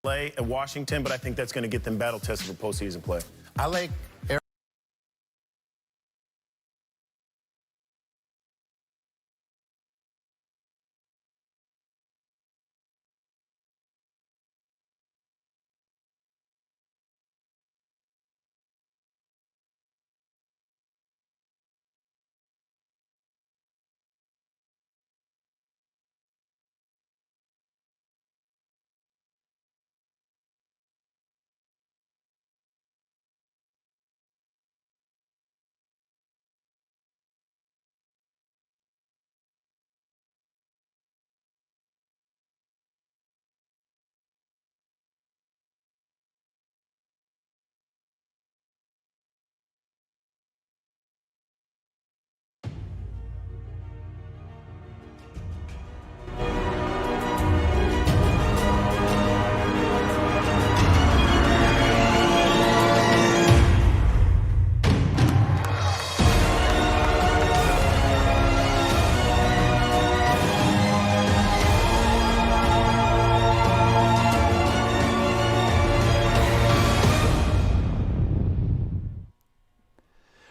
play at Washington, but I think that's going to get them battle tested for postseason play. I like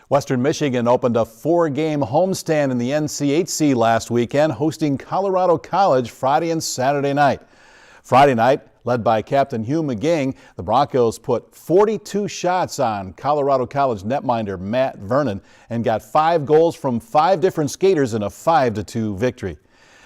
Western Michigan opened a 4-game homestand in the NCHC last weekend, hosting Colorado College Friday and Saturday night. Friday night, led by Captain Hugh McGing, the Broncos put 42 shots on Colorado College netminder Matt Vernon and got 5 goals from 5 different skaters in a 5-2 victory.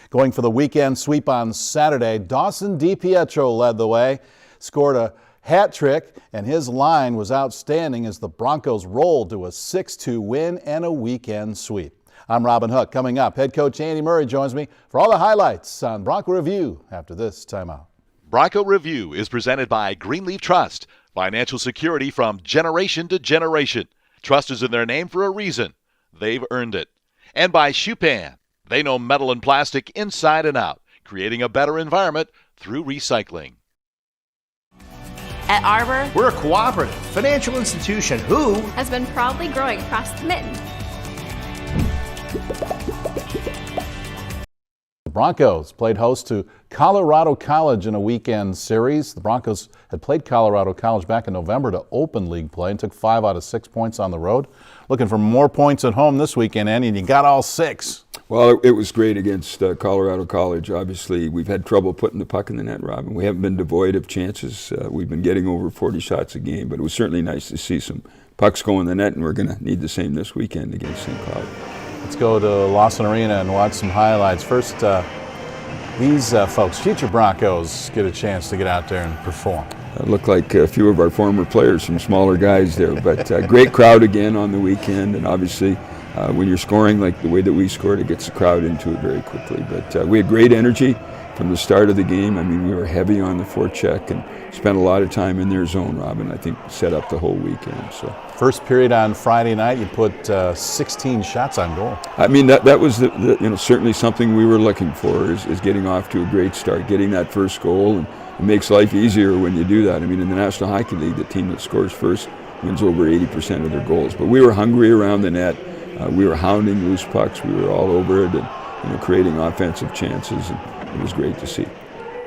Going for the weekend sweep on Saturday, Dawson DiPietro led the way, scored a hat trick, and his line was outstanding as the Broncos rolled to a 6-2 win and a weekend sweep. I'm Robin Hook. Coming up, head coach Andy Murray joins me for all the highlights on Bronco Review after this timeout. Bronco Review is presented by Greenleaf Trust, financial security from generation to generation. Trust is in their name for a reason. They've earned it. And by Chupan. They know metal and plastic inside and out, creating a better environment through recycling. At Arbor, we're a cooperative financial institution who has been proudly growing across the mitten. The Broncos played host to Colorado College in a weekend series. The Broncos had played Colorado College back in November to open league play and took 5 out of 6 points on the road. Looking for more points at home this weekend, Andy, and you got all 6. Well, it was great against Colorado College. Obviously, we've had trouble putting the puck in the net, Robin. We haven't been devoid of chances. We've been getting over 40 shots a game, but it was certainly nice to see some pucks go in the net, and we're going to need the same this weekend against St. Cloud. Let's go to Lawson Arena and watch some highlights. First, these folks, future Broncos, get a chance to get out there and perform. Look like a few of our former players, some smaller guys there, but great crowd again on the weekend, and obviously when you're scoring like the way that we scored, it gets the crowd into it very quickly. But we had great energy from the start of the game. I mean, we were heavy on the forecheck and spent a lot of time in their zone, Robin. I think set up the whole weekend. So first period on Friday night, you put 16 shots on goal. I mean, that was certainly something we were looking for is getting off to a great start, getting that first goal, and it makes life easier when you do that. I mean, in the National Hockey League, the team that scores first wins over 80% of their goals. But we were hungry around the net. We were hounding loose pucks. We were all over it and creating offensive chances, and it was great to see.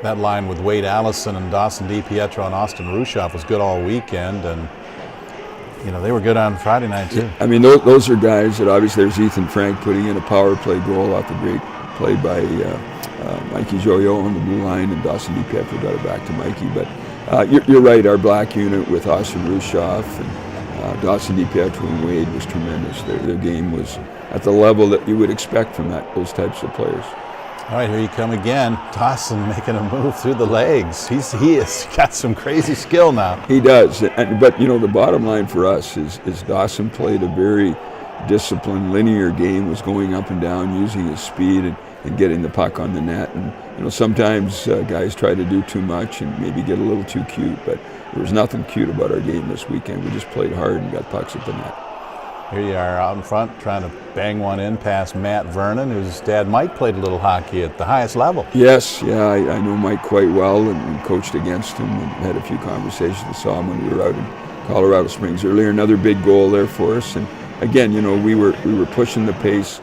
That line with Wade Allison and Dawson DiPietro and Austin Rushoff was good all weekend, and they were good on Friday night too. I mean, those are guys that obviously there's Ethan Frank putting in a power play goal off a great play by Mikey Joyo on the blue line, and Dawson DiPietro got it back to Mikey. But you're right, our black unit with Austin Rushoff and Dawson DiPietro and Wade was tremendous. Their game was at the level that you would expect from those types of players. All right, here you come again. Dawson making a move through the legs. He has got some crazy skill now. He does, but the bottom line for us is Dawson played a very disciplined, linear game, was going up and down, using his speed and getting the puck on the net. And sometimes guys try to do too much and maybe get a little too cute, but there was nothing cute about our game this weekend. We just played hard and got pucks at the net. Here you are out in front trying to bang one in past Matt Vernon, whose dad Mike played a little hockey at the highest level. Yes, yeah, I know Mike quite well and coached against him and had a few conversations. Saw him when we were out in Colorado Springs earlier. Another big goal there for us. And again, we were pushing the pace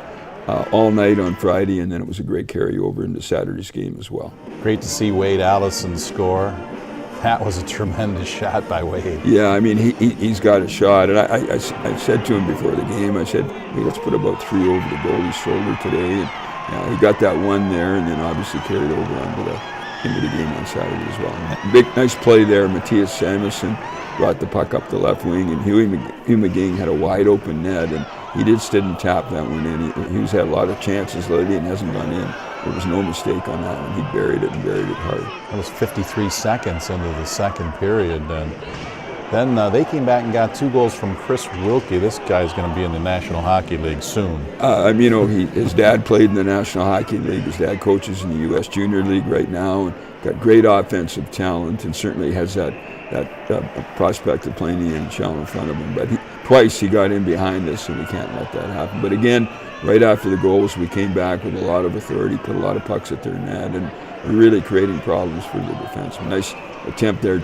all night on Friday, and then it was a great carryover into Saturday's game as well. Great to see Wade Allison score That was a tremendous shot by Wade. Yeah, I mean, he's got a shot. And I said to him before the game, I said, hey, let's put about 3 over the goalie's shoulder today. And he got that one there, and then obviously carried over into the game on Saturday as well. Big, nice play there. Matthias Samuelsson brought the puck up the left wing, and Hugh McGing had a wide open net, and he just didn't tap that one in. He's had a lot of chances lately and hasn't gone in. There was no mistake on that one. He buried it and buried it hard. It was 53 seconds into the second period. And then they came back and got 2 goals from Chris Wilkie. This guy's going to be in the National Hockey League soon. You know, his dad played in the National Hockey League. His dad coaches in the U.S. Junior League right now, and got great offensive talent, and certainly has that prospect of playing the NHL in front of him. But twice he got in behind us, and we can't let that happen. But again, right after the goals, we came back with a lot of authority, put a lot of pucks at their net, and really creating problems for the defense. Nice attempt there,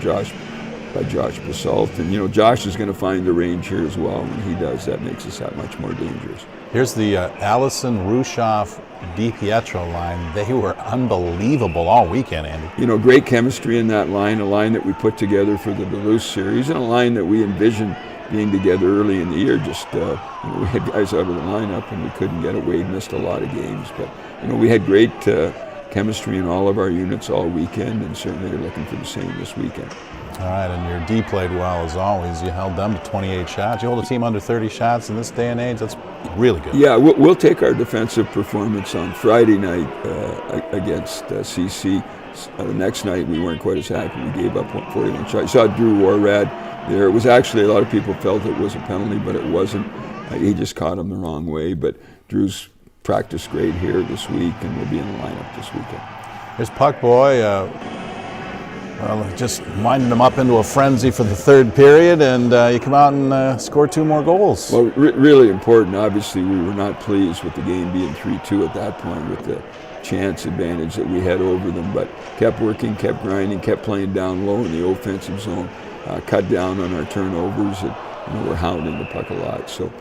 by Josh Basalt. And, you know, Josh is going to find the range here as well. When he does, that makes us that much more dangerous. Here's the Allison, Rushoff, DiPietro line. They were unbelievable all weekend, Andy. You know, great chemistry in that line, a line that we put together for the Duluth series, and a line that we envisioned being together early in the year. Just, you know, we had guys out of the lineup and we couldn't get it. Wade missed a lot of games, but, you know, we had great chemistry in all of our units all weekend, and certainly they're looking for the same this weekend. All right, and your D played well as always. You held them to 28 shots. You hold a team under 30 shots in this day and age. That's really good. Yeah, we'll take our defensive performance on Friday night against CC. The next night we weren't quite as happy. We gave up 41 shots. You saw Drew Warrad there. It was actually, a lot of people felt it was a penalty, but it wasn't. He just caught him the wrong way. But Drew's practiced great here this week, and will be in the lineup this weekend. Here's Puck Boy. Well, just winding them up into a frenzy for the third period, and you come out and score 2 more goals. Well, really important. Obviously, we were not pleased with the game being 3-2 at that point with the chance advantage that we had over them, but kept working, kept grinding, kept playing down low in the offensive zone, cut down on our turnovers, and, you know, we're hounding the puck a lot. So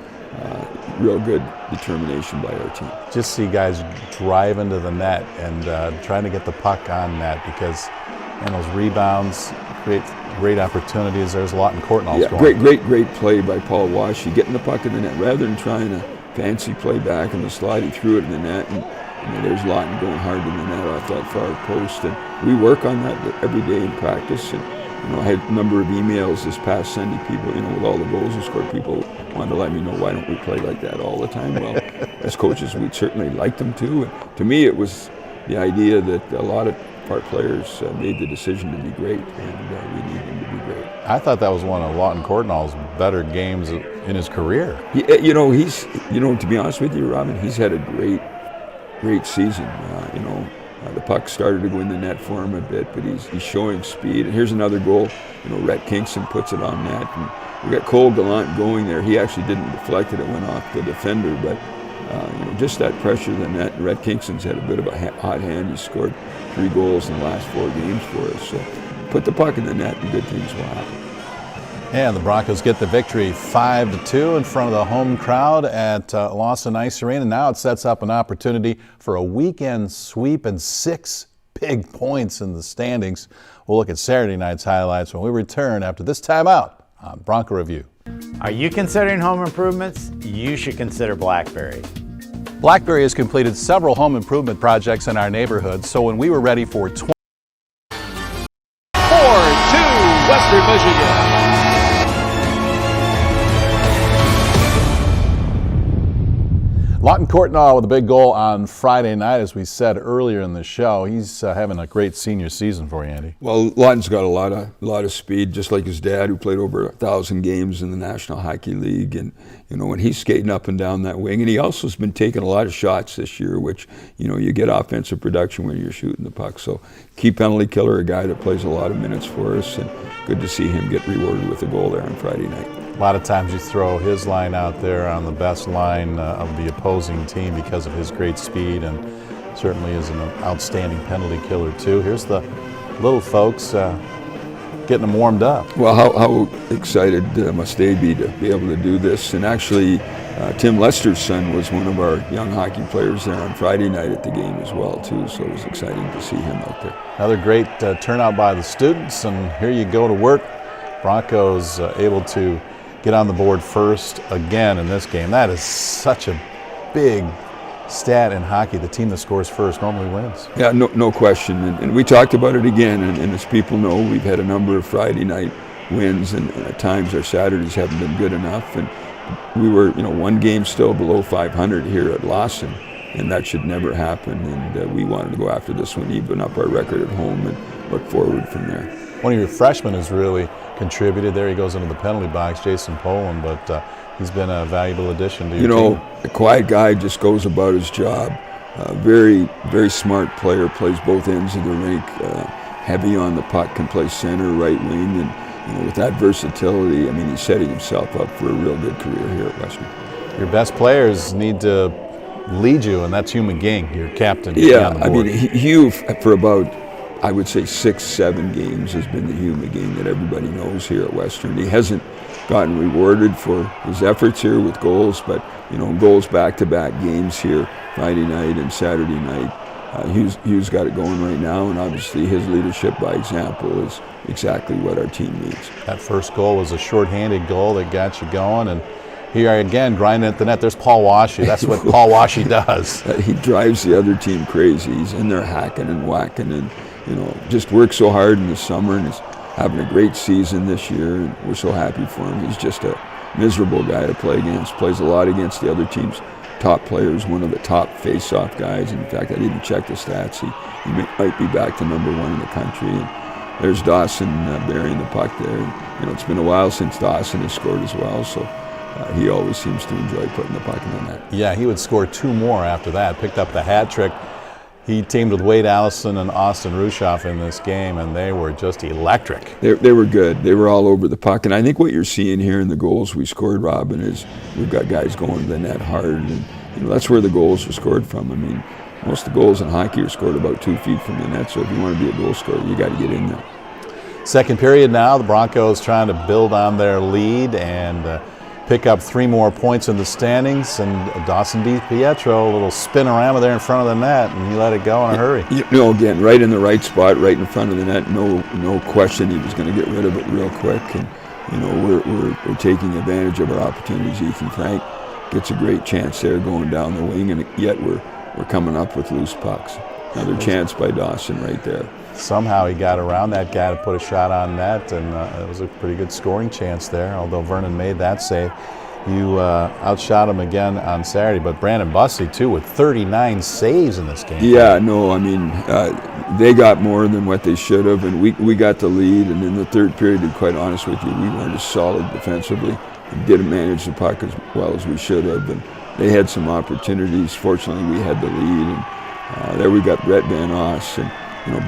real good determination by our team. Just see guys drive into the net and trying to get the puck on net, because and those rebounds create great opportunities. There's a lot in Courtnall's going. Great play by Paul Washy, getting the puck in the net rather than trying to fancy play back in the slide. He threw it in the net, and you know, there's Lawton going hard in the net off that far post. And we work on that every day in practice. And you know, I had a number of emails this past Sunday. People, you know, with all the goals we scored, people wanted to let me know, why don't we play like that all the time? Well, as coaches, we'd certainly like them to. And to me, it was the idea that a lot of our players made the decision to be great, and we need them to be great. I thought that was one of Lawton Courtnall's better games in his career. You know, to be honest with you, Robin, he's had a great season. You know, the puck started to go in the net for him a bit, but he's showing speed. And here's another goal. You know, Rhett Kingston puts it on net, and we got Cole Gallant going there. He actually didn't deflect it; it went off the defender, but. You know, just that pressure in the net. Rhett Kingston's had a bit of a hot hand. He scored 3 goals in the last 4 games for us. So put the puck in the net and good things will happen. And the Broncos get the victory 5-2 in front of the home crowd at Lawson Ice Arena. Now it sets up an opportunity for a weekend sweep and 6 big points in the standings. We'll look at Saturday night's highlights when we return after this timeout on Bronco Review. Are you considering home improvements? You should consider Blackberry. Blackberry has completed several home improvement projects in our neighborhood, so when we were ready for 4-2 Western Michigan. Lawton Courtnall with a big goal on Friday night, as we said earlier in the show. He's having a great senior season for you, Andy. Well, Lawton's got a lot of speed, just like his dad, who played over 1,000 games in the National Hockey League. And you know, when he's skating up and down that wing, and he also has been taking a lot of shots this year, which, you know, you get offensive production when you're shooting the puck. So key penalty killer, a guy that plays a lot of minutes for us, and good to see him get rewarded with a goal there on Friday night. A lot of times you throw his line out there on the best line of the opposing team because of his great speed, and certainly is an outstanding penalty killer too. Here's the little folks getting them warmed up. Well, how excited must they be to be able to do this? And actually, Tim Lester's son was one of our young hockey players there on Friday night at the game as well, too, so it was exciting to see him out there. Another great turnout by the students, and here you go to work. Broncos able to get on the board first again in this game. That is such a big stat in hockey. The team that scores first normally wins. Yeah, no question, and we talked about it again, and as people know, we've had a number of Friday night wins, and at times our Saturdays haven't been good enough, and we were, one game still below 500 here at Lawson, and that should never happen. And we wanted to go after this one, even up our record at home, and look forward from there. One of your freshmen has really contributed. There he goes into the penalty box, Jason Poland, but he's been a valuable addition to your team. A quiet guy just goes about his job. Very, very smart player, plays both ends of the rink, heavy on the puck, can play center, right wing, and with that versatility, he's setting himself up for a real good career here at Western. Your best players need to lead you, and that's Hugh McGing, your captain. Yeah, Hugh, for about, I would say 6-7 games, has been the Hugh McGing that everybody knows here at Western. He hasn't gotten rewarded for his efforts here with goals, but goals back-to-back games here, Friday night and Saturday night. Hugh's got it going right now, and obviously his leadership by example is exactly what our team needs. That first goal was a shorthanded goal that got you going, and here again, grinding at the net. There's Paul Washy. That's what Paul Washy does. He drives the other team crazy. He's in there hacking and whacking, and just works so hard in the summer, and he's having a great season this year, and we're so happy for him. He's just a miserable guy to play against. Plays a lot against the other team's top players, one of the top face-off guys. In fact, I didn't check the stats. He might be back to #1 in the country. And there's Dawson burying the puck there. And, it's been a while since Dawson has scored as well, so he always seems to enjoy putting the puck in the net. Yeah, he would score 2 more after that. Picked up the hat trick. He teamed with Wade Allison and Austin Rushoff in this game, and they were just electric. They were good. They were all over the puck. And I think what you're seeing here in the goals we scored, Robin, is we've got guys going to the net hard. And that's where the goals are scored from. Most of the goals in hockey are scored about 2 feet from the net. So if you want to be a goal scorer, you got to get in there. Second period now, the Broncos trying to build on their lead and pick up 3 more points in the standings, and Dawson DiPietro, a little spin around there in front of the net, and he let it go in a hurry. Again, right in the right spot, right in front of the net. No question he was going to get rid of it real quick. And we're taking advantage of our opportunities. Ethan Frank gets a great chance there going down the wing, and yet we're coming up with loose pucks. Another chance by Dawson right there. Somehow he got around that guy to put a shot on net, and it was a pretty good scoring chance there, although Vernon made that save. You outshot him again on Saturday, but Brandon Bussey, too, with 39 saves in this game. Yeah, they got more than what they should have, and we got the lead, and in the third period, to be quite honest with you, we weren't as solid defensively and didn't manage the puck as well as we should have, and they had some opportunities. Fortunately, we had the lead, and there we got Brett Van Oss, and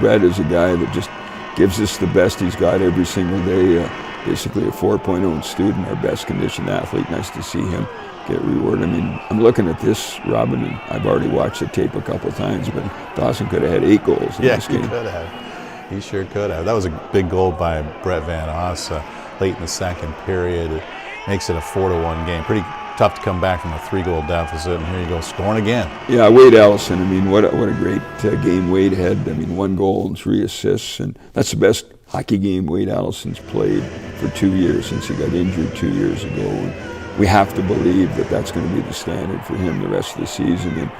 Brett is a guy that just gives us the best he's got every single day. Basically a 4.0 student, our best conditioned athlete. Nice to see him get rewarded. I'm looking at this, Robin, and I've already watched the tape a couple of times, but Dawson could have had 8 goals in this game. Yeah, he could have. He sure could have. That was a big goal by Brett Van Oss late in the second period. It makes it a 4-1 game. Pretty tough to come back from a 3-goal deficit, and here you go, scoring again. Yeah, Wade Allison, what a great game Wade had. 1 goal and 3 assists, and that's the best hockey game Wade Allison's played for 2 years since he got injured 2 years ago. And we have to believe that that's going to be the standard for him the rest of the season. And,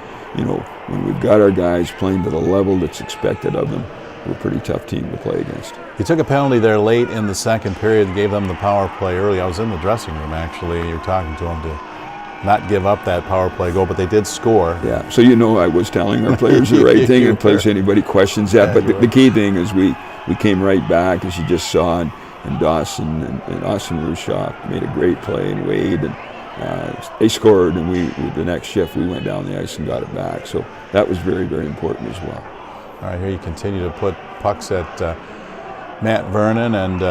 when we've got our guys playing to the level that's expected of them, we're a pretty tough team to play against. You took a penalty there late in the second period, gave them the power play early. I was in the dressing room, actually. You were talking to them to not give up that power play goal, but they did score. Yeah, so I was telling our players the right thing in case anybody questions that. But the key thing is we came right back, as you just saw, and Dawson and Austin Rushoff made a great play, and Wade, and they scored, and the next shift we went down the ice and got it back. So that was very, very important as well. All right, here you continue to put pucks at Matt Vernon, and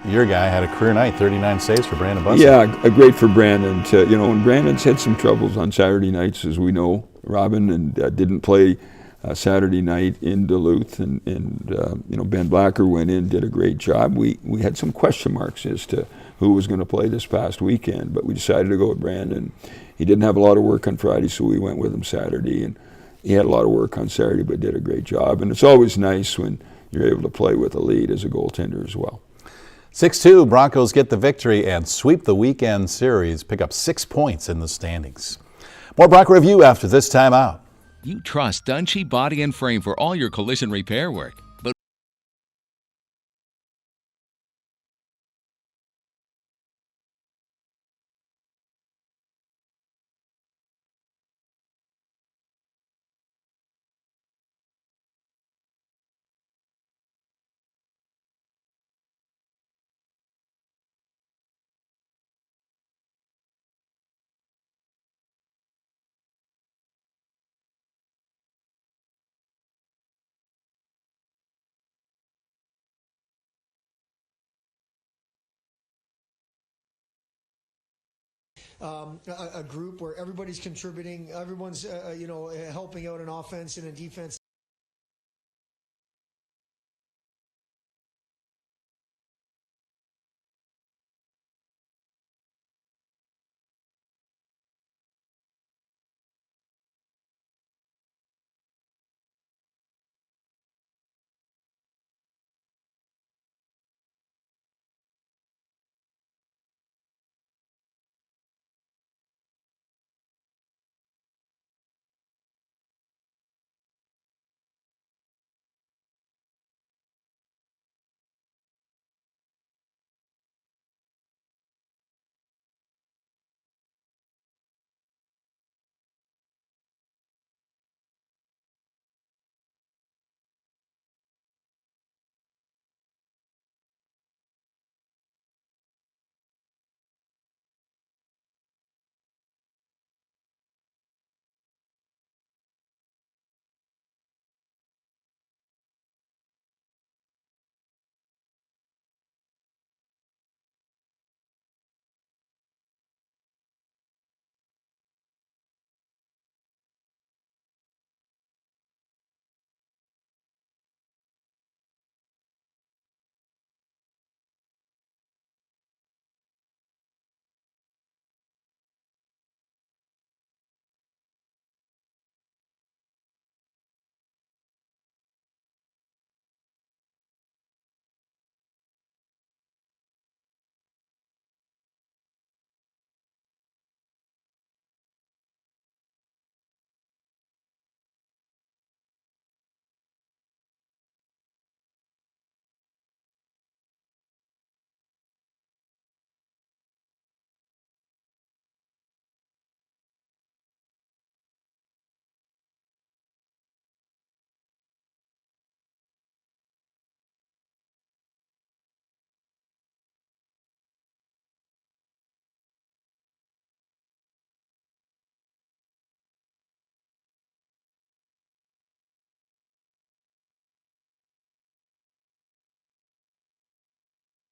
your guy had a career night, 39 saves for Brandon Bussey. Yeah, great for Brandon. And Brandon's had some troubles on Saturday nights, as we know, Robin, and didn't play Saturday night in Duluth, and Ben Blacker went in, did a great job. We had some question marks as to who was going to play this past weekend, but we decided to go with Brandon. He didn't have a lot of work on Friday, so we went with him Saturday, and he had a lot of work on Saturday, but did a great job. And it's always nice when you're able to play with a lead as a goaltender as well. 6-2, Broncos get the victory and sweep the weekend series, pick up 6 points in the standings. More Bronco Review after this timeout. You trust Dunshee Body and Frame for all your collision repair work. But a group where everybody's contributing, everyone's helping out in offense and in defense.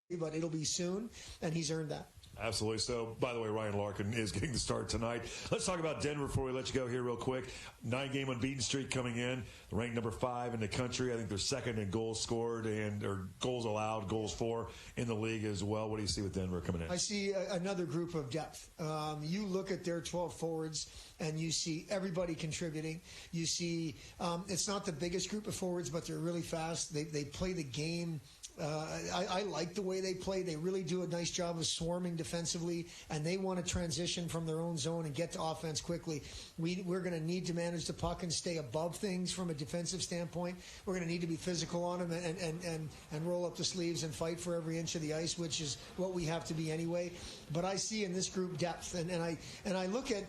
But it'll be soon, and he's earned that. Absolutely. So, by the way, Ryan Larkin is getting the start tonight. Let's talk about Denver before we let you go here real quick. 9-game unbeaten streak coming in. Ranked number 5 in the country. I think they're second in goals scored or goals allowed, goals for in the league as well. What do you see with Denver coming in? I see another group of depth. You look at their 12 forwards, and you see everybody contributing. You see it's not the biggest group of forwards, but they're really fast. They play the game. I like the way they play. They really do a nice job of swarming defensively, and they want to transition from their own zone and get to offense quickly. We're going to need to manage the puck and stay above things from a defensive standpoint. We're going to need to be physical on them and roll up the sleeves and fight for every inch of the ice, which is what we have to be anyway. But I see in this group depth, and I look at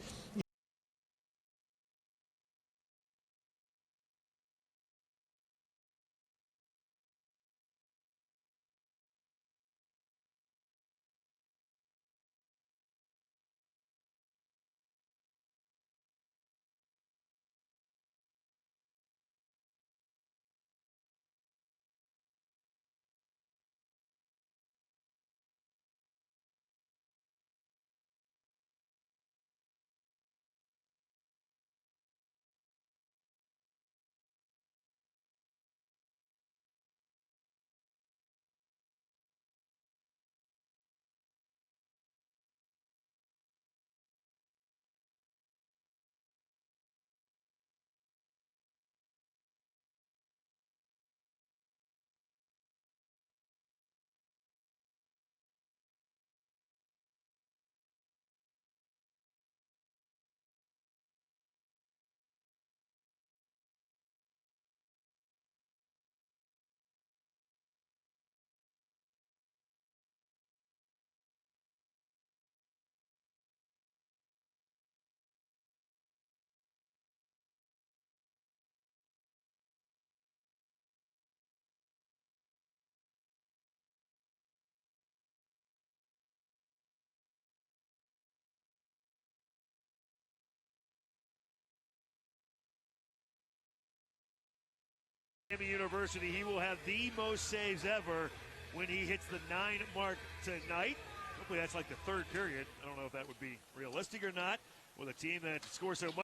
Miami University, he will have the most saves ever when he hits the 9 mark tonight. Hopefully that's like the third period. I don't know if that would be realistic or not with a team that scores so much.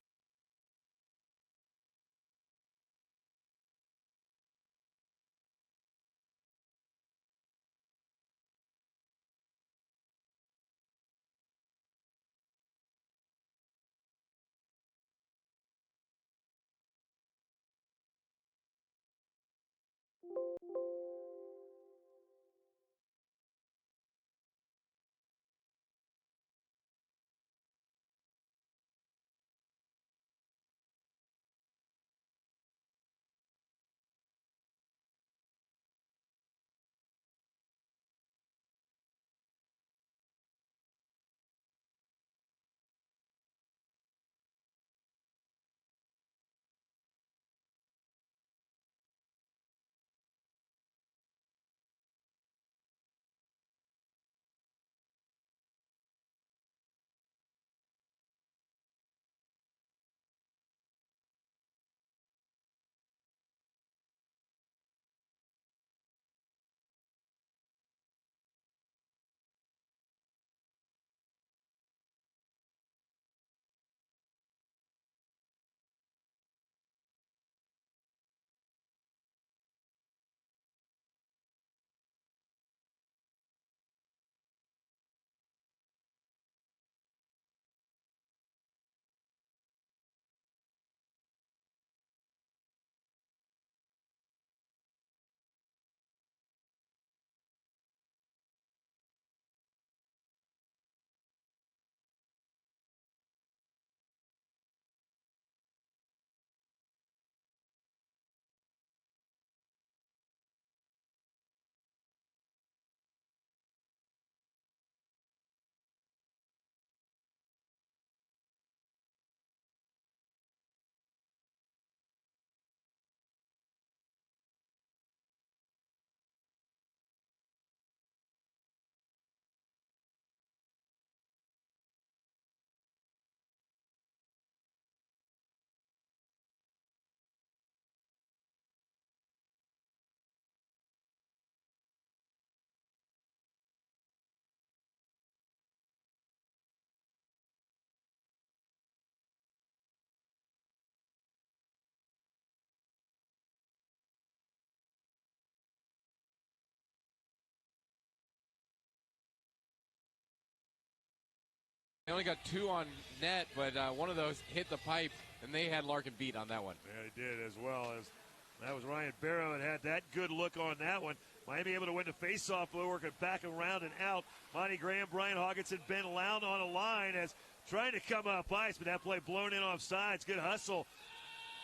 They only got 2 on net, but one of those hit the pipe, and they had Larkin beat on that one. Yeah, they did, as well as that was Ryan Barrow that had that good look on that one. Miami able to win the faceoff, working back around and out. Monty Graham, Brian Hawkinson, Ben Loud on a line as trying to come up ice, but that play blown in off sides. Good hustle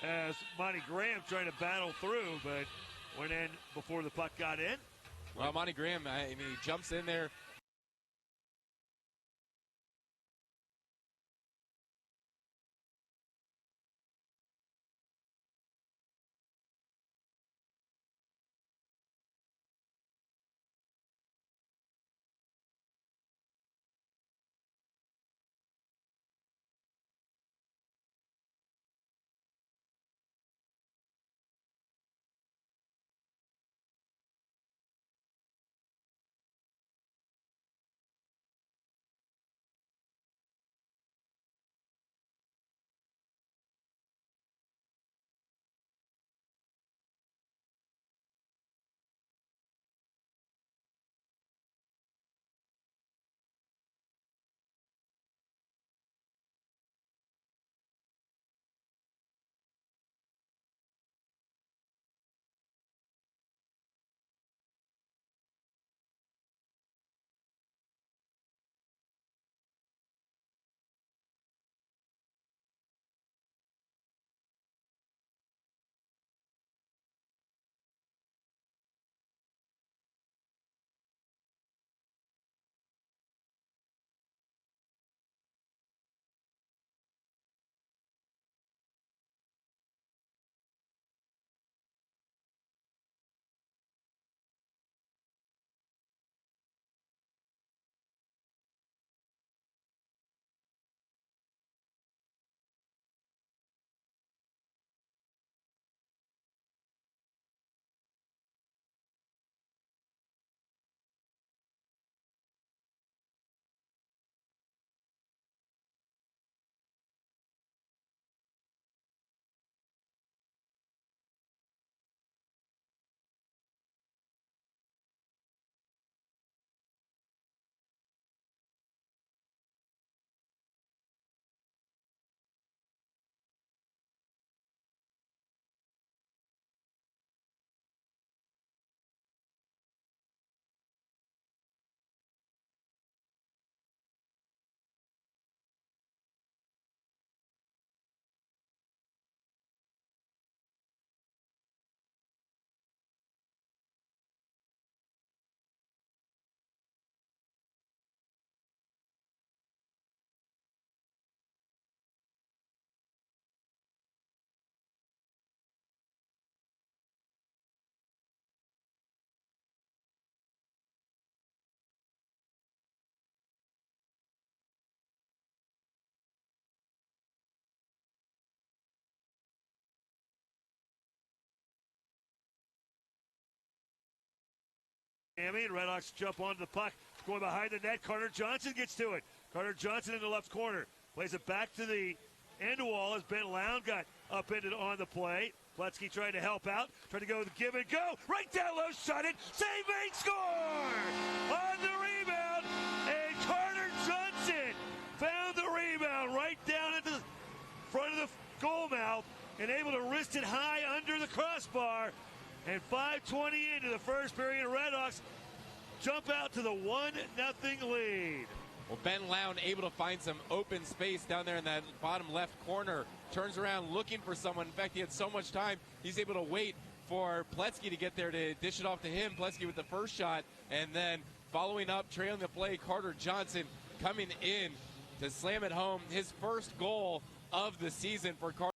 as Monty Graham trying to battle through, but went in before the puck got in. Well, Monty Graham, I mean, he jumps in there, And Red Hawks jump onto the puck. Going behind the net. Carter Johnson gets to it. Carter Johnson in the left corner. Plays it back to the end wall as Ben Lown got upended on the play. Pletzky tried to help out. Tried to go with the give and go. Right down low, shot it. Save made, score! On the rebound. And Carter Johnson found the rebound right down into the front of the goal mouth and able to wrist it high under the crossbar. And 5:20 into the first period, Red Hawks jump out to the 1-0 lead. Well, Ben Lown able to find some open space down there in that bottom left corner. Turns around looking for someone. In fact, he had so much time, he's able to wait for Pletzky to get there to dish it off to him. Pletzky with the first shot, and then following up, trailing the play, Carter Johnson coming in to slam it home. His first goal of the season for Carter.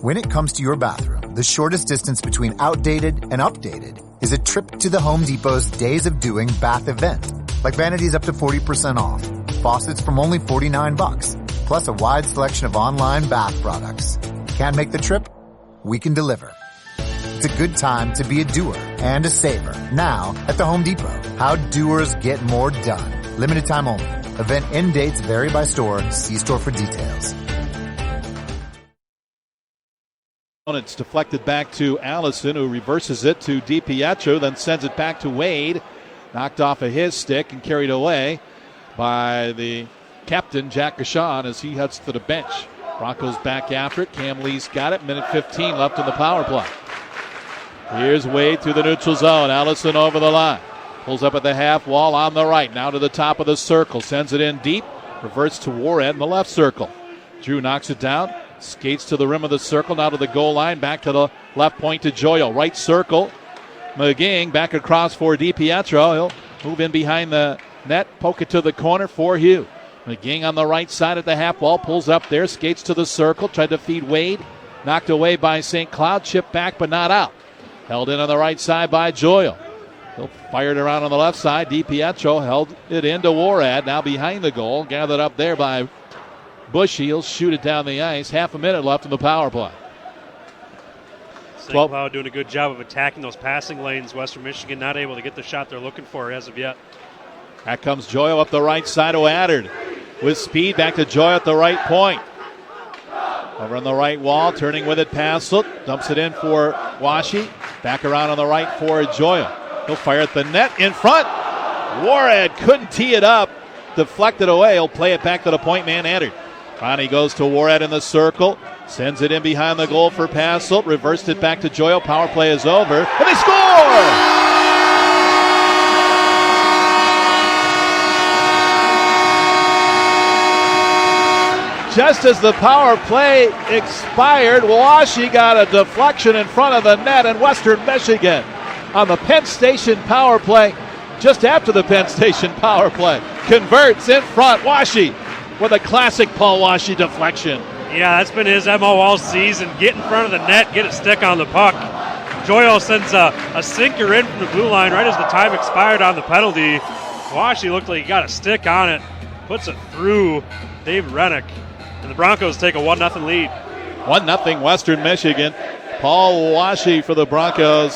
When it comes to your bathroom, the shortest distance between outdated and updated is a trip to the Home Depot's Days of Doing bath event. Like vanities up to 40% off, faucets from only $49, plus a wide selection of online bath products. Can't make the trip? We can deliver. It's a good time to be a doer and a saver. Now at the Home Depot, how doers get more done. Limited time only. Event end dates vary by store. See store for details. It's deflected back to Allison, who reverses it to DiPietro, then sends it back to Wade. Knocked off of his stick and carried away by the captain, Jack Gashon, as he heads to the bench. Broncos back after it. Cam Lee's got it. Minute 15 left in the power play. Here's Wade through the neutral zone. Allison over the line. Pulls up at the half wall on the right. Now to the top of the circle. Sends it in deep. Reverts to Warhead in the left circle. Drew knocks it down. Skates to the rim of the circle, now to the goal line, back to the left point to Joyo. Right circle, McGing back across for DiPietro. He'll move in behind the net, poke it to the corner for Hugh. McGing on the right side at the half wall, pulls up there, skates to the circle, tried to feed Wade. Knocked away by St. Cloud, chipped back but not out. Held in on the right side by Joyo. He'll fire it around on the left side. DiPietro held it into Warad, now behind the goal, gathered up there by Bush. He'll shoot it down the ice. Half a minute left in the power play. St. Cloud doing a good job of attacking those passing lanes. Western Michigan not able to get the shot they're looking for as of yet. Back comes Joyo up the right side. O'Addard with speed back to Joyo at the right point. Over on the right wall, turning with it, Passelt. Dumps it in for Washi. Back around on the right for Joyle. He'll fire at the net in front. Warhead couldn't tee it up. Deflected away. He'll play it back to the point man, Eddard. Ronnie goes to Warhead in the circle. Sends it in behind the goal for Passelt. Reversed it back to Joyle. Power play is over. And they score! Just as the power play expired, Washi got a deflection in front of the net, and Western Michigan on the Penn Station power play, just after the Penn Station power play, converts in front. Washi with a classic Paul Washi deflection. Yeah, that's been his MO all season. Get in front of the net, get a stick on the puck. Joyle sends a sinker in from the blue line right as the time expired on the penalty. Washi looked like he got a stick on it, puts it through Dave Rennick. And the Broncos take a 1-0 lead. 1-0 Western Michigan. Paul Washi for the Broncos,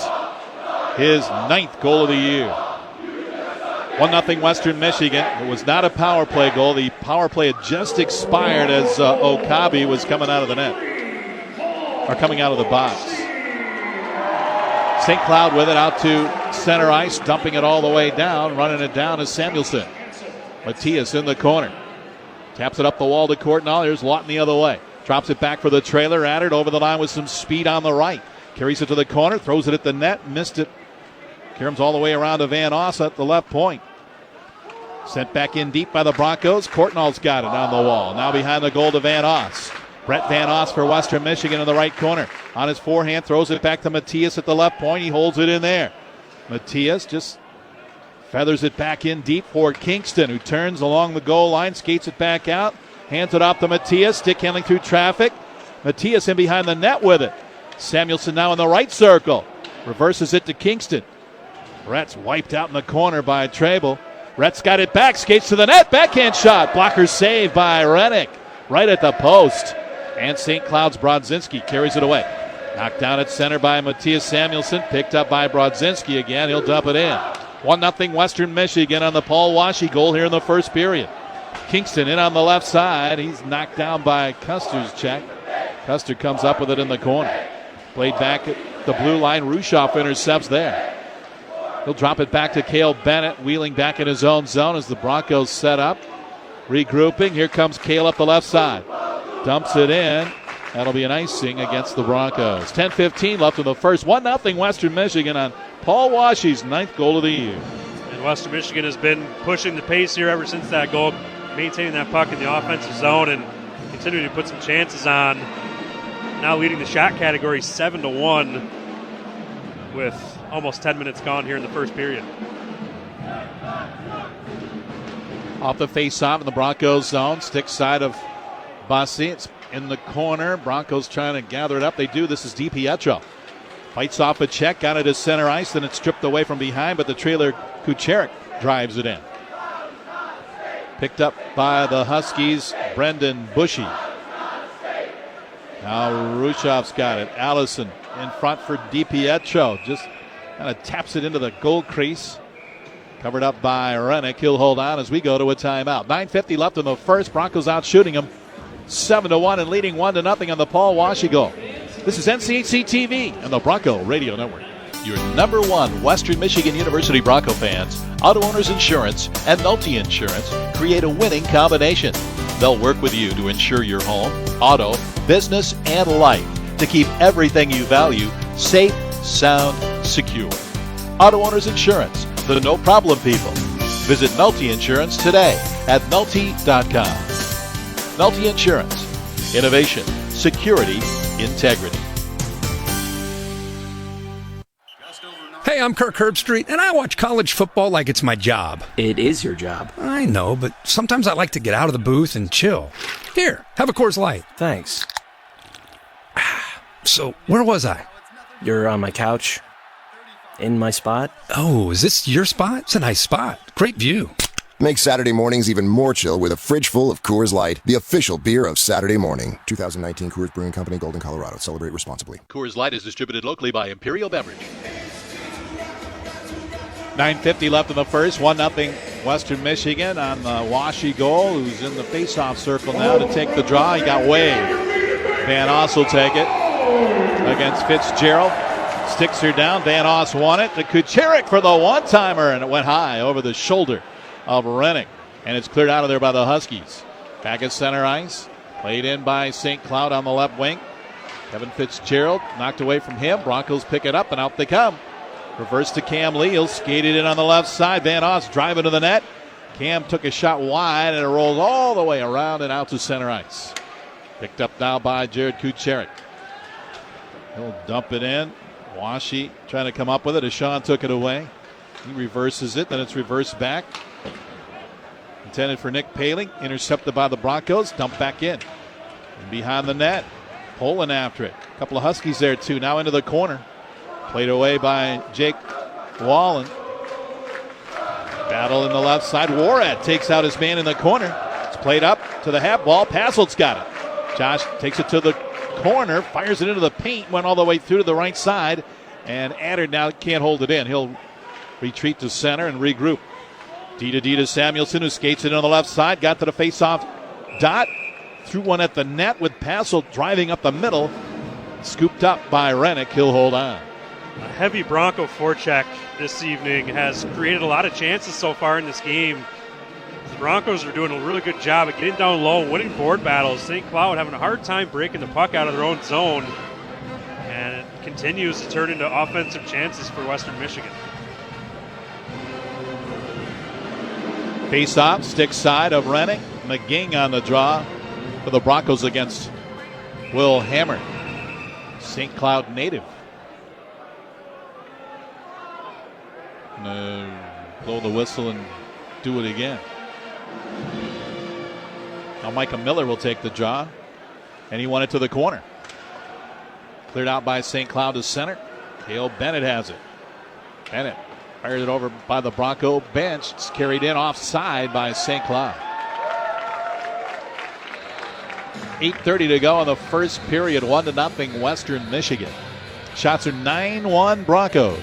his 9th goal of the year. 1-0 Western Michigan. It was not a power play goal. The power play had just expired as Okabe was coming out of the net. Or coming out of the box. St. Cloud with it out to center ice, dumping it all the way down. Running it down is Samuelson. Matthias in the corner. Taps it up the wall to Courtnall. Here's Lawton the other way. Drops it back for the trailer. Added over the line with some speed on the right. Carries it to the corner. Throws it at the net. Missed it. Caroms all the way around to Van Oss at the left point. Sent back in deep by the Broncos. Courtnall's got it on the wall. Now behind the goal to Van Oss. Brett Van Oss for Western Michigan in the right corner. On his forehand. Throws it back to Matthias at the left point. He holds it in there. Matthias just feathers it back in deep for Kingston, who turns along the goal line, skates it back out, hands it off to Matthias, stick handling through traffic. Matthias in behind the net with it. Samuelson now in the right circle. Reverses it to Kingston. Rhett's wiped out in the corner by Trable. Rhett's got it back, skates to the net, backhand shot. Blocker saved by Rennick, right at the post. And St. Cloud's Brodzinski carries it away. Knocked down at center by Matthias Samuelson, picked up by Brodzinski again. He'll dump it in. 1-0 Western Michigan on the Paul Washi goal here in the first period. Kingston in on the left side. He's knocked down by Custer's check. Custer comes up with it in the corner. Played back at the blue line. Rushoff intercepts there. He'll drop it back to Cale Bennett, wheeling back in his own zone as the Broncos set up. Regrouping. Here comes Cale up the left side. Dumps it in. That'll be an icing against the Broncos. 10:15 left in the first. 1-0 Western Michigan on Paul Washi's 9th goal of the year. And Western Michigan has been pushing the pace here ever since that goal, maintaining that puck in the offensive zone and continuing to put some chances on. Now leading the shot category 7-1 with almost 10 minutes gone here in the first period. Off the face-off in the Broncos zone. Stick side of Bassi. It's in the corner. Broncos trying to gather it up. They do. This is DiPietro. Fights off a check, got it to center ice, then it's stripped away from behind, but the trailer Kucherik drives it in. Picked up by the Huskies, Brendan Bushy. Now Rushoff's got it. Allison in front for DiPietro. Just kind of taps it into the goal crease. Covered up by Rennick. He'll hold on as we go to a timeout. 9:50 left in the first. Broncos out shooting them 7-1 and leading 1-0 on the Paul Washi goal. This is NCHC TV and the Bronco Radio Network. Your number one Western Michigan University Bronco fans, Auto Owners Insurance and Nolte Insurance create a winning combination. They'll work with you to insure your home, auto, business, and life to keep everything you value safe, sound, secure. Auto Owners Insurance, the no-problem people. Visit Nolte Insurance today at Nolte.com. Nolte Insurance. Innovation, security, integrity. Hey, I'm Kirk Herbstreit, and I watch college football like it's my job. It is your job. I know, but sometimes I like to get out of the booth and chill. Here, have a Coors Light. Thanks. So, where was I? You're on my couch. In my spot. Oh, is this your spot? It's a nice spot. Great view. Make Saturday mornings even more chill with a fridge full of Coors Light, the official beer of Saturday morning. 2019 Coors Brewing Company, Golden, Colorado. Celebrate responsibly. Coors Light is distributed locally by Imperial Beverage. 9:50 left in the first. 1-0 Western Michigan on the Washi goal, who's in the face-off circle now to take the draw. He got waved. Van Oss will take it against Fitzgerald. Sticks her down. Van Oss won it to Kucherik for the one-timer, and it went high over the shoulder of Rennick. And it's cleared out of there by the Huskies. Back at center ice. Played in by St. Cloud on the left wing. Kevin Fitzgerald knocked away from him. Broncos pick it up, and out they come. Reverse to Cam Lee. He'll skate it in on the left side. Van Oss driving to the net. Cam took a shot wide, and it rolls all the way around and out to center ice. Picked up now by Jared Kucherik. He'll dump it in. Washi trying to come up with it. Ashawn took it away. He reverses it, then it's reversed back. Intended for Nick Paling. Intercepted by the Broncos. Dumped back in. And behind the net. Poland after it. A couple of Huskies there too. Now into the corner. Played away by Jake Wallen. Battle in the left side. Warad takes out his man in the corner. It's played up to the half wall. Passelt's got it. Josh takes it to the corner. Fires it into the paint. Went all the way through to the right side. And Adder now can't hold it in. He'll retreat to center and regroup. D to Samuelson, who skates it on the left side. Got to the face-off dot. Threw one at the net with Passelt driving up the middle. Scooped up by Rennick. He'll hold on. A heavy Bronco forecheck this evening has created a lot of chances so far in this game. The Broncos are doing a really good job of getting down low, winning board battles. St. Cloud having a hard time breaking the puck out of their own zone. And it continues to turn into offensive chances for Western Michigan. Face-off, stick side of Rennick. McGing on the draw for the Broncos against Will Hammer, St. Cloud native. Blow the whistle and do it again. Now Micah Miller will take the draw, and he won it to the corner. Cleared out by St. Cloud to center. Cale Bennett has it. Bennett fired it over by the Bronco bench. It's carried in offside by St. Cloud. 8:30 to go in the first period. 1-0 Western Michigan. Shots are 9-1 Broncos.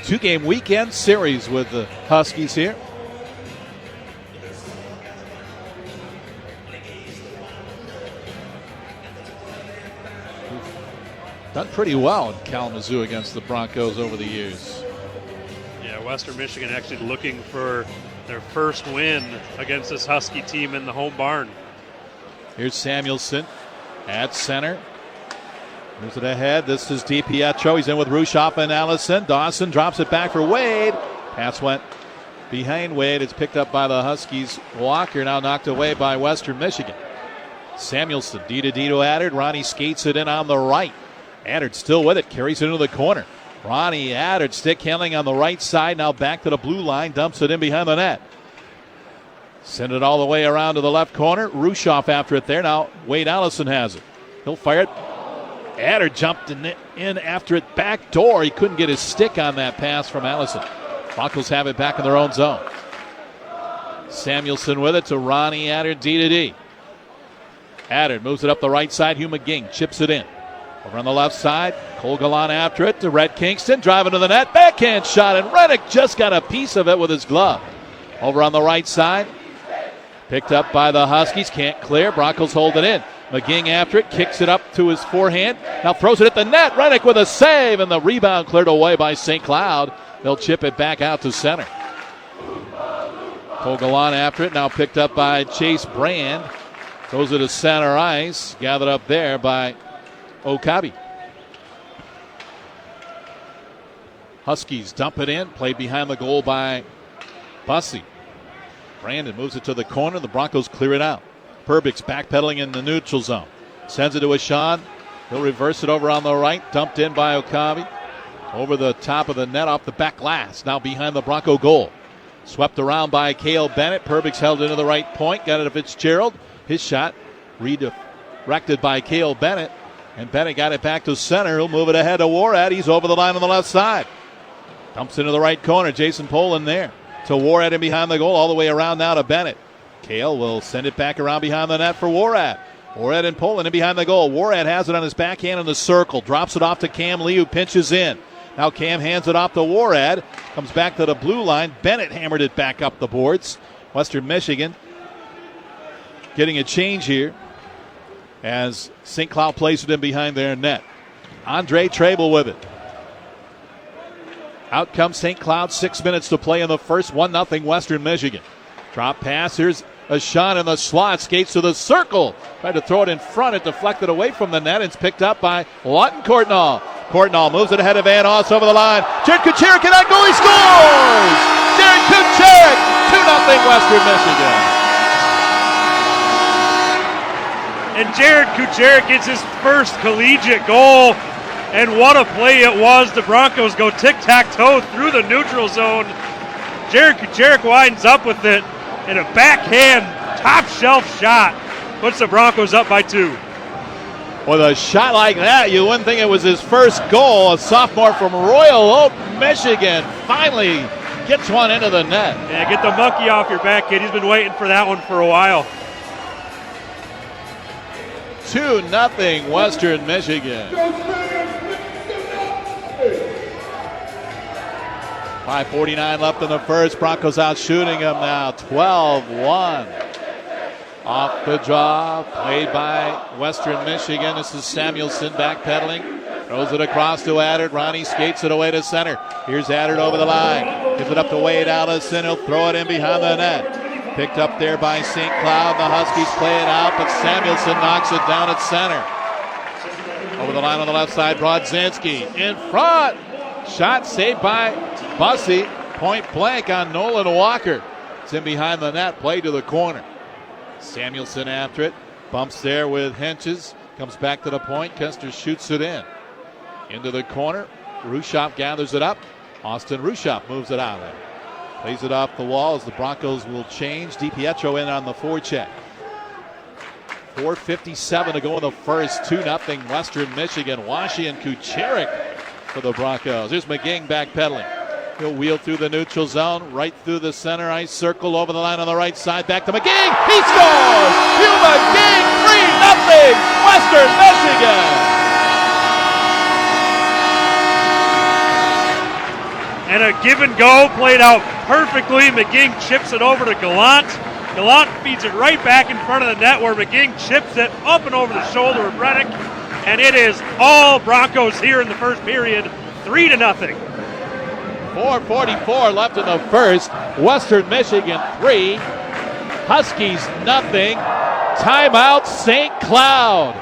2-game weekend series with the Huskies here. Done pretty well in Kalamazoo against the Broncos over the years. Yeah, Western Michigan actually looking for their first win against this Husky team in the home barn. Here's Samuelson at center. Moves it ahead. This is DiPietro. He's in with Rushoff and Allison. Dawson drops it back for Wade. Pass went behind Wade. It's picked up by the Huskies. Walker now knocked away by Western Michigan. Samuelson, D to Addard. Ronnie skates it in on the right. Addard still with it. Carries it into the corner. Ronnie Addard stick handling on the right side. Now back to the blue line. Dumps it in behind the net. Send it all the way around to the left corner. Rushoff after it there. Now Wade Allison has it. He'll fire it. Addard jumped in after it back door. He couldn't get his stick on that pass from Allison. Broncos have it back in their own zone. Samuelson with it to Ronnie Addard, D to D. Addard moves it up the right side. Hugh McGing chips it in. Over on the left side, Cole Gallant after it to Red Kingston. Driving to the net. Backhand shot, and Rennick just got a piece of it with his glove. Over on the right side. Picked up by the Huskies. Can't clear. Broncos hold it in. McGing after it. Kicks it up to his forehand. Now throws it at the net. Rennick with a save, and the rebound cleared away by St. Cloud. They'll chip it back out to center. Cole Gallant after it. Now picked up by Chase Brand. Throws it to center ice. Gathered up there by Okabe. Huskies dump it in. Played behind the goal by Bussey. Brandon moves it to the corner. The Broncos clear it out. Perbix backpedaling in the neutral zone. Sends it to Ashawn. He'll reverse it over on the right. Dumped in by Okabe. Over the top of the net off the back glass. Now behind the Bronco goal. Swept around by Cale Bennett. Perbix held into the right point. Got it to Fitzgerald. His shot redirected by Cale Bennett. And Bennett got it back to center. He'll move it ahead to Warad. He's over the line on the left side. Dumps into the right corner. Jason Poland there. To Warad and behind the goal. All the way around now to Bennett. Cale will send it back around behind the net for Warad. Warad and Poland in behind the goal. Warad has it on his backhand in the circle. Drops it off to Cam Lee, who pinches in. Now Cam hands it off to Warad. Comes back to the blue line. Bennett hammered it back up the boards. Western Michigan getting a change here as St. Cloud plays it in behind their net. Andre Trable with it. Out comes St. Cloud, 6 minutes to play in the first, 1-0 Western Michigan. Drop pass, here's a shot in the slot, skates to the circle. Tried to throw it in front, it deflected away from the net. It's picked up by Lawton Courtnall. Courtnall moves it ahead of Van Oss over the line. Jared Kucherik and that goal, he scores! Jared Kucherik, 2-0 Western Michigan. And Jared Kucherik gets his first collegiate goal. And what a play it was. The Broncos go tic-tac-toe through the neutral zone. Jared Kucherik winds up with it. And a backhand top-shelf shot puts the Broncos up by 2. With a shot like that, you wouldn't think it was his first goal. A sophomore from Royal Oak, Michigan, finally gets one into the net. Yeah, get the monkey off your back, kid. He's been waiting for that one for a while. 2-0 Western Michigan. 5:49 left in the first. Broncos out shooting them now. 12-1. Off the draw. Played by Western Michigan. This is Samuelson backpedaling. Throws it across to Addard. Ronnie skates it away to center. Here's Addard over the line. Gives it up to Wade Allison. He'll throw it in behind the net. Picked up there by St. Cloud. The Huskies play it out, but Samuelson knocks it down at center. Over the line on the left side, Brodzinski in front. Shot saved by Bussey. Point blank on Nolan Walker. It's in behind the net. Play to the corner. Samuelson after it. Bumps there with Henches. Comes back to the point. Kester shoots it in. Into the corner. Rushoff gathers it up. Austin Rushoff moves it out. Plays it off the wall as the Broncos will change. DiPietro in on the forecheck. 4:57 to go in the first. 2-0 Western Michigan. Washi and Kucherik for the Broncos. Here's McGing backpedaling. He'll wheel through the neutral zone, right through the center ice circle, over the line on the right side, back to McGing. He scores! Hugh McGing, 3-0 Western Michigan! And a give and go played out perfectly. McGing chips it over to Gallant. Gallant feeds it right back in front of the net where McGing chips it up and over the shoulder of Reddick. And it is all Broncos here in the first period, 3-0. 4:44 left in the first. Western Michigan 3, Huskies nothing. Timeout St. Cloud.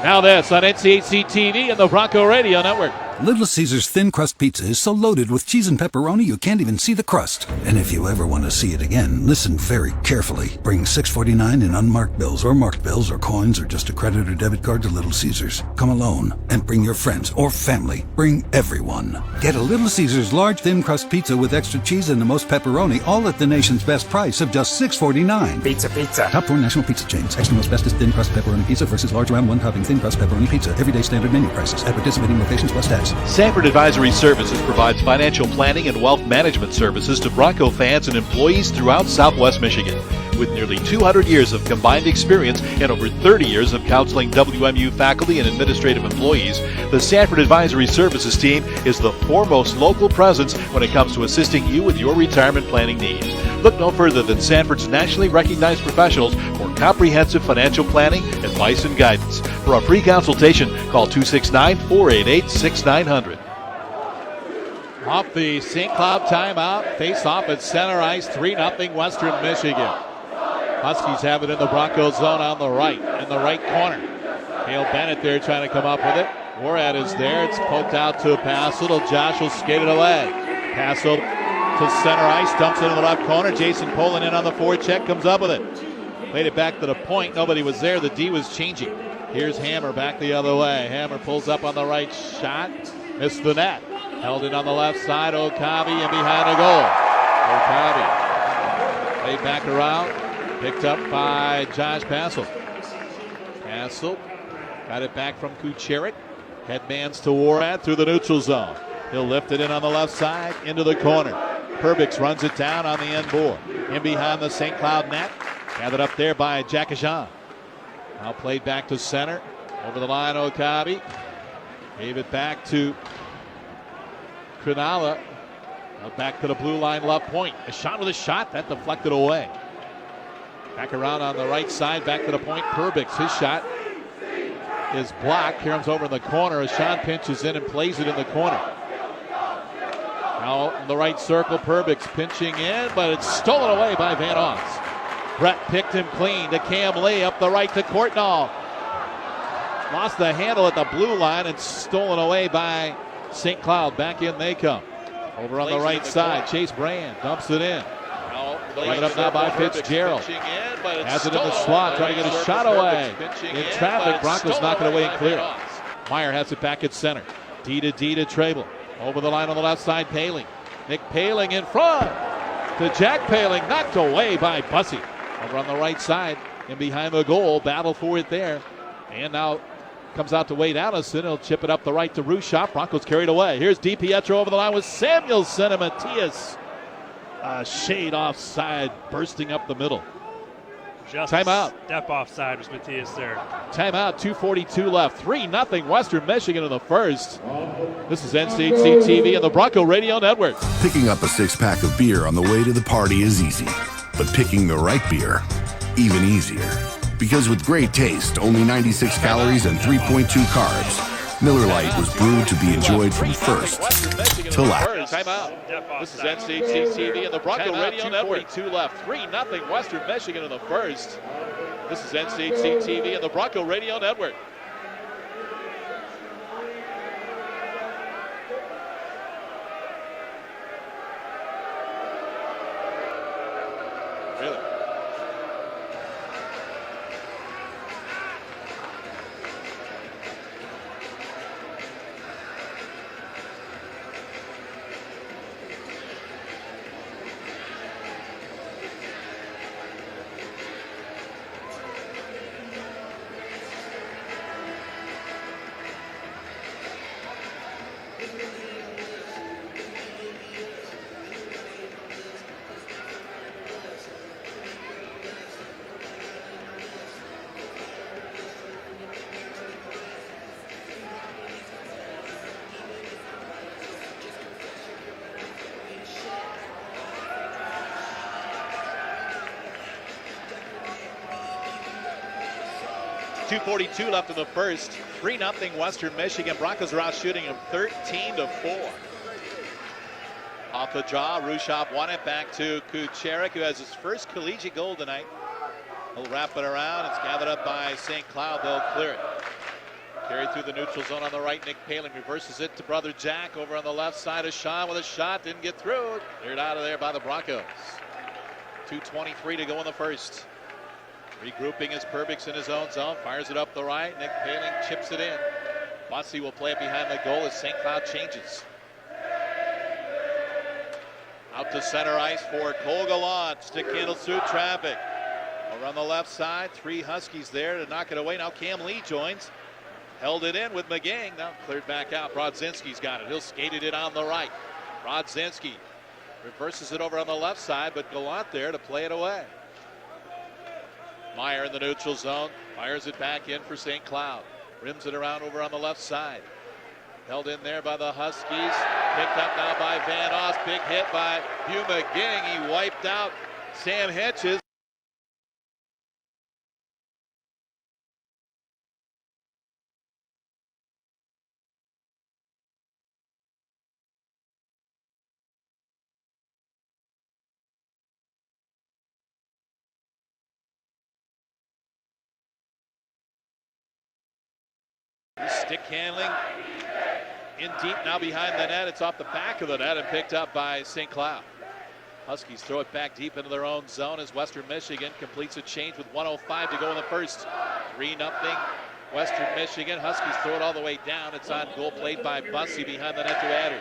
Now this on NCHC TV and the Bronco Radio Network. Little Caesars Thin Crust Pizza is so loaded with cheese and pepperoni you can't even see the crust. And if you ever want to see it again, listen very carefully. Bring $6.49 in unmarked bills or marked bills or coins or just a credit or debit card to Little Caesars. Come alone and bring your friends or family. Bring everyone. Get a Little Caesars large thin crust pizza with extra cheese and the most pepperoni, all at the nation's best price of just $6.49. Pizza. Top 4 national pizza chains. Extra most bestest thin crust pepperoni pizza versus large round one topping thin crust pepperoni pizza. Everyday standard menu prices at participating locations plus tax. Sanford Advisory Services provides financial planning and wealth management services to Bronco fans and employees throughout Southwest Michigan. With nearly 200 years of combined experience and over 30 years of counseling WMU faculty and administrative employees, the Sanford Advisory Services team is the foremost local presence when it comes to assisting you with your retirement planning needs. Look no further than Sanford's nationally recognized professionals for comprehensive financial planning, advice, and guidance. For a free consultation, call 269-488-6900. Off the St. Cloud timeout, face off at center ice, 3-0 Western Michigan. Huskies have it in the Broncos zone on the right, in the right corner. Hale Bennett there trying to come up with it. Warad is there. It's poked out to Passel. Josh will skate it away. Passel to center ice, dumps it in the left corner. Jason Poland in on the forecheck, comes up with it. Played it back to the point. Nobody was there. The D was changing. Here's Hammer back the other way. Hammer pulls up on the right shot. Missed the net. Held it on the left side. Okabe and behind the goal. Okabe played back around. Picked up by Josh Passel. Passel got it back from Kucherik. Headmans to Warad through the neutral zone. He'll lift it in on the left side into the corner. Perbix runs it down on the end board. In behind the St. Cloud net. Gathered up there by Jackajan. Now played back to center. Over the line, Okabe. Gave it back to Cronulla. Back to the blue line left point. A shot with a shot. That deflected away. Back around on the right side, back to the point. Perbix, his shot is blocked. Karam's over in the corner as Sean pinches in and plays it in the corner. Now in the right circle, Perbix pinching in, but it's stolen away by Van Oss. Brett picked him clean to Cam Lee, up the right to Courtnall. Lost the handle at the blue line and stolen away by St. Cloud. Back in they come. Over on the right side, Chase Brand dumps it in. Bring it up now by Fitzgerald. Has it in the slot, trying to get a shot away. In traffic, Broncos knock it away and clear. Meyer has it back at center. D to Trable. Over the line on the left side, Paling. Nick Paling in front to Jack Paling, knocked away by Bussey. Over on the right side and behind the goal, battle for it there. And now comes out to Wade Allison. He'll chip it up the right to Rushop. Broncos carried away. Here's DiPietro over the line with Samuelson and Matias. Shade offside, bursting up the middle. Just timeout. Step offside was Matias there. Timeout, 2:42 left. 3-0 Western Michigan in the first. This is NCHC TV and the Bronco Radio Network. Picking up a six-pack of beer on the way to the party is easy, but picking the right beer, even easier. Because with great taste, only 96 calories and 3.2 carbs, Miller Lite was brewed to be enjoyed from first to last. Timeout. This is NCHC TV and the Bronco Radio Network. 2:42 left. 3-0 Western Michigan in the first. This is NCHC TV and the Bronco Radio Network. Really? .242 left in the first. 3-0 Western Michigan. Broncos are out shooting him 13-4. Off the draw, Rushop won it back to Kucherik, who has his first collegiate goal tonight. He'll wrap it around. It's gathered up by St. Cloud. They'll clear it. Carried through the neutral zone on the right. Nick Paling reverses it to brother Jack. Over on the left side, Sean with a shot. Didn't get through. Cleared out of there by the Broncos. 2:23 to go in the first. Regrouping is Perbix in his own zone. Fires it up the right. Nick Paling chips it in. Bussey will play it behind the goal as St. Cloud changes. Out to center ice for Cole Gallant. Stick handles through traffic. Over on the left side, 3 Huskies there to knock it away. Now Cam Lee joins. Held it in with McGing. Now cleared back out. Brodzinski's got it. He'll skate it in on the right. Brodzinski reverses it over on the left side, but Gallant there to play it away. Meyer in the neutral zone. Fires it back in for St. Cloud. Rims it around over on the left side. Held in there by the Huskies. Picked up now by Van Oss. Big hit by Hugh McGing. He wiped out Sam Hitches. Stick handling in deep now behind the net. It's off the back of the net and picked up by St. Cloud. Huskies throw it back deep into their own zone as Western Michigan completes a change with 1:05 to go in the first. 3-0 Western Michigan. Huskies throw it all the way down. It's on goal, played by Bussey behind the net to Adder.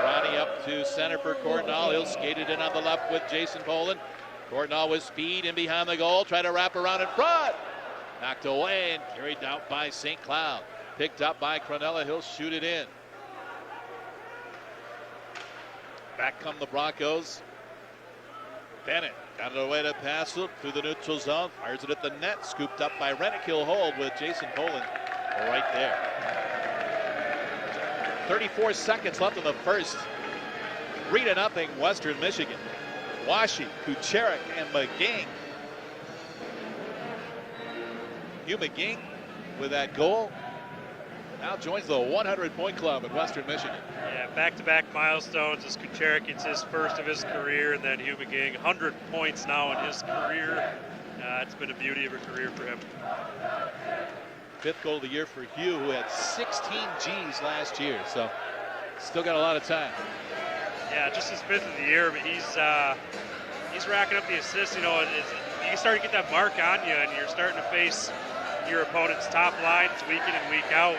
Ronnie up to center for Courtnall. He'll skate it in on the left with Jason Poland. Courtnall with speed in behind the goal. Try to wrap around in front. Knocked away and carried out by St. Cloud. Picked up by Cronella. He'll shoot it in. Back come the Broncos. Bennett got it away to pass it through the neutral zone. Fires it at the net. Scooped up by Rennick. He'll hold with Jason Poland right there. 34 seconds left in the first. 3-0 Western Michigan. Washi, Kucherik, and McGing Hugh McGing with that goal now joins the 100-point club in Western Michigan. Yeah, back-to-back milestones as Kucherik gets his first of his career, and then Hugh McGing, 100 points now in his career. It's been a beauty of a career for him. 5th goal of the year for Hugh, who had 16 Gs last year, so still got a lot of time. Yeah, just his 5th of the year, but he's racking up the assists. You know, you start to get that mark on you, and you're starting to face your opponent's top lines week in and week out.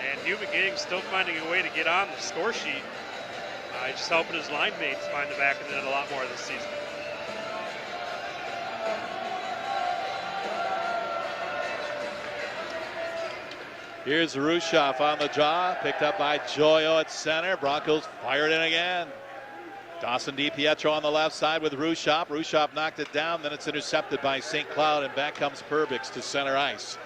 And Hugh McGing still finding a way to get on the score sheet. He's just helping his line mates find the back of the net a lot more this season. Here's Rushoff on the draw, picked up by Joyo at center. Broncos fired in again. Dawson DiPietro on the left side with Rushoff. Rushoff knocked it down, then it's intercepted by St. Cloud, and back comes Perbix to center ice.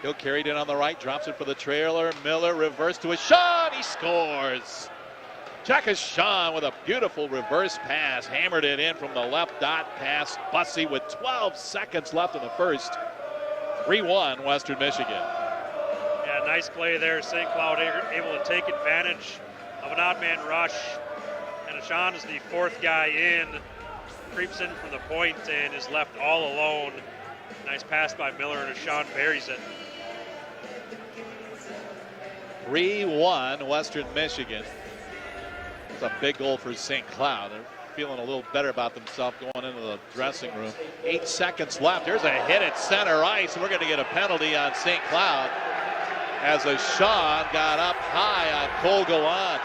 He'll carry it in on the right, drops it for the trailer. Miller reverse to a shot, he scores. Jacques Sean with a beautiful reverse pass, hammered it in from the left dot past Bussey with 12 seconds left in the first. 3-1 Western Michigan. Yeah, nice play there. St. Cloud able to take advantage of an odd man rush. And Ashan is the 4th guy in, creeps in from the point and is left all alone. Nice pass by Miller, and Ashan buries it. 3-1 Western Michigan. It's a big goal for St. Cloud. They're feeling a little better about themselves going into the dressing room. 8 seconds left. There's a hit at center ice, and we're going to get a penalty on St. Cloud as Ashan got up high on Cole Gallant.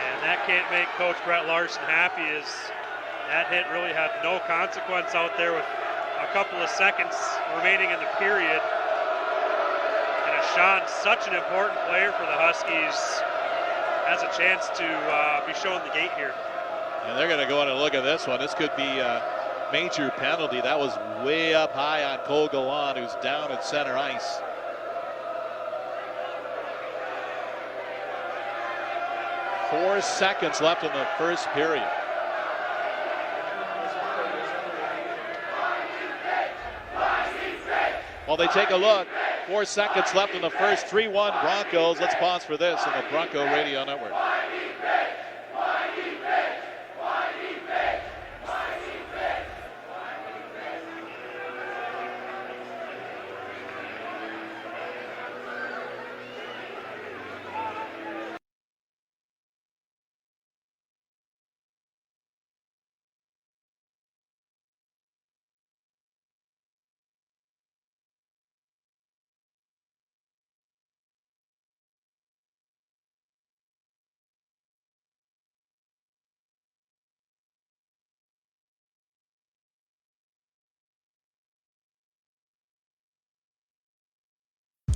And that can't make Coach Brett Larson happy, as that hit really had no consequence out there with a couple of seconds remaining in the period. And Ashan, such an important player for the Huskies, has a chance to be shown the gate here. And they're going to go in and look at this one. This could be a major penalty. That was way up high on Cole Gallant, who's down at center ice. Four seconds left in the first period. Well, they take a look. 4 seconds left in the first. 3-1 Broncos. Let's pause for this on the Bronco Radio Network.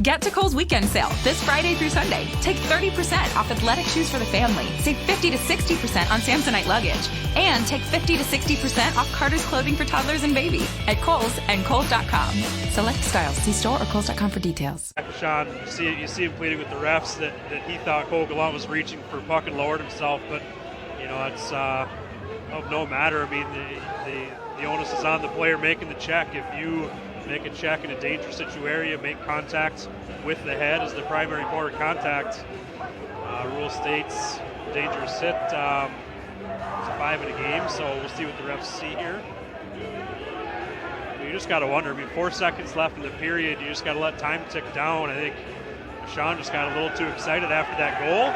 Get to Kohl's weekend sale this Friday through Sunday. Take 30% off athletic shoes for the family. Save 50 to 60% on Samsonite luggage. And take 50 to 60% off Carter's clothing for toddlers and baby at Kohl's and Kohl's.com. Select styles. See store or Kohl's.com for details. Sean, you see him pleading with the refs that he thought Cole Gallant was reaching for a puck and lowered himself, but it's of no matter. I mean, the onus is on the player making the check. If you make a check in a dangerous situation, make contact with the head as the primary point of contact. Rule states dangerous hit. It's 5 in a game, so we'll see what the refs see here. You just got to wonder. I mean, 4 seconds left in the period. You just got to let time tick down. I think Sean just got a little too excited after that goal.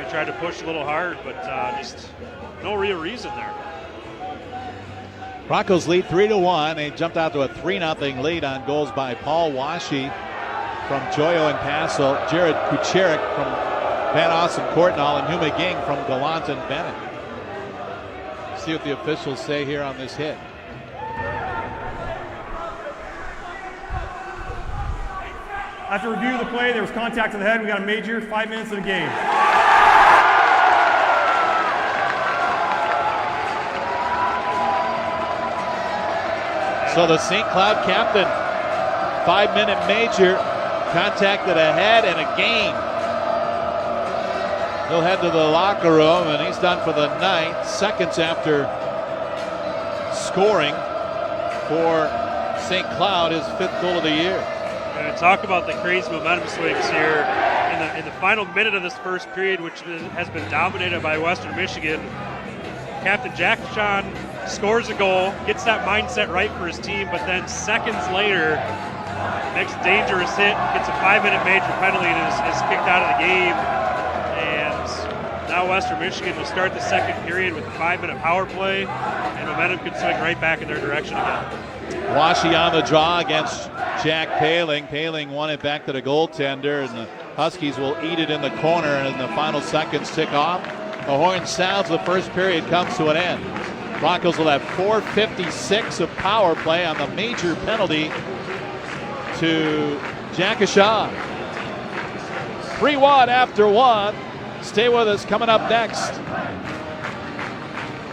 He tried to push a little hard, but just no real reason there. Broncos lead 3-1. They jumped out to a 3-0 lead on goals by Paul Washy from Joyo and Castle, Jared Kucherik from Van Ossen Courtnall, and Hugh McGing from Gallant and Bennett. See what the officials say here on this hit. After review of the play, there was contact to the head. We got a major, 5 minutes of the game. So the St. Cloud captain, 5-minute major, contacted a head and a game. He'll head to the locker room, and he's done for the night. Seconds after scoring for St. Cloud, his 5th goal of the year. Talk about the crazy momentum swings here in the final minute of this first period, which has been dominated by Western Michigan. Captain Jack Sean scores a goal, gets that mindset right for his team, but then seconds later makes a dangerous hit, gets a 5-minute major penalty, and is kicked out of the game. And now Western Michigan will start the second period with a 5-minute power play, and momentum could swing right back in their direction again. Washi on the draw against Jack Paling. Paling won it back to the goaltender, and the Huskies will eat it in the corner, and the final seconds tick off. The horn sounds, the first period comes to an end. Broncos will have 4:56 of power play on the major penalty to Jack Ashaw. 3-1 after 1. Stay with us. Coming up next,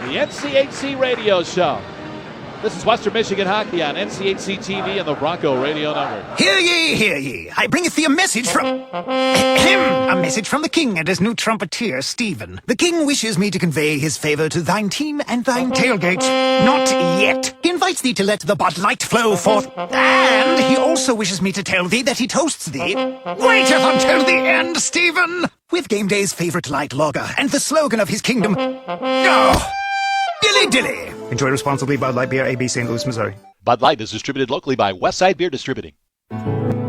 the NCHC Radio Show. This is Western Michigan Hockey on NCHC TV and the Bronco Radio Network. Hear ye, hear ye. I bringeth thee a message from... a message from the king and his new trumpeter, Stephen. The king wishes me to convey his favor to thine team and thine tailgate. Not yet. He invites thee to let the Bud Light flow forth. And he also wishes me to tell thee that he toasts thee. Waiteth until the end, Stephen! With game day's favorite light lager and the slogan of his kingdom... Oh, dilly dilly! Enjoy responsibly. Bud Light Beer, AB, St. Louis, Missouri. Bud Light is distributed locally by Westside Beer Distributing.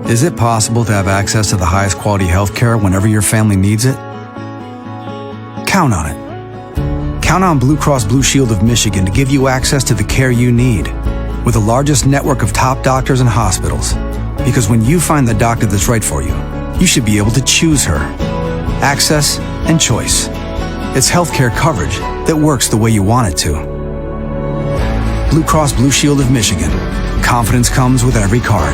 Is it possible to have access to the highest quality health care whenever your family needs it? Count on it. Count on Blue Cross Blue Shield of Michigan to give you access to the care you need, with the largest network of top doctors and hospitals. Because when you find the doctor that's right for you, you should be able to choose her. Access and choice. It's healthcare coverage that works the way you want it to. Blue Cross Blue Shield of Michigan. Confidence comes with every card.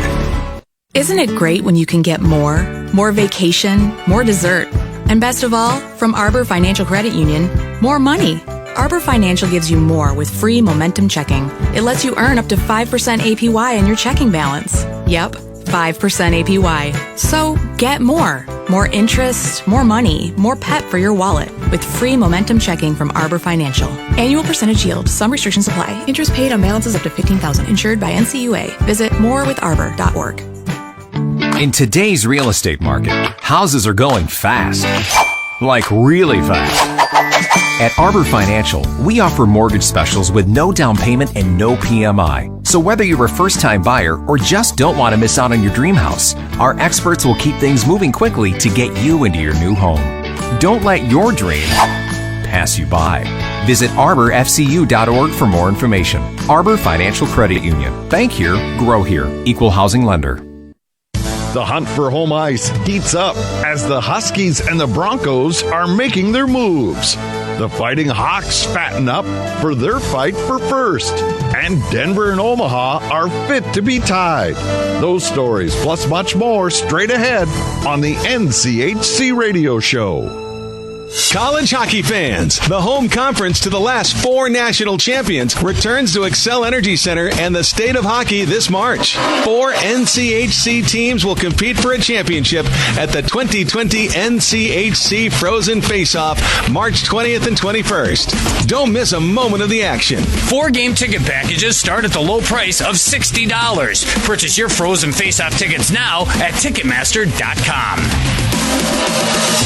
Isn't it great when you can get more? More vacation, more dessert, and best of all, from Arbor Financial Credit Union, more money. Arbor Financial gives you more with free Momentum Checking. It lets you earn up to 5% APY on your checking balance. Yep, 5% APY. So get more. More interest, more money, more pep for your wallet with free Momentum Checking from Arbor Financial. Annual percentage yield. Some restrictions apply. Interest paid on balances up to $15,000. Insured by NCUA. Visit morewitharbor.org. In today's real estate market, houses are going fast. Like really fast. At Arbor Financial, we offer mortgage specials with no down payment and no PMI. So whether you're a first-time buyer or just don't want to miss out on your dream house, our experts will keep things moving quickly to get you into your new home. Don't let your dream pass you by. Visit arborfcu.org for more information. Arbor Financial Credit Union. Bank here, grow here. Equal housing lender. The hunt for home ice heats up as the Huskies and the Broncos are making their moves. The Fighting Hawks fatten up for their fight for first. And Denver and Omaha are fit to be tied. Those stories, plus much more, straight ahead on the NCHC Radio Show. College hockey fans, the home conference to the last 4 national champions returns to Xcel Energy Center and the State of Hockey this March. 4 NCHC teams will compete for a championship at the 2020 NCHC Frozen Face-Off, March 20th and 21st. Don't miss a moment of the action. 4-game ticket packages start at the low price of $60. Purchase your Frozen Face-Off tickets now at Ticketmaster.com.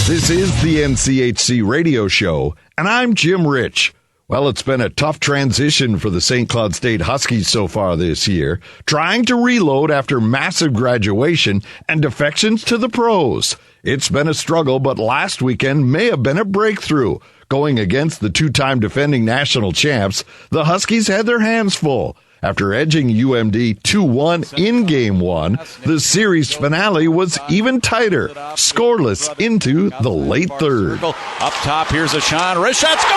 This is the NCHC Radio Show, and I'm Jim Rich. Well, it's been a tough transition for the St. Cloud State Huskies so far this year, trying to reload after massive graduation and defections to the pros. It's been a struggle, but last weekend may have been a breakthrough. Going against the 2-time defending national champs, the Huskies had their hands full. After edging UMD 2-1 in Game 1, the series finale was even tighter, scoreless into the late third. Up top, here's Ashawn. Wrist shot, scores!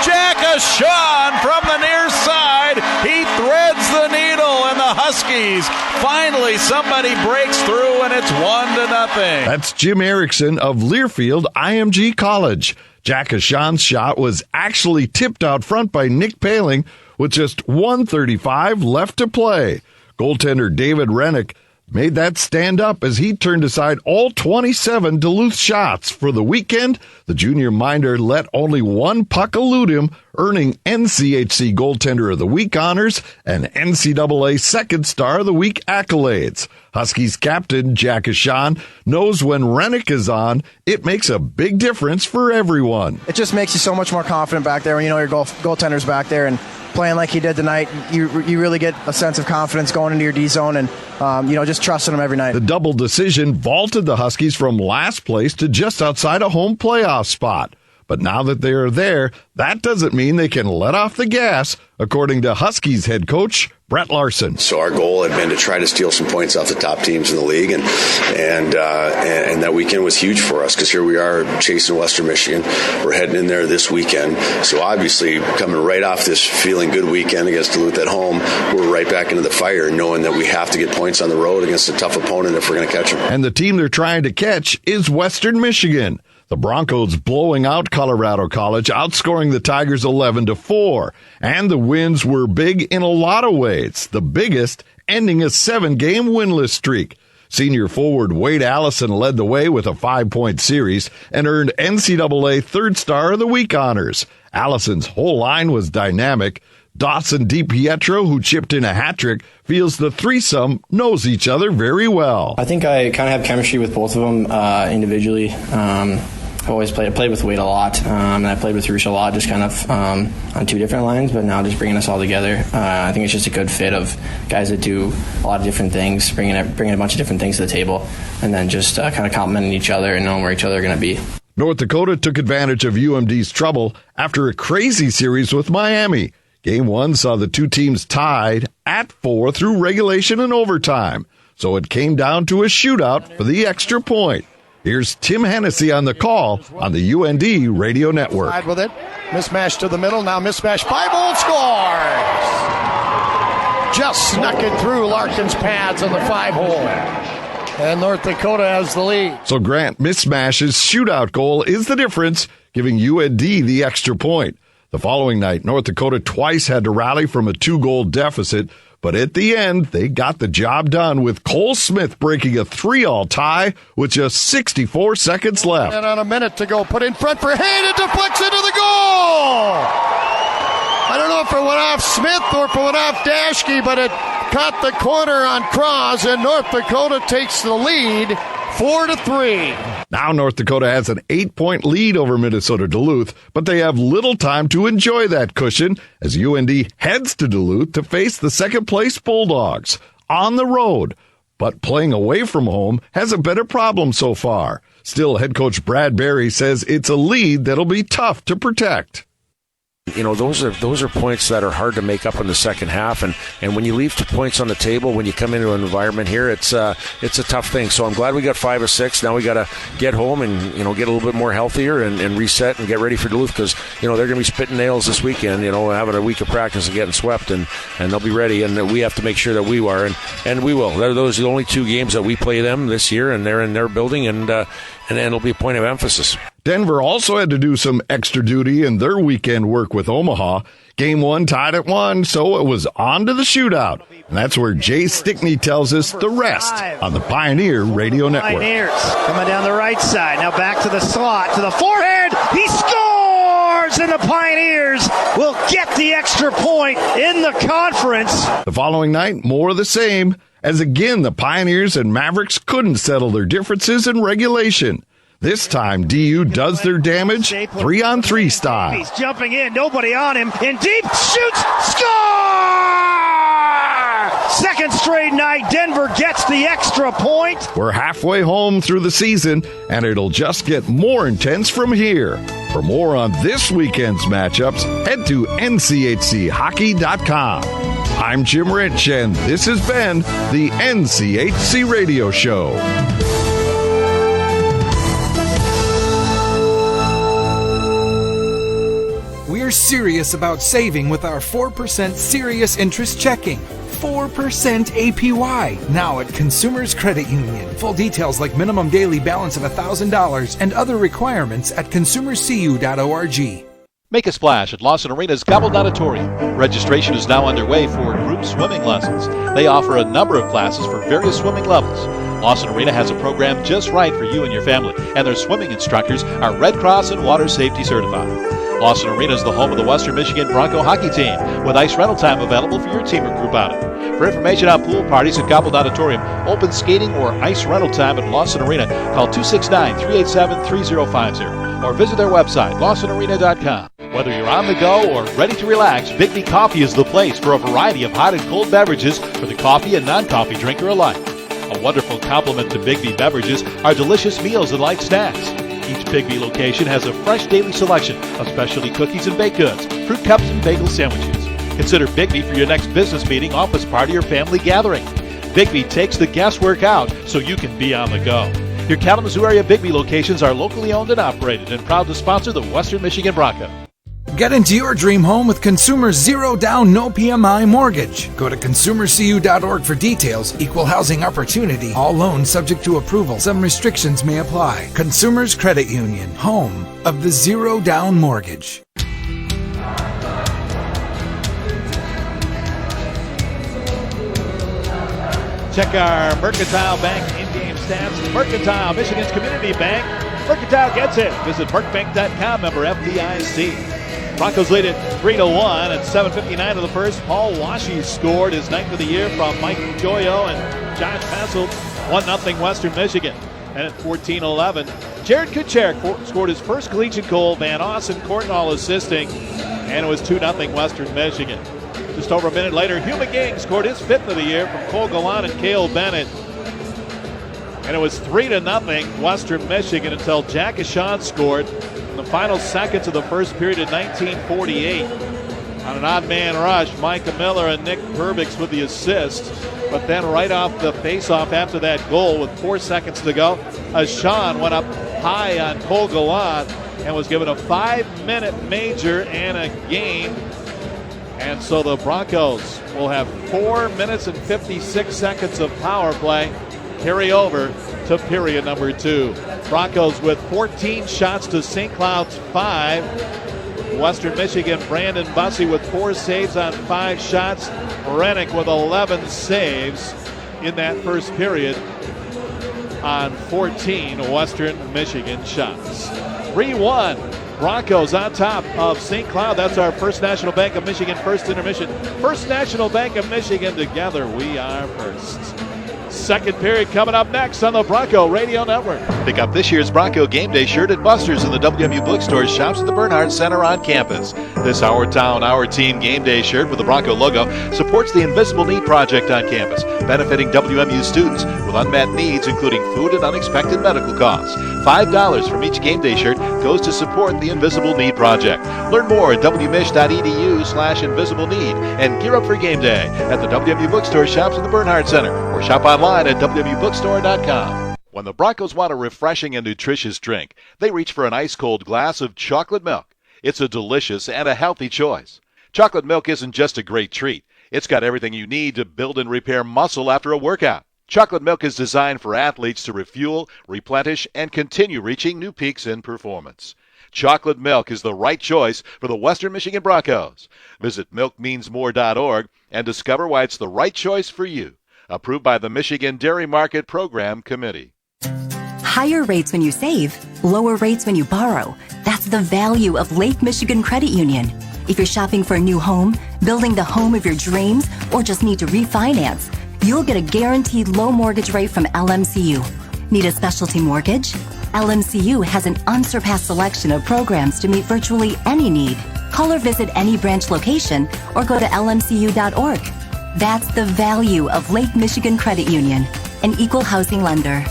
Jack Ashawn from the near side. He threads the needle, and the Huskies, finally somebody breaks through, and it's 1-0. That's Jim Erickson of Learfield IMG College. Jack Ashawn's shot was actually tipped out front by Nick Paling with just 1:35 left to play. Goaltender David Rennick made that stand up as he turned aside all 27 Duluth shots. For the weekend, the junior minder let only one puck elude him, earning NCHC Goaltender of the Week honors and NCAA Second Star of the Week accolades. Huskies captain Jack Ashan knows when Rennick is on, it makes a big difference for everyone. It just makes you so much more confident back there when you know your goaltender's back there, and playing like he did tonight, you really get a sense of confidence going into your D zone and just trusting him every night. The double decision vaulted the Huskies from last place to just outside a home playoff spot. But now that they are there, that doesn't mean they can let off the gas, according to Huskies head coach Brett Larson. So our goal had been to try to steal some points off the top teams in the league, and that weekend was huge for us because here we are chasing Western Michigan. We're heading in there this weekend. So obviously, coming right off this feeling good weekend against Duluth at home, we're right back into the fire, knowing that we have to get points on the road against a tough opponent if we're going to catch them. And the team they're trying to catch is Western Michigan. The Broncos blowing out Colorado College, outscoring the Tigers 11-4. And the wins were big in a lot of ways. The biggest, ending a 7-game winless streak. Senior forward Wade Allison led the way with a 5-point series and earned NCAA Third Star of the Week honors. Allison's whole line was dynamic. Dawson DiPietro, who chipped in a hat trick, feels the threesome knows each other very well. I think I kind of have chemistry with both of them individually. I played with Wade a lot, and I played with Roosh a lot, just kind of on two different lines, but now just bringing us all together. I think it's just a good fit of guys that do a lot of different things, bringing a bunch of different things to the table, and then just kind of complimenting each other and knowing where each other are going to be. North Dakota took advantage of UMD's trouble after a crazy series with Miami. Game 1 saw the two teams tied at 4 through regulation and overtime, so it came down to a shootout for the extra point. Here's Tim Hennessy on the call on the UND radio network. Side with it. Mismatch to the middle. Now mismatch. 5-hole scores. Just snuck it through Larkin's pads on the 5-hole. And North Dakota has the lead. So Grant Mismash's shootout goal is the difference, giving UND the extra point. The following night, North Dakota twice had to rally from a 2-goal deficit, but at the end, they got the job done with Cole Smith breaking a 3-all tie with just 64 seconds left. And on a minute to go, put in front for Hayden, it deflects into the goal! I don't know if it went off Smith or if it went off Dashke, but it caught the corner on Cross, and North Dakota takes the lead 4-3. Now North Dakota has an 8-point lead over Minnesota Duluth, but they have little time to enjoy that cushion as UND heads to Duluth to face the second-place Bulldogs on the road. But playing away from home hasn't been a problem so far. Still, head coach Brad Berry says it's a lead that'll be tough to protect. You know, those are points that are hard to make up in the second half, and when you leave 2 points on the table when you come into an environment here, it's a tough thing. So I'm glad we got 5 of 6. Now we got to get home and get a little bit more healthier and reset and get ready for Duluth because they're going to be spitting nails this weekend. Having a week of practice and getting swept, and they'll be ready. And we have to make sure that we are, and we will. Those are the only 2 games that we play them this year, and they're in their building, and it'll be a point of emphasis. Denver also had to do some extra duty in their weekend work with Omaha. Game 1 tied at 1, so it was on to the shootout. And that's where Jay Stickney tells us the rest on the Pioneer Radio Network. Pioneers coming down the right side. Now back to the slot, to the forehand. He scores! And the Pioneers will get the extra point in the conference. The following night, more of the same, as again the Pioneers and Mavericks couldn't settle their differences in regulation. This time, DU does their damage 3-on-3 style. He's jumping in, nobody on him, in deep, shoots, score! Second straight night, Denver gets the extra point. We're halfway home through the season, and it'll just get more intense from here. For more on this weekend's matchups, head to nchchockey.com. I'm Jim Rich, and this has been the NCHC Radio Show. We're serious about saving with our 4% serious interest checking. 4% APY, now at Consumers Credit Union. Full details like minimum daily balance of $1,000 and other requirements at consumercu.org. Make a splash at Lawson Arena's Gobbled Auditorium. Registration is now underway for group swimming lessons. They offer a number of classes for various swimming levels. Lawson Arena has a program just right for you and your family, and their swimming instructors are Red Cross and Water Safety certified. Lawson Arena is the home of the Western Michigan Bronco hockey team, with ice rental time available for your team or group outing. For information on pool parties at Gobbled Auditorium, open skating, or ice rental time at Lawson Arena, call 269-387-3050 or visit their website, lawsonarena.com. Whether you're on the go or ready to relax, Bigby Coffee is the place for a variety of hot and cold beverages for the coffee and non-coffee drinker alike. A wonderful complement to Bigby beverages are delicious meals and light snacks. Each Bigby location has a fresh daily selection of specialty cookies and baked goods, fruit cups, and bagel sandwiches. Consider Bigby for your next business meeting, office party, or family gathering. Bigby takes the guesswork out so you can be on the go. Your Kalamazoo area Bigby locations are locally owned and operated and proud to sponsor the Western Michigan Bronco. Get into your dream home with Consumer's Zero Down, No PMI mortgage. Go to consumercu.org for details. Equal housing opportunity. All loans subject to approval. Some restrictions may apply. Consumers Credit Union, home of the Zero Down mortgage. Check our Mercantile Bank in-game stats. Mercantile, Michigan's community bank. Mercantile gets it. Visit mercbank.com, member FDIC. Broncos lead it 3-1 at 7:59 of the first. Paul Washy scored his 9th of the year from Mike Joyo and Josh Passel. 1-0 Western Michigan. And at 14-11, Jared Kucherick scored his first collegiate goal. Van Austin Courtnall assisting. And it was 2-0 Western Michigan. Just over a minute later, Hugh McGing scored his 5th of the year from Cole Gallant and Cale Bennett. And it was 3-0 Western Michigan until Jack Ashawn scored in the final seconds of the first period in 1948. On an odd man rush, Micah Miller and Nick Perbix with the assist. But then right off the faceoff after that goal with 4 seconds to go, Ashawn went up high on Cole Gallant and was given a 5-minute major and a game. And so the Broncos will have 4 minutes and 56 seconds of power play carry over to period number 2. Broncos with 14 shots to St. Cloud's 5. Western Michigan, Brandon Bussey with 4 saves on 5 shots. Rennick with 11 saves in that first period on 14 Western Michigan shots. 3-1. Broncos on top of St. Cloud. That's our First National Bank of Michigan first intermission. First National Bank of Michigan, together we are first. Second period coming up next on the Bronco Radio Network. Pick up this year's Bronco Game Day shirt at Buster's in the WMU Bookstore shops at the Bernhardt Center on campus. This Our Town, Our Team Game Day shirt with the Bronco logo supports the Invisible Need Project on campus, benefiting WMU students with unmet needs, including food and unexpected medical costs. $5 from each Game Day shirt goes to support the Invisible Need Project. Learn more at wmich.edu/Invisible Need and gear up for Game Day at the WMU Bookstore shops at the Bernhardt Center or shop online at wmbookstore.com. When the Broncos want a refreshing and nutritious drink, they reach for an ice-cold glass of chocolate milk. It's a delicious and a healthy choice. Chocolate milk isn't just a great treat. It's got everything you need to build and repair muscle after a workout. Chocolate milk is designed for athletes to refuel, replenish, and continue reaching new peaks in performance. Chocolate milk is the right choice for the Western Michigan Broncos. Visit milkmeansmore.org and discover why it's the right choice for you. Approved by the Michigan Dairy Market Program Committee. Higher rates when you save, lower rates when you borrow. That's the value of Lake Michigan Credit Union. If you're shopping for a new home, building the home of your dreams, or just need to refinance, you'll get a guaranteed low mortgage rate from LMCU. Need a specialty mortgage? LMCU has an unsurpassed selection of programs to meet virtually any need. Call or visit any branch location or go to lmcu.org. That's the value of Lake Michigan Credit Union, an equal housing lender.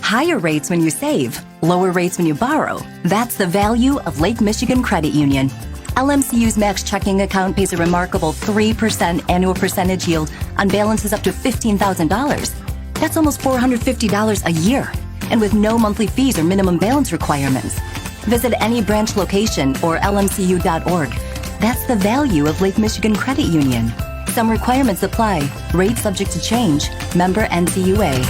Higher rates when you save, lower rates when you borrow. That's the value of Lake Michigan Credit Union. LMCU's Max checking account pays a remarkable 3% annual percentage yield on balances up to $15,000. That's almost $450 a year, and with no monthly fees or minimum balance requirements. Visit any branch location or lmcu.org. That's the value of Lake Michigan Credit Union. Some requirements apply. Rates subject to change. Member NCUA.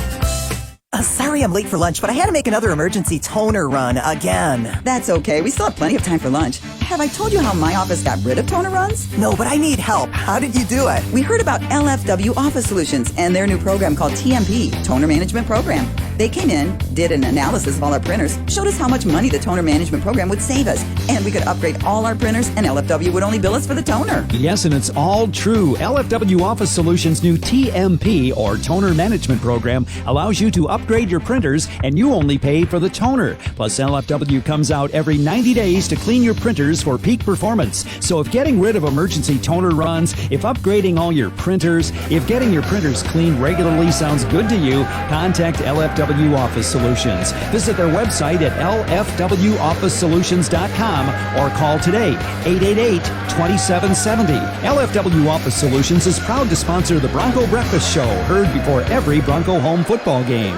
Sorry I'm late for lunch, but I had to make another emergency toner run again. That's okay. We still have plenty of time for lunch. Have I told you how my office got rid of toner runs? No, but I need help. How did you do it? We heard about LFW Office Solutions and their new program called TMP, Toner Management Program. They came in, did an analysis of all our printers, showed us how much money the toner management program would save us, and we could upgrade all our printers, and LFW would only bill us for the toner. Yes, and it's all true. LFW Office Solutions' new TMP, or Toner Management Program, allows you to upgrade your printers, and you only pay for the toner. Plus, LFW comes out every 90 days to clean your printers for peak performance. So if getting rid of emergency toner runs, if upgrading all your printers, if getting your printers cleaned regularly sounds good to you, contact LFW Office Solutions. Visit their website at lfwofficesolutions.com or call today, 888-2770. LFW Office Solutions is proud to sponsor the Bronco Breakfast Show, heard before every Bronco home football game.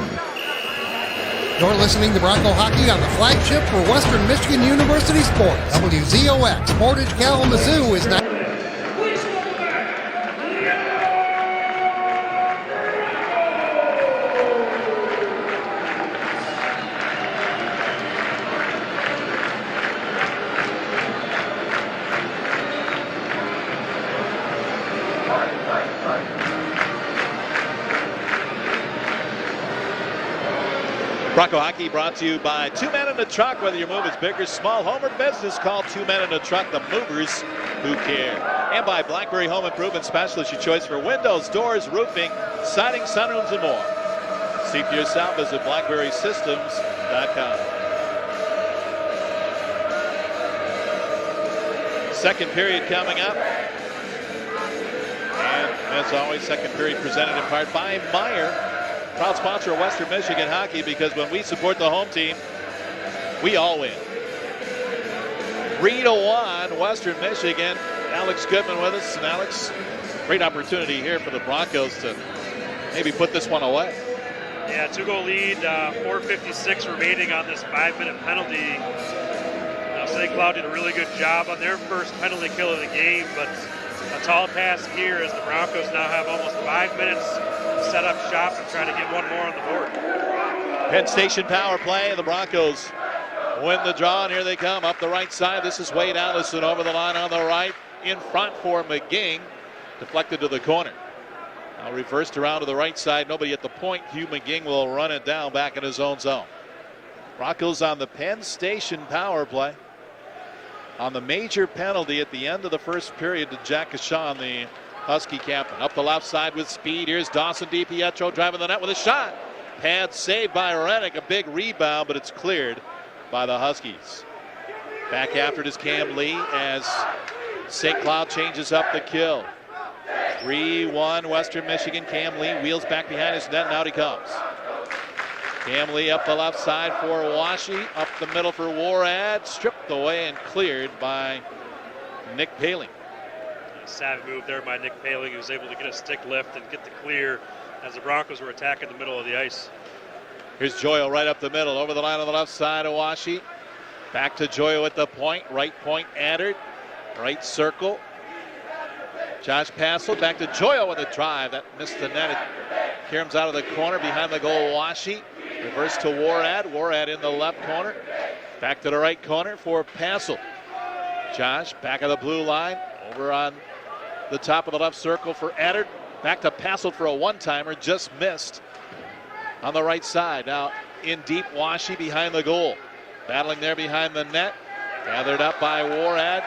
You're listening to Bronco Hockey on the flagship for Western Michigan University Sports. WZOX, Portage, Kalamazoo is now... Bronco Hockey brought to you by Two Men in a Truck. Whether your move is big or small, home or business, call Two Men in a Truck, the movers who care. And by Blackberry Home Improvement Specialist, your choice for windows, doors, roofing, siding, sunrooms, and more. See for yourself, visit BlackberrySystems.com. Second period coming up. And as always, second period presented in part by Meyer. Proud sponsor of Western Michigan Hockey, because when we support the home team, we all win. 3-1 Western Michigan. Alex Goodman with us. And Alex, great opportunity here for the Broncos to maybe put this one away. Yeah, 2-goal lead, 4:56 remaining on this 5-minute penalty. Now, St. Cloud did a really good job on their first penalty kill of the game, but a tall task here as the Broncos now have almost 5 minutes set up shop and try to get one more on the board. Penn Station power play, and the Broncos win the draw, and here they come up the right side. This is Wade Allison over the line on the right, in front for McGing, deflected to the corner. Now reversed around to the right side, nobody at the point. Hugh McGing will run it down back in his own zone. Broncos on the Penn Station power play. On the major penalty at the end of the first period to Jack Kashan, the Husky captain. Up the left side with speed. Here's Dawson DiPietro driving the net with a shot. Pad saved by Rennick. A big rebound, but it's cleared by the Huskies. Back after it is Cam Lee as St. Cloud changes up the kill. 3-1 Western Michigan. Cam Lee wheels back behind his net, and out he comes. Cam Lee up the left side for Washi. Up the middle for Warad. Stripped away and cleared by Nick Paling. Savvy move there by Nick Paling, who was able to get a stick lift and get the clear as the Broncos were attacking the middle of the ice. Here's Joyo right up the middle, over the line on the left side of Washi. Back to Joyo at the point, right point Addard, right circle. Josh Passel back to Joyo with a drive that missed the net. It caroms out of the corner behind the goal. Washi reverse to Warad. Warad in the left corner. Back to the right corner for Passel. Josh back of the blue line, over on the top of the left circle for Addard. Back to Passel for a one-timer, just missed on the right side. Now in deep, Washi behind the goal. Battling there behind the net. Gathered up by Warad.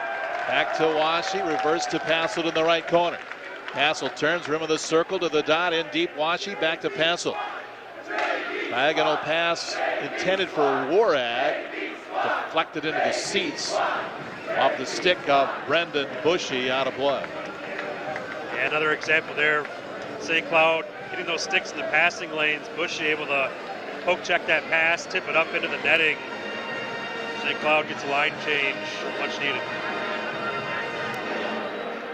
Back to Washi, reverse to Passel in the right corner. Passel turns, rim of the circle to the dot, in deep, Washi, back to Passel. Diagonal pass intended for Warad, deflected into the seats off the stick of Brendan Bushy, out of play. Yeah, another example there. St. Cloud getting those sticks in the passing lanes. Bushy able to poke check that pass, tip it up into the netting. St. Cloud gets a line change, much needed.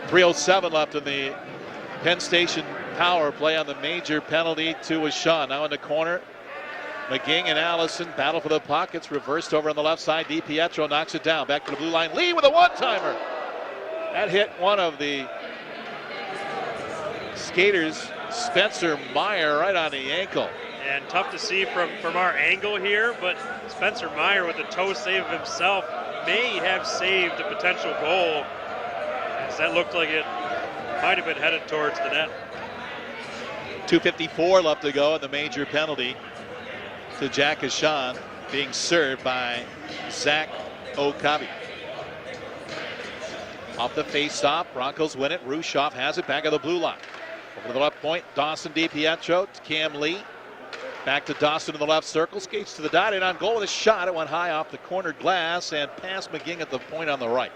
3:07 left in the Penn Station power play on the major penalty to Ashawn. Now in the corner, McGing and Allison battle for the puck. It's reversed over on the left side. DiPietro knocks it down. Back to the blue line. Lee with a one-timer. That hit one of the skaters, Spencer Meyer, right on the ankle. And tough to see from our angle here, but Spencer Meyer with a toe save of himself may have saved a potential goal, as that looked like it might have been headed towards the net. 2:54 left to go, and the major penalty to Jack Ashan being served by Zach Okabe. Off the face-off, Broncos win it. Rushoff has it back of the blue line. Over to the left point, Dawson DiPietro to Cam Lee. Back to Dawson in the left circle, skates to the dot, and on goal with a shot. It went high off the corner glass and past McGing at the point on the right.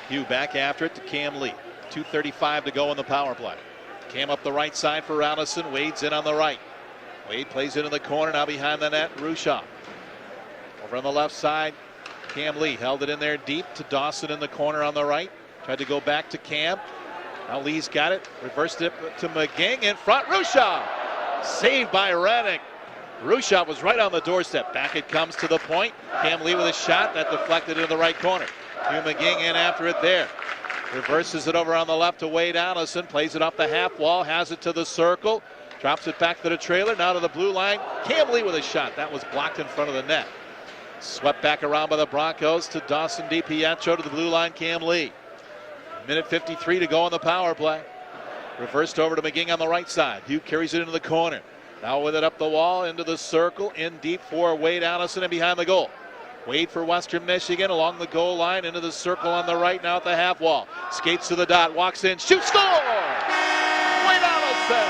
Hugh back after it to Cam Lee. 2:35 to go in the power play. Cam up the right side for Allison. Wade's in on the right. Wade plays it in the corner, now behind the net, Rushoff. Over on the left side, Cam Lee held it in there deep to Dawson in the corner on the right. Tried to go back to Cam. Now Lee's got it. Reversed it to McGing in front. Rushoff! Saved by Reddick. Rushoff was right on the doorstep. Back it comes to the point. Cam Lee with a shot that deflected into the right corner. Hugh McGing in after it there. Reverses it over on the left to Wade Allison. Plays it off the half wall. Has it to the circle. Drops it back to the trailer. Now to the blue line. Cam Lee with a shot. That was blocked in front of the net. Swept back around by the Broncos to Dawson DiPietro to the blue line. Cam Lee. Minute 53 to go on the power play. Reversed over to McGing on the right side. Hugh carries it into the corner. Now with it up the wall, into the circle, in deep for Wade Allison and behind the goal. Wade for Western Michigan along the goal line, into the circle on the right, now at the half wall. Skates to the dot, walks in, shoots, score! Wade Allison!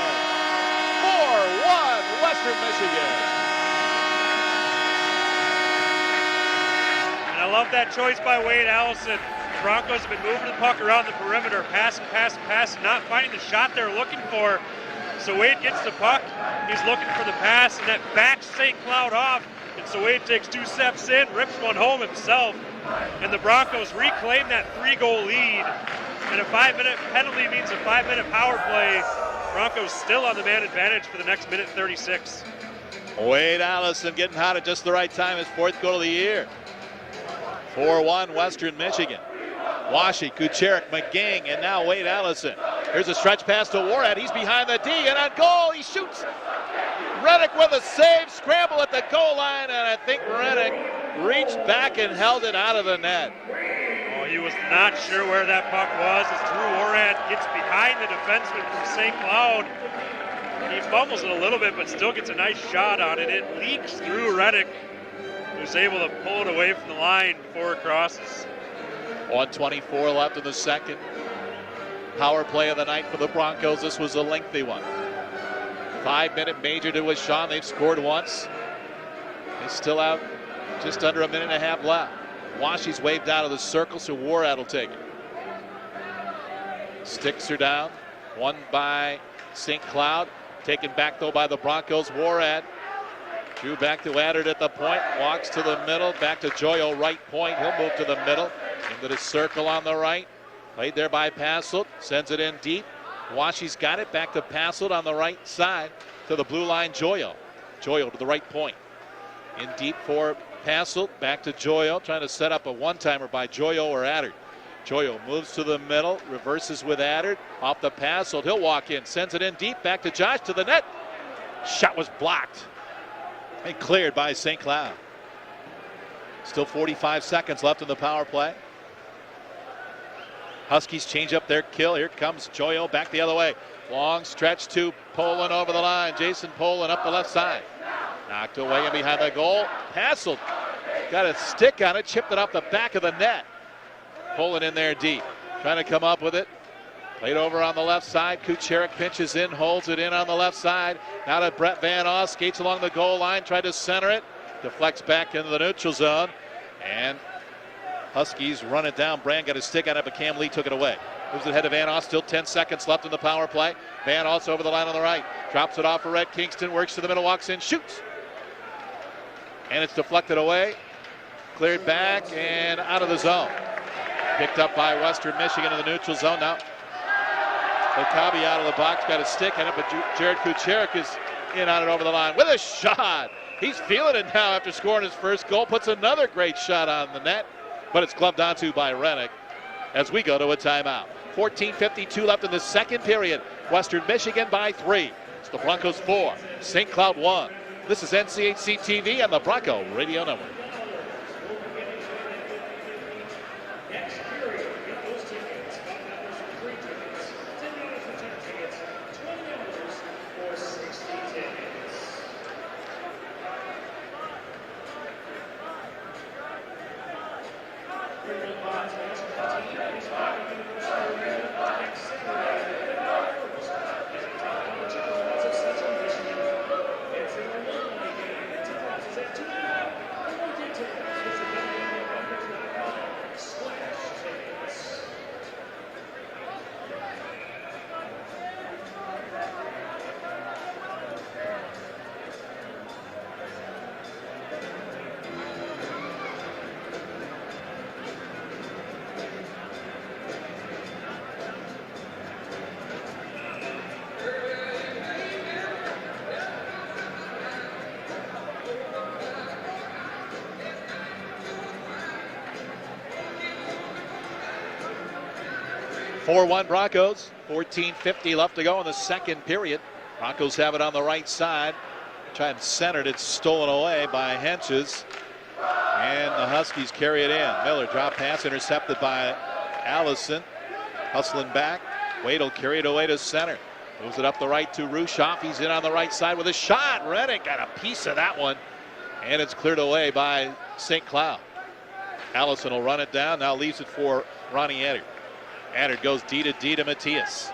4-1 Western Michigan. And I love that choice by Wade Allison. Broncos have been moving the puck around the perimeter, passing, not finding the shot they're looking for. So Wade gets the puck, he's looking for the pass, and that backs St. Cloud off. And so Wade takes 2 steps in, rips one home himself, and the Broncos reclaim that 3-goal lead. And a 5-minute penalty means a 5-minute power play. Broncos still on the man advantage for the next minute 36. Wade Allison getting hot at just the right time, his 4th goal of the year. 4-1 Western Michigan. Washi, Kucherik, McGing, and now Wade Allison. Here's a stretch pass to Warhead. He's behind the D, and on goal, he shoots. Reddick with a save, scramble at the goal line, and I think Reddick reached back and held it out of the net. Oh, he was not sure where that puck was as Drew Warhead gets behind the defenseman from St. Cloud. He fumbles it a little bit, but still gets a nice shot on it. It leaks through Reddick, who's able to pull it away from the line before it crosses. 1:24 left in the second. Power play of the night for the Broncos. This was a lengthy one. 5-minute major to Ashan. They've scored once. They still have just under a minute and a half left. Washi's waved out of the circle, so Warad will take it. Sticks her down. Won by St. Cloud. Taken back, though, by the Broncos. Warad drew back to Adard at the point. Walks to the middle. Back to Joyo, right point. He'll move to the middle. Into the circle on the right. Played there by Passelt. Sends it in deep. Washi's got it. Back to Passelt on the right side to the blue line, Joyo. Joyo to the right point. In deep for Passelt. Back to Joyo. Trying to set up a one-timer by Joyo or Adard. Joyo moves to the middle. Reverses with Adard. Off the Passelt. He'll walk in. Sends it in deep. Back to Josh to the net. Shot was blocked. And cleared by St. Cloud. Still 45 seconds left in the power play. Huskies change up their kill. Here comes Joyo back the other way. Long stretch to Poland over the line. Jason Poland up the left side. Knocked away and behind the goal. Passelt got a stick on it. Chipped it off the back of the net. Poland in there deep. Trying to come up with it. Played over on the left side. Kucherik pinches in. Holds it in on the left side. Now to Brett Van Oss. Skates along the goal line. Tried to center it. Deflects back into the neutral zone. And Huskies run it down. Brand got a stick on it, but Cam Lee took it away. Moves it ahead of Van Oss. Still 10 seconds left in the power play. Van Oss over the line on the right. Drops it off for Red Kingston. Works to the middle. Walks in. Shoots. And it's deflected away. Cleared back and out of the zone. Picked up by Western Michigan in the neutral zone now. Okabe out of the box. Got a stick on it, but Jared Kucherik is in on it over the line with a shot. He's feeling it now after scoring his first goal. Puts another great shot on the net. But it's gloved onto by Reddick as we go to a timeout. 14:52 left in the second period. Western Michigan by 3. It's the Broncos 4, St. Cloud 1. This is NCHC TV and the Bronco Radio Network. Four-1 Broncos, 14:50 left to go in the second period. Broncos have it on the right side. Tried centered, it's stolen away by Henches. And the Huskies carry it in. Miller drop pass intercepted by Allison. Hustling back. Wade will carry it away to center. Moves it up the right to Rushoff. He's in on the right side with a shot. Reddick got a piece of that one. And it's cleared away by St. Cloud. Allison will run it down. Now leaves it for Ronnie Addard. Addard goes D to Matthias.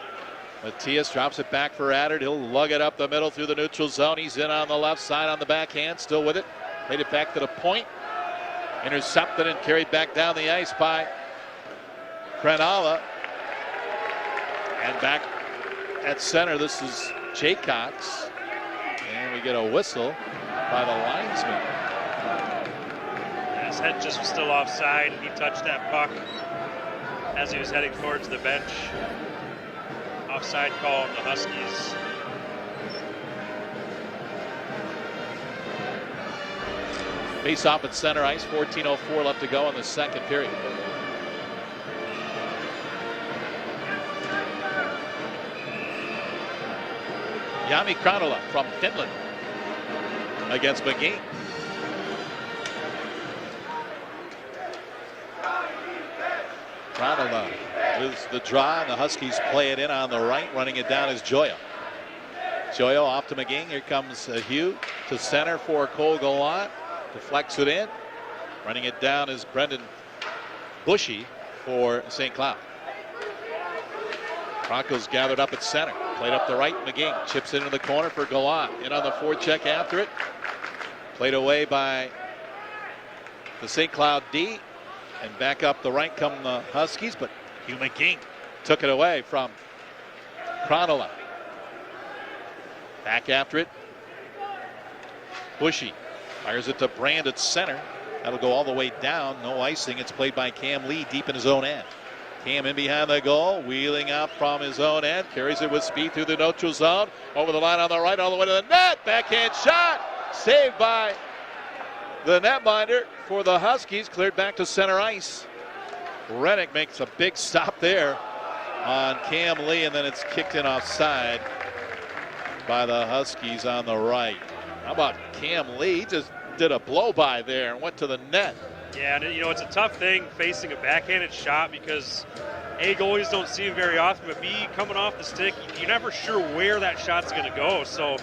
Matthias drops it back for Addard. He'll lug it up the middle through the neutral zone. He's in on the left side on the backhand. Still with it. Played it back to the point. Intercepted and carried back down the ice by Krenala. And back at center, this is Jaycox. And we get a whistle by the linesman. His head just was still offside. He touched that puck as he was heading towards the bench. Offside call on the Huskies. Face off at center ice, 14:04 left to go in the second period. Jami Kranula from Finland against McGee. Kranula is the draw, and the Huskies play it in on the right. Running it down is Joyo. Joyo off to McGee. Here comes Hugh to center for Cole Gallant. Deflects it in. Running it down is Brendan Bushy for St. Cloud. Broncos gathered up at center. Played up the right. McGee chips it into the corner for Gallant. In on the forecheck after it. Played away by the St. Cloud D. And back up the right come the Huskies, but Hugh McGee took it away from Kranala. Back after it. Bushy fires it to Brand at center. That'll go all the way down. No icing. It's played by Cam Lee deep in his own end. Cam in behind the goal, wheeling out from his own end. Carries it with speed through the neutral zone. Over the line on the right, all the way to the net. Backhand shot. Saved by the netminder for the Huskies. Cleared back to center ice. Reddick makes a big stop there on Cam Lee, and then it's kicked in offside by the Huskies on the right. How about Cam Lee? He just did a blow-by there and went to the net. Yeah, and you know, it's a tough thing facing a backhanded shot because A, goalies don't see him very often, but B, coming off the stick, you're never sure where that shot's going to go. So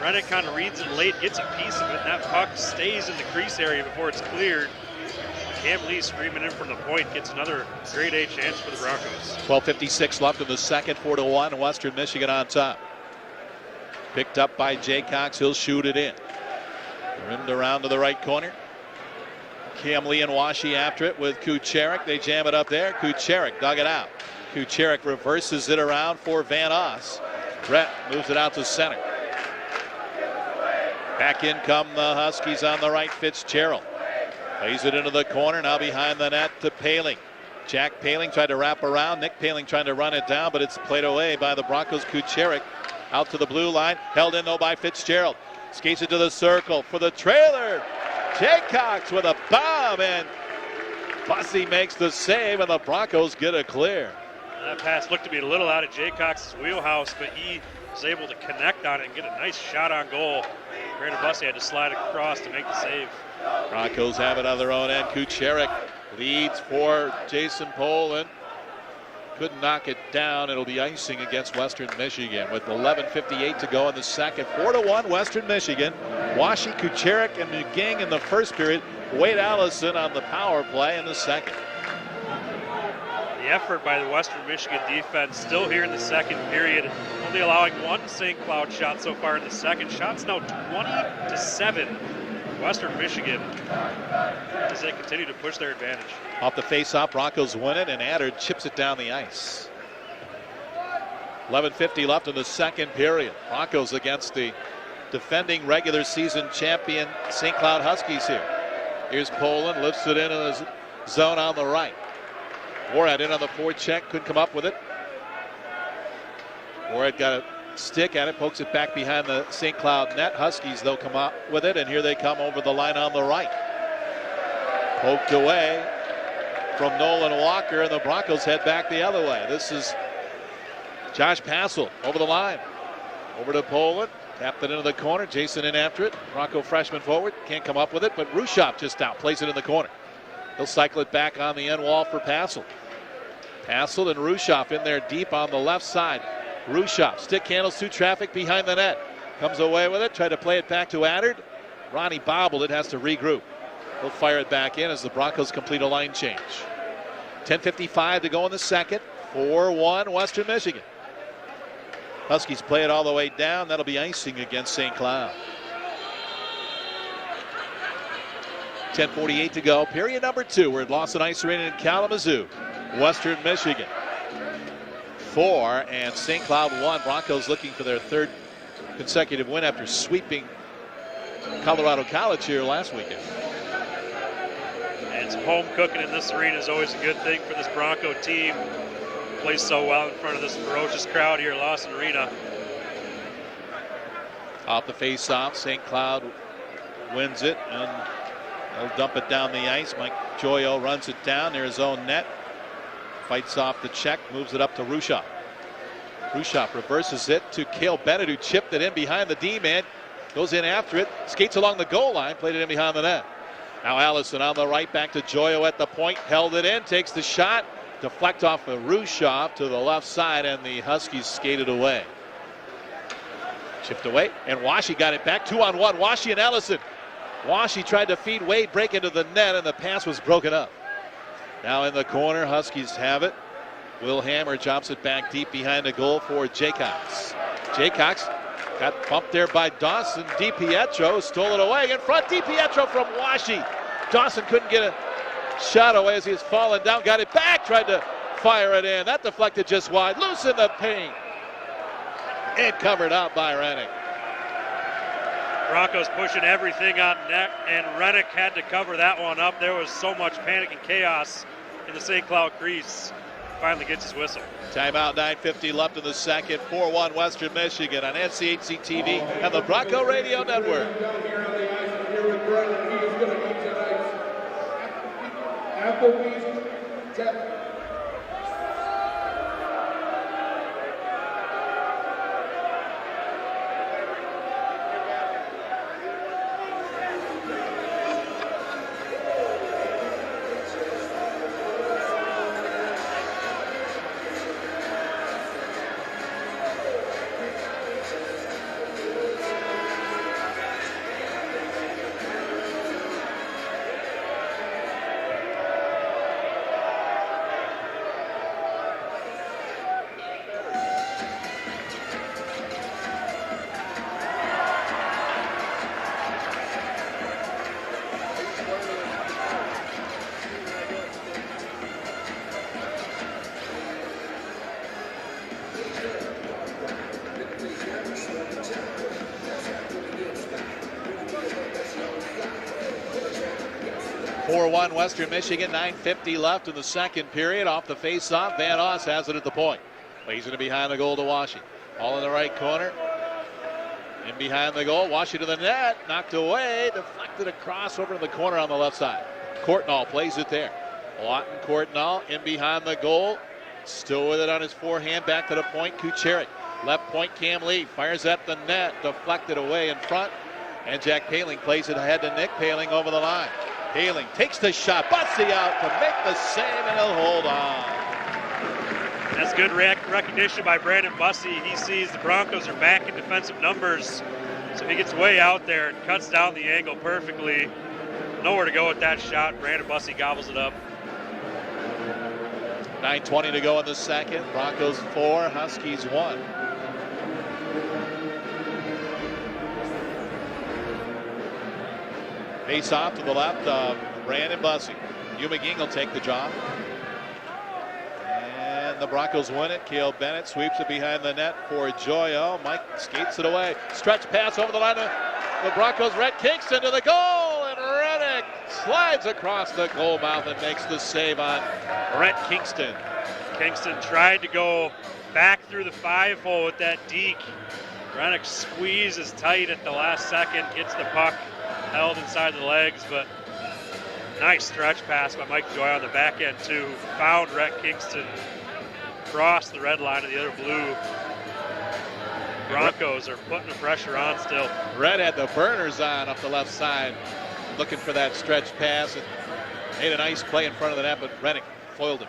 Reddick kind of reads it late, gets a piece of it, and that puck stays in the crease area before it's cleared. Cam Lee screaming in from the point gets another grade A chance for the Broncos. 12:56 left in the second, 4-1, Western Michigan on top. Picked up by Jaycox, he'll shoot it in. Rimmed around to the right corner. Cam Lee and Washi after it with Kucherik. They jam it up there. Kucherik dug it out. Kucherik reverses it around for Van Oss. Brett moves it out to center. Back in come the Huskies on the right. Fitzgerald plays it into the corner. Now behind the net to Paling. Jack Paling tried to wrap around. Nick Paling trying to run it down, but it's played away by the Broncos. Kucherik out to the blue line. Held in though by Fitzgerald. Skates it to the circle for the trailer. Jaycox with a bomb, and Bussey makes the save, and the Broncos get a clear. That pass looked to be a little out of Jaycox's wheelhouse, but he was able to connect on it and get a nice shot on goal. Brandon Bussey had to slide across to make the save. Broncos have it on their own end. Kucherik leads for Jason Poland. Couldn't knock it down. It'll be icing against Western Michigan with 11:58 to go in the second. 4-1 Western Michigan. Washi, Kucherik, and McGing in the first period. Wade Allison on the power play in the second. The effort by the Western Michigan defense still here in the second period, only allowing one St. Cloud shot so far in the second. Shots now 20-7. Western Michigan as they continue to push their advantage. Off the face-off, Broncos win it, and Adder chips it down the ice. 11:50 left in the second period. Broncos against the defending regular season champion St. Cloud Huskies here. Here's Poland, lifts it in the zone on the right. Warhead in on the forecheck, couldn't come up with it. Warhead got a stick at it, pokes it back behind the St. Cloud net. Huskies, they'll come up with it, and here they come over the line on the right. Poked away from Nolan Walker, and the Broncos head back the other way. This is Josh Passel over the line. Over to Poland, tapped it into the corner. Jason in after it. Bronco freshman forward, can't come up with it, but Rushop just out, plays it in the corner. He'll cycle it back on the end wall for Passel. Passel and Rushop in there deep on the left side. Rushop, stick handles through traffic behind the net. Comes away with it, tried to play it back to Adder. Ronnie bobbled it, has to regroup. He'll fire it back in as the Broncos complete a line change. 10:55 to go in the second. 4-1 Western Michigan. Huskies play it all the way down. That'll be icing against St. Cloud. 10:48 to go. Period number 2. We're at Lawson Ice Arena in Kalamazoo. Western Michigan 4 and St. Cloud 1. Broncos looking for their third consecutive win after sweeping Colorado College here last weekend. And some home cooking in this arena is always a good thing for this Bronco team. Plays so well in front of this ferocious crowd here at Lawson Arena. Off the face-off, St. Cloud wins it, and they'll dump it down the ice. Mike Joyo runs it down near his own net. Fights off the check, moves it up to Rushop. Rushop reverses it to Cale Bennett, who chipped it in behind the D-man. Goes in after it, skates along the goal line, played it in behind the net. Now Allison on the right, back to Joyo at the point, held it in, takes the shot. Deflect off of Rushop to the left side, and the Huskies skated away. Chipped away, and Washi got it back. 2-on-1, Washi and Allison. Washi tried to feed Wade, break into the net, and the pass was broken up. Now in the corner, Huskies have it. Will Hammer drops it back deep behind the goal for Jaycox. Jaycox got bumped there by Dawson. DiPietro stole it away in front. DiPietro from Washi. Dawson couldn't get a shot away as he was falling down. Got it back, tried to fire it in. That deflected just wide. Loose in the paint. And covered out by Rennick. Broncos pushing everything on net, and Rennick had to cover that one up. There was so much panic and chaos in the St. Cloud crease. Finally gets his whistle. Timeout, 9:50 left in the second. 4-1 Western Michigan on NCHC TV and the Bronco Radio Network. Western Michigan, 9:50 left in the second period. Off the face-off, Van Oss has it at the point. Lays it behind the goal to Washi. All in the right corner. In behind the goal, Washi to the net, knocked away, deflected across over to the corner on the left side. Courtnall plays it there. Lawton Courtnall in behind the goal. Still with it on his forehand, back to the point. Kucherik Left point, Cam Lee fires at the net, deflected away in front. And Jack Paling plays it ahead to Nick Paling over the line. Paling takes the shot, Bussy out to make the save, and he'll hold on. That's good recognition by Brandon Bussy. He sees the Broncos are back in defensive numbers, so he gets way out there and cuts down the angle perfectly. Nowhere to go with that shot. Brandon Bussy gobbles it up. 9:20 to go in the second. Broncos 4, Huskies 1. Face off to the left of Brandon Bussy. Hugh McGee will take the job. And the Broncos win it. Cale Bennett sweeps it behind the net for Joyo. Mike skates it away. Stretch pass over the line of the Broncos. Rhett Kingston to the goal. And Reddick slides across the goal mouth and makes the save on Rhett Kingston. Kingston tried to go back through the 5-hole with that deke. Reddick squeezes tight at the last second, gets the puck held inside the legs, but nice stretch pass by Mike Joy on the back end too. Found Rhett Kingston, crossed the red line of the other blue. Broncos are putting the pressure on still. Red had the burners on up the left side, looking for that stretch pass and made a nice play in front of the net, but Reddick foiled him.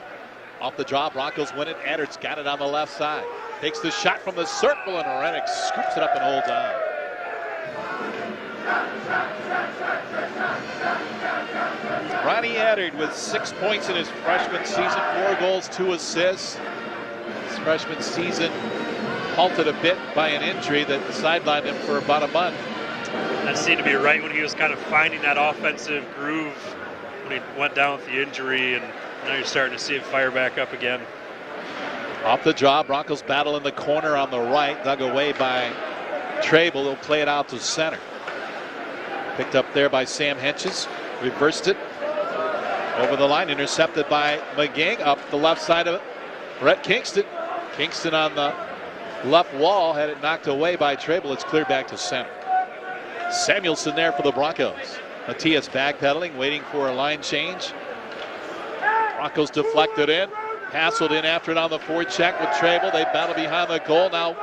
Off the draw, Broncos win it. Addert's got it on the left side. Takes the shot from the circle, and Reddick scoops it up and holds on. Ronnie Addard with 6 points in his freshman season, 4 goals, 2 assists. His freshman season halted a bit by an injury that sidelined him for about a month. That seemed to be right when he was kind of finding that offensive groove when he went down with the injury, and now you're starting to see it fire back up again. Off the draw, Broncos battle in the corner on the right, dug away by Trable. They'll play it out to center. Picked up there by Sam Henches, reversed it over the line, intercepted by McGing up the left side of it. Rhett Kingston. Kingston on the left wall, had it knocked away by Trable. It's cleared back to center. Samuelson there for the Broncos. Matthias backpedaling, waiting for a line change. Broncos deflected in. Hassled in after it on the forecheck with Trable. They battle behind the goal now.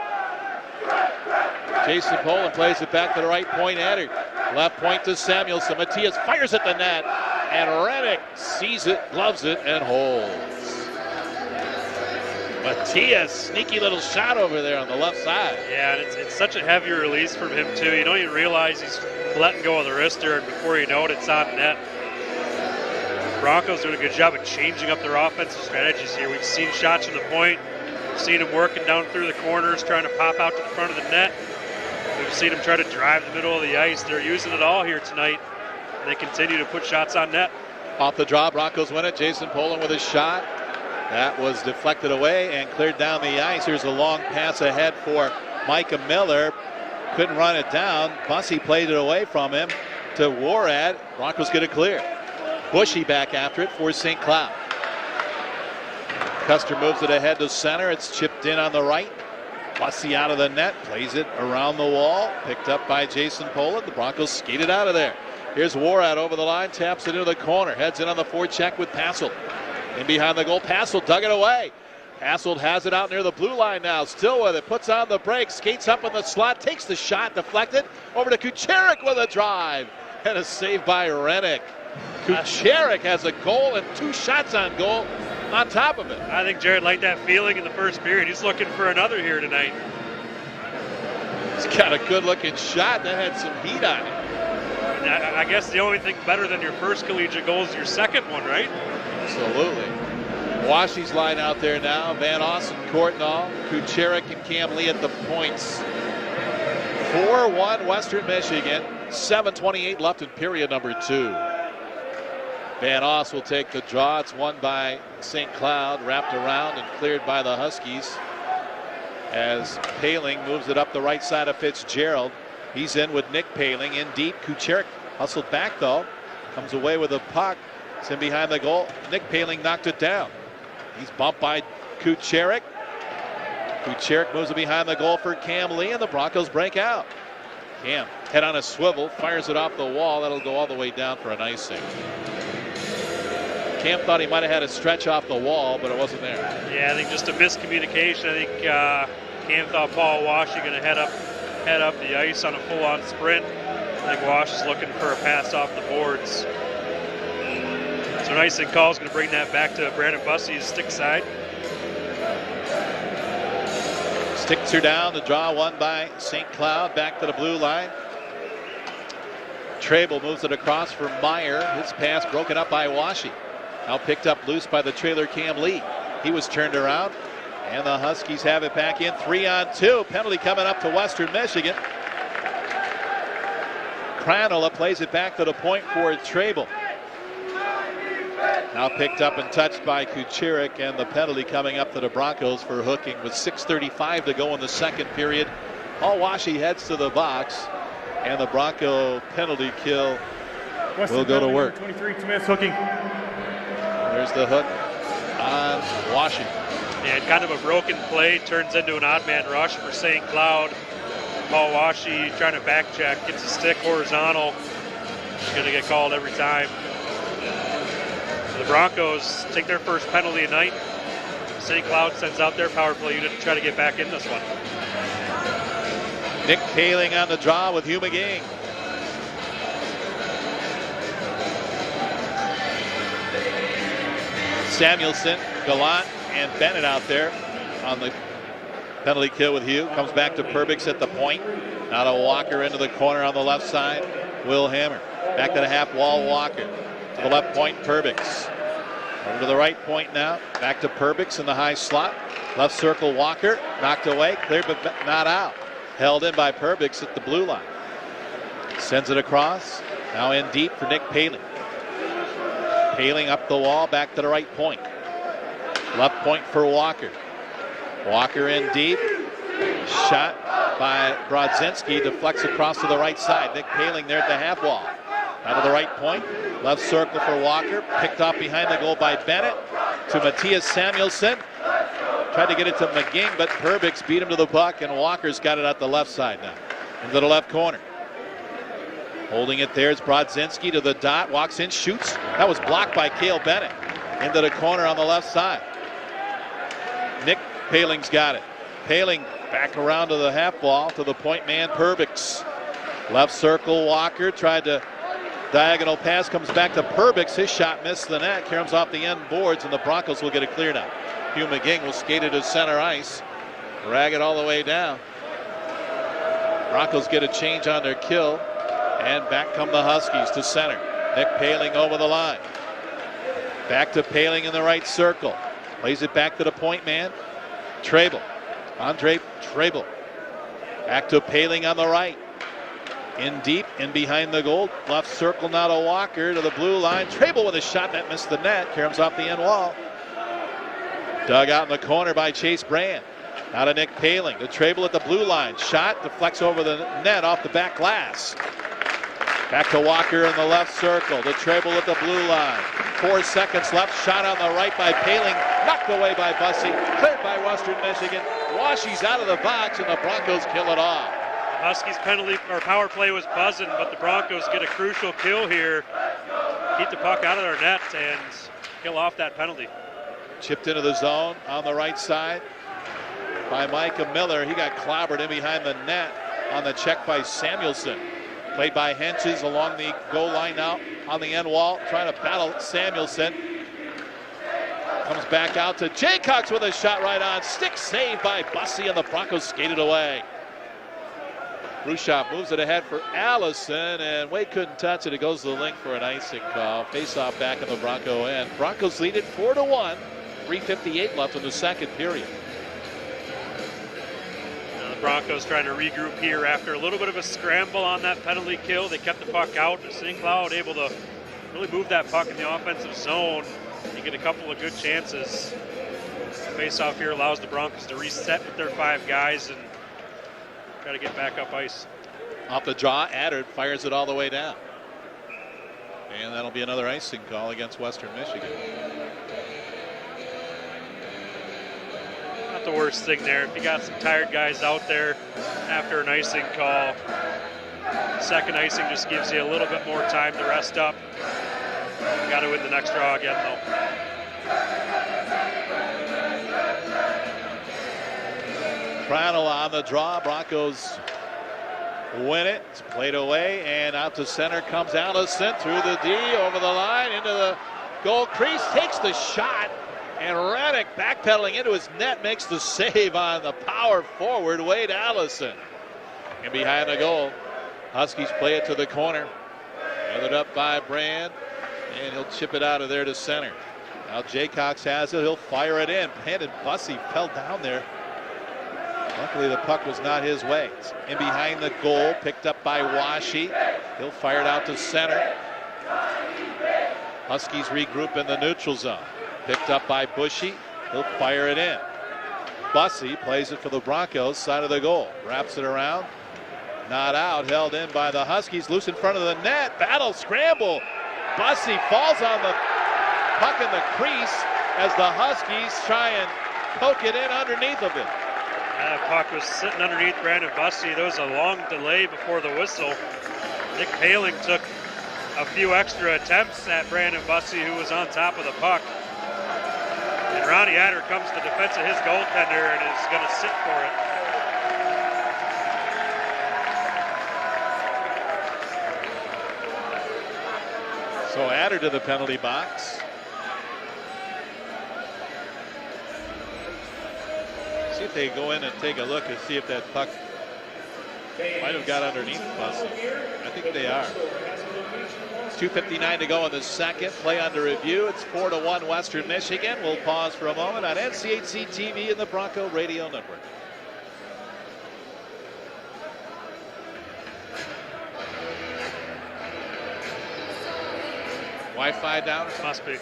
Jason Poland plays it back to the right point. Addard. Left point to Samuelson. Matthias fires at the net. And Reddick sees it, gloves it, and holds. Matthias, sneaky little shot over there on the left side. Yeah, and it's such a heavy release from him, too. You don't even realize he's letting go of the wrister, and before you know it, it's on net. Broncos doing a good job of changing up their offensive strategies here. We've seen shots from the point. We've seen them working down through the corners, trying to pop out to the front of the net. We've seen them try to drive the middle of the ice. They're using it all here tonight. And they continue to put shots on net. Off the draw, Broncos win it. Jason Poland with a shot. That was deflected away and cleared down the ice. Here's a long pass ahead for Micah Miller. Couldn't run it down. Bussy played it away from him to Warad. Broncos get it clear. Bushy back after it for St. Cloud. Custer moves it ahead to center. It's chipped in on the right. Bussy out of the net, plays it around the wall. Picked up by Jason Poland. The Broncos skated out of there. Here's Warad over the line, taps it into the corner. Heads in on the forecheck with Passold. In behind the goal, Passold dug it away. Passold has it out near the blue line now. Still with it, puts on the brakes, skates up in the slot, takes the shot, deflected. Over to Kucherik with a drive. And a save by Reddick. Kucherik has a goal and 2 shots on goal on top of it. I think Jared liked that feeling in the first period. He's looking for another here tonight. He's got a good-looking shot that had some heat on it. I guess the only thing better than your first collegiate goal is your second one, right? Absolutely. Washi's line out there now. Van Ossen, Courtnall, Kucherik, and Cam Lee at the points. 4-1 Western Michigan. 7:28 left in period number 2. Van Oss will take the draw. It's won by St. Cloud, wrapped around and cleared by the Huskies. As Paling moves it up the right side of Fitzgerald. He's in with Nick Paling in deep. Kucherik hustled back though. Comes away with a puck. It's in behind the goal. Nick Paling knocked it down. He's bumped by Kucherik. Kucherik moves it behind the goal for Cam Lee, and the Broncos break out. Cam, head on a swivel, fires it off the wall. That'll go all the way down for an icing. Cam thought he might have had a stretch off the wall, but it wasn't there. Yeah, I think just a miscommunication. I think Camthau, Paul Washy going to head up the ice on a full-on sprint. I think Wash is looking for a pass off the boards. So an icing call is going to bring that back to Brandon Bussey's stick side. Sticks her down. The draw won by St. Cloud. Back to the blue line. Trable moves it across for Meyer. His pass broken up by Washy. Now picked up loose by the trailer Cam Lee. He was turned around. And the Huskies have it back in. 3-on-2. Penalty coming up to Western Michigan. Cranola plays it back to the point for Trable. Now picked up and touched by Kucherik, and the penalty coming up to the Broncos for hooking with 6:35 to go in the second period. Paul Washy heads to the box, and the Bronco penalty kill will go to work. 23 Smith hooking. There's the hook on Washy. And kind of a broken play turns into an odd man rush for St. Cloud. Paul Washy trying to back check, gets a stick horizontal. He's going to get called every time. The Broncos take their first penalty of night. St. Cloud sends out their power play unit to try to get back in this one. Nick Kaling on the draw with Hugh McGee. Samuelson, Gallant, and Bennett out there on the penalty kill with Hugh. Comes back to Perbix at the point. Now to Walker into the corner on the left side. Will Hammer. Back to the half wall, Walker. To the left point, Perbix. Over to the right point now. Back to Perbix in the high slot. Left circle, Walker. Knocked away. Cleared but not out. Held in by Perbix at the blue line. Sends it across. Now in deep for Nick Paling. Paling up the wall. Back to the right point. Left point for Walker. Walker in deep. Shot by Brodzinski. Deflects across to the right side. Nick Paling there at the half wall. Out of the right point. Left circle for Walker. Picked off behind the goal by Bennett. To Matthias Samuelson. Tried to get it to McGing, but Perbix beat him to the puck, and Walker's got it at the left side now. Into the left corner. Holding it there is Brodzinski to the dot. Walks in, shoots. That was blocked by Cale Bennett. Into the corner on the left side. Nick Paling's got it. Paling back around to the half wall to the point man Perbix. Left circle, Walker tried to diagonal pass, comes back to Perbix. His shot missed the net, comes off the end boards, and the Broncos will get it cleared out. Hugh McGing will skate it to center ice, drag it all the way down. Broncos get a change on their kill, and back come the Huskies to center. Nick Paling over the line. Back to Paling in the right circle. Plays it back to the point man. Trable. Andre Trable. Back to Paling on the right. In deep, in behind the goal. Left circle now to Walker to the blue line. Trable with a shot that missed the net. Comes off the end wall. Dug out in the corner by Chase Brand. Now to Nick Paling. To Trable at the blue line. Shot deflects over the net off the back glass. Back to Walker in the left circle. To Trable at the blue line. 4 seconds left. Shot on the right by Paling. Knocked away by Bussey. Cleared by Western Michigan. Washy's out of the box, and the Broncos kill it off. The Huskies' penalty or power play was buzzing, but the Broncos get a crucial kill here. Keep the puck out of their net and kill off that penalty. Chipped into the zone on the right side by Micah Miller. He got clobbered in behind the net on the check by Samuelson. Played by Henches along the goal line now on the end wall. Trying to battle Samuelson. Comes back out to Jaycox with a shot right on. Stick saved by Bussey, and the Broncos skated away. Rushoff moves it ahead for Allison, and Wade couldn't touch it. It goes to the link for an icing call. Face-off back in the Bronco end. Broncos lead it 4-1. 3:58 left in the second period. Now the Broncos trying to regroup here after a little bit of a scramble on that penalty kill. They kept the puck out. St. Cloud able to really move that puck in the offensive zone and get a couple of good chances. Face-off here allows the Broncos to reset with their 5 guys and try to get back up ice. Off the draw, Addard fires it all the way down. And that'll be another icing call against Western Michigan. Not the worst thing there. If you got some tired guys out there after an icing call, second icing just gives you a little bit more time to rest up. You got to win the next draw again, though. Crannell on the draw. Broncos win it. It's played away and out to center comes Allison through the D, over the line, into the goal crease, takes the shot, and Reddick backpedaling into his net makes the save on the power forward, Wade Allison. And behind the goal, Huskies play it to the corner. Gathered up by Brand, and he'll chip it out of there to center. Now Jaycox has it. He'll fire it in. Brandon Bussey fell down there. Luckily, the puck was not his way. It's in behind the goal, picked up by Washi. He'll fire it out to center. Huskies regroup in the neutral zone. Picked up by Bushy. He'll fire it in. Bussey plays it for the Broncos, side of the goal. Wraps it around. Not out. Held in by the Huskies. Loose in front of the net. Battle scramble. Bussey falls on the puck in the crease as the Huskies try and poke it in underneath of him. That puck was sitting underneath Brandon Bussey. There was a long delay before the whistle. Nick Paling took a few extra attempts at Brandon Bussey, who was on top of the puck. And Ronnie Adder comes to the defense of his goaltender and is going to sit for it. So Adder to the penalty box. See if they go in and take a look and see if that puck might have got underneath Bussey. I think they are. It's 2:59 to go in the second. Play under review. It's 4-1 Western Michigan. We'll pause for a moment on NCHC TV and the Bronco Radio Network. Wi-Fi down? Must be.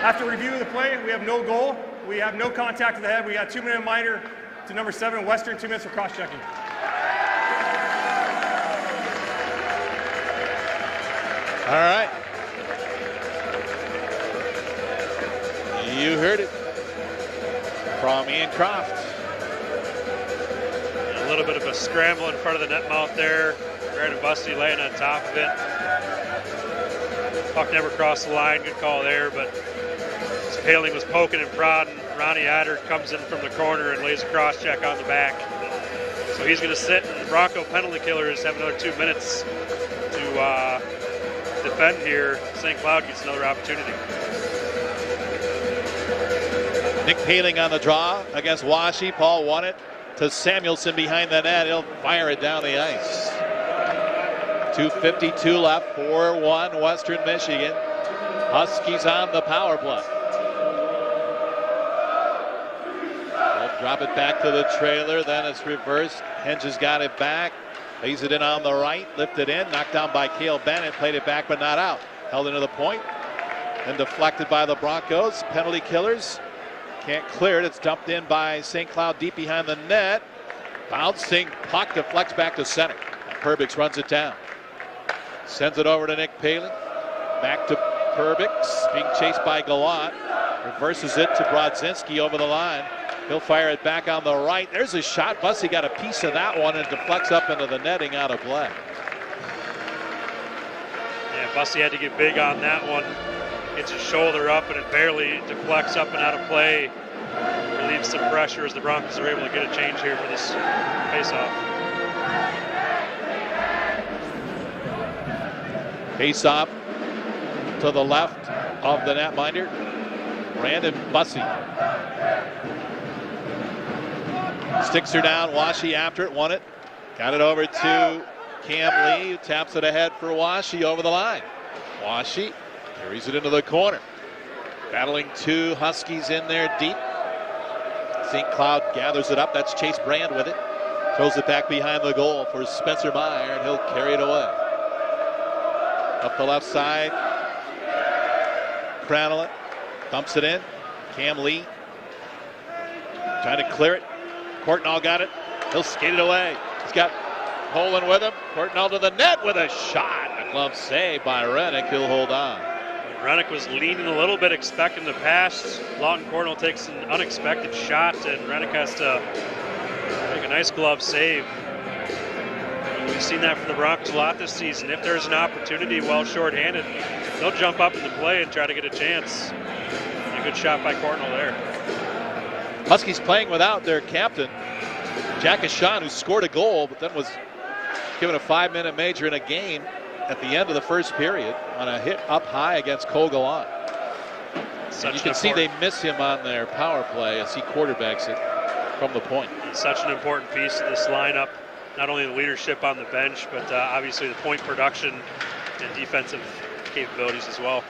After reviewing the play, we have no goal. We have no contact to the head. We got 2-minute minor to number 7, Western, 2 minutes for cross-checking. All right. You heard it from Ian Croft. A little bit of a scramble in front of the net mouth there. Brandon Bussey laying on top of it. Puck never crossed the line. Good call there, but Paling was poking and prodding. Ronnie Adder comes in from the corner and lays a cross check on the back. So he's going to sit, and the Bronco penalty killers have another 2 minutes to defend here. St. Cloud gets another opportunity. Nick Paling on the draw against Washi. Paul won it to Samuelson behind the net. He'll fire it down the ice. 2:52 left, 4-1 Western Michigan. Huskies on the power play. They'll drop it back to the trailer, then it's reversed. Henge has got it back. Lays it in on the right, lifted in, knocked down by Cale Bennett, played it back but not out. Held into the point, then deflected by the Broncos. Penalty killers can't clear it. It's dumped in by St. Cloud deep behind the net. Bouncing puck deflects back to center. Perbix runs it down. Sends it over to Nick Paling. Back to Perbix, being chased by Gallant. Reverses it to Brodzinski over the line. He'll fire it back on the right. There's a shot. Bussey got a piece of that one and deflects up into the netting out of play. Yeah, Bussey had to get big on that one. Gets his shoulder up and it barely deflects up and out of play. Relieves some pressure as the Broncos are able to get a change here for this faceoff. Face-off to the left of the netminder. Brandon Bussey sticks her down. Washi after it, won it. Got it over to Cam Lee, who taps it ahead for Washi over the line. Washi carries it into the corner. Battling two Huskies in there deep. St. Cloud gathers it up. That's Chase Brand with it. Throws it back behind the goal for Spencer Meyer, and he'll carry it away. Up the left side. Crannel it. Dumps it in. Cam Lee trying to clear it. Courtnall got it. He'll skate it away. He's got Poland with him. Courtnall to the net with a shot. A glove save by Rennick. He'll hold on. Rennick was leaning a little bit, expecting the pass. Lawton Courtnall takes an unexpected shot, and Rennick has to make a nice glove save. We've seen that from the Broncos a lot this season. If there's an opportunity while shorthanded, they'll jump up into play and try to get a chance. And a good shot by Courtnall there. Huskies playing without their captain, Jack Ashan, who scored a goal, but then was given a 5-minute major in a game at the end of the first period on a hit up high against Kogalan. You can see they miss him on their power play as he quarterbacks it from the point. Such an important piece of this lineup. Not only the leadership on the bench, but obviously the point production and defensive capabilities as well.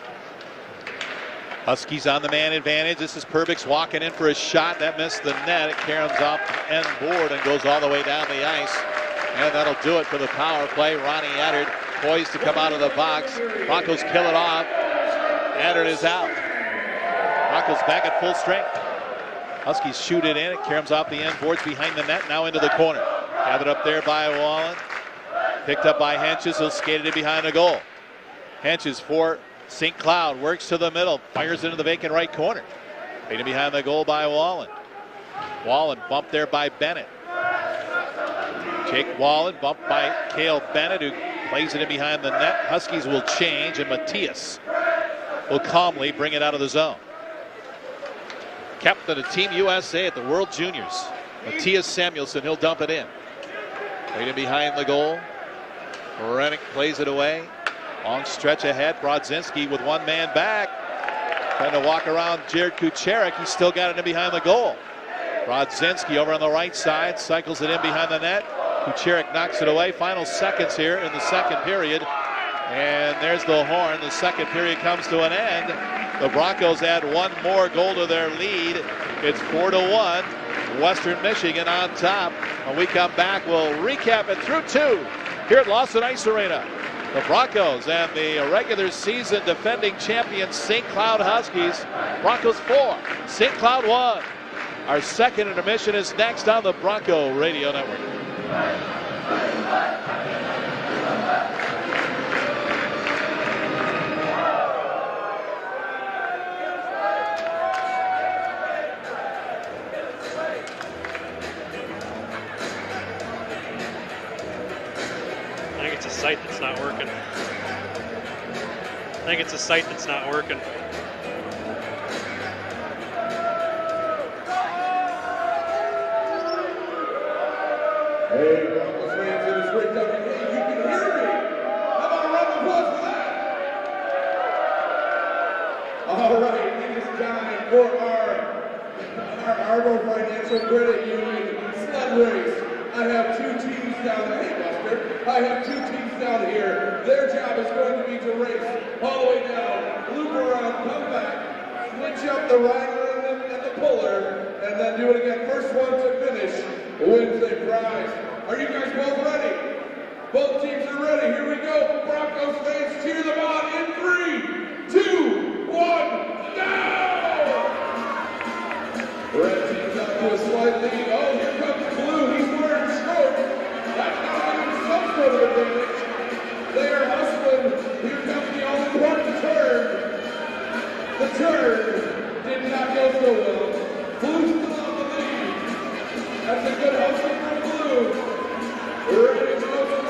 Huskies on the man advantage. This is Perbix walking in for a shot. That missed the net. It caroms off the end board and goes all the way down the ice. And that'll do it for the power play. Ronnie Eddard poised to come out of the box. Broncos kill it off. Eddard is out. Broncos back at full strength. Huskies shoot it in. It caroms off the end boards behind the net. Now into the corner. Gathered up there by Wallen. Picked up by Henches. He'll skate it in behind the goal. Henches for St. Cloud. Works to the middle. Fires into the vacant right corner. Painted behind the goal by Wallen. Wallen bumped there by Bennett. Jake Wallen bumped by Cale Bennett, who plays it in behind the net. Huskies will change, and Matthias will calmly bring it out of the zone. Captain of Team USA at the World Juniors, Matthias Samuelson, he'll dump it in. Right in behind the goal. Rennick plays it away. Long stretch ahead. Brodzinski with one man back. Trying to walk around Jared Kucherik. He's still got it in behind the goal. Brodzinski over on the right side. Cycles it in behind the net. Kucherik knocks it away. Final seconds here in the second period. And there's the horn. The second period comes to an end. The Broncos add one more goal to their lead. It's 4-1. Western Michigan on top. When we come back, we'll recap it through two here at Lawson Ice Arena. The Broncos and the regular season defending champions St. Cloud Huskies. Broncos 4, St. Cloud 1. Our second intermission is next on the Bronco Radio Network. I think it's a site that's not working. Hey, Broncos fans, it is great to have you. Hey, you can hear me. How about a round of applause for that? All right, it is time for our Arbor Financial Credit Union sled race. I have two teams down there. Hey, Buster. I have two teams down here. Their job is going to be to race all the way down, loop around, come back, switch up the rider and the puller, and then do it again. First one to finish wins a prize. Are you guys both ready? Both teams are ready. Here we go. Broncos fans, cheer them on in 3, 2, 1, now! Red team's up to a slight lead. Oh, here comes blue. He's wearing shorts. That's not even some sort of advantage. They are hustling. Here comes the all-important turn. The turn did not go so well. Blue's still on the lead. That's a good hustle from Blue. Ready to go to the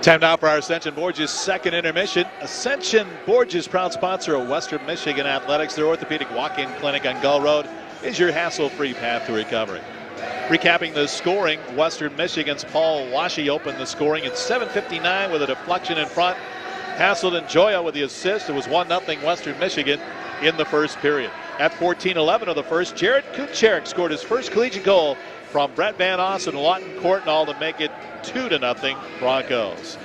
Time now for our Ascension Borges second intermission. Ascension Borges, proud sponsor of Western Michigan Athletics. Their orthopedic walk-in clinic on Gull Road is your hassle-free path to recovery. Recapping the scoring, Western Michigan's Paul Washy opened the scoring at 7:59 with a deflection in front. Hassleton Joya with the assist. It was 1-0 Western Michigan in the first period. At 14:11 of the first, Jared Kucherik scored his first collegiate goal from Brett Van Oss and Lawton Courtnall to make it 2-0 Broncos.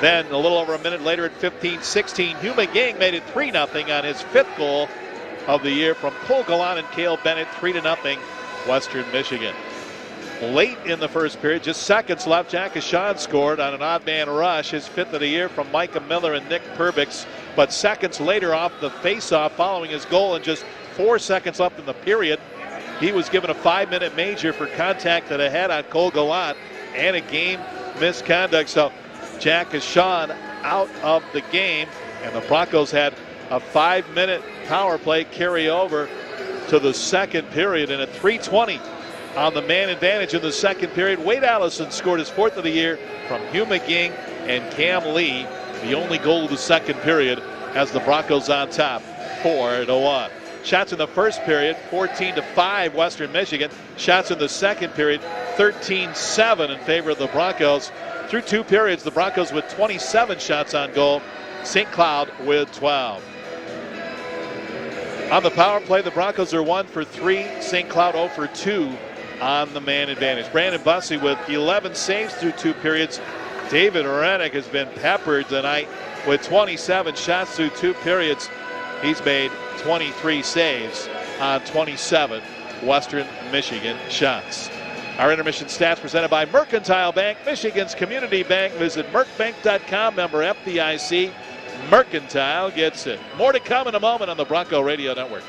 Then a little over a minute later at 15:16, Hugh McGing made it 3-0 on his fifth goal of the year from Cole Gallant and Cale Bennett, 3-0 Western Michigan. Late in the first period, just seconds left, Jack Ashawn scored on an odd man rush, his fifth of the year from Micah Miller and Nick Perbix. But seconds later off the face-off following his goal and just 4 seconds left in the period, he was given a 5-minute major for contact to the head on Cole Gallant and a game misconduct. So Jack Ashawn out of the game, and the Broncos had a 5-minute power play carry over to the second period. And at 3:20 on the man advantage in the second period, Wade Allison scored his fourth of the year from Hugh McGing and Cam Lee. The only goal of the second period has the Broncos on top, 4-1. Shots in the first period, 14-5 Western Michigan. Shots in the second period, 13-7 in favor of the Broncos. Through 2 periods, the Broncos with 27 shots on goal, St. Cloud with 12. On the power play, the Broncos are 1 for 3, St. Cloud 0 for 2 on the man advantage. Brandon Bussey with 11 saves through 2 periods. David Rennick has been peppered tonight with 27 shots through 2 periods. He's made 23 saves on 27 Western Michigan shots. Our intermission stats presented by Mercantile Bank, Michigan's community bank. Visit mercbank.com, member FDIC. Mercantile gets it. More to come in a moment on the Bronco Radio Network.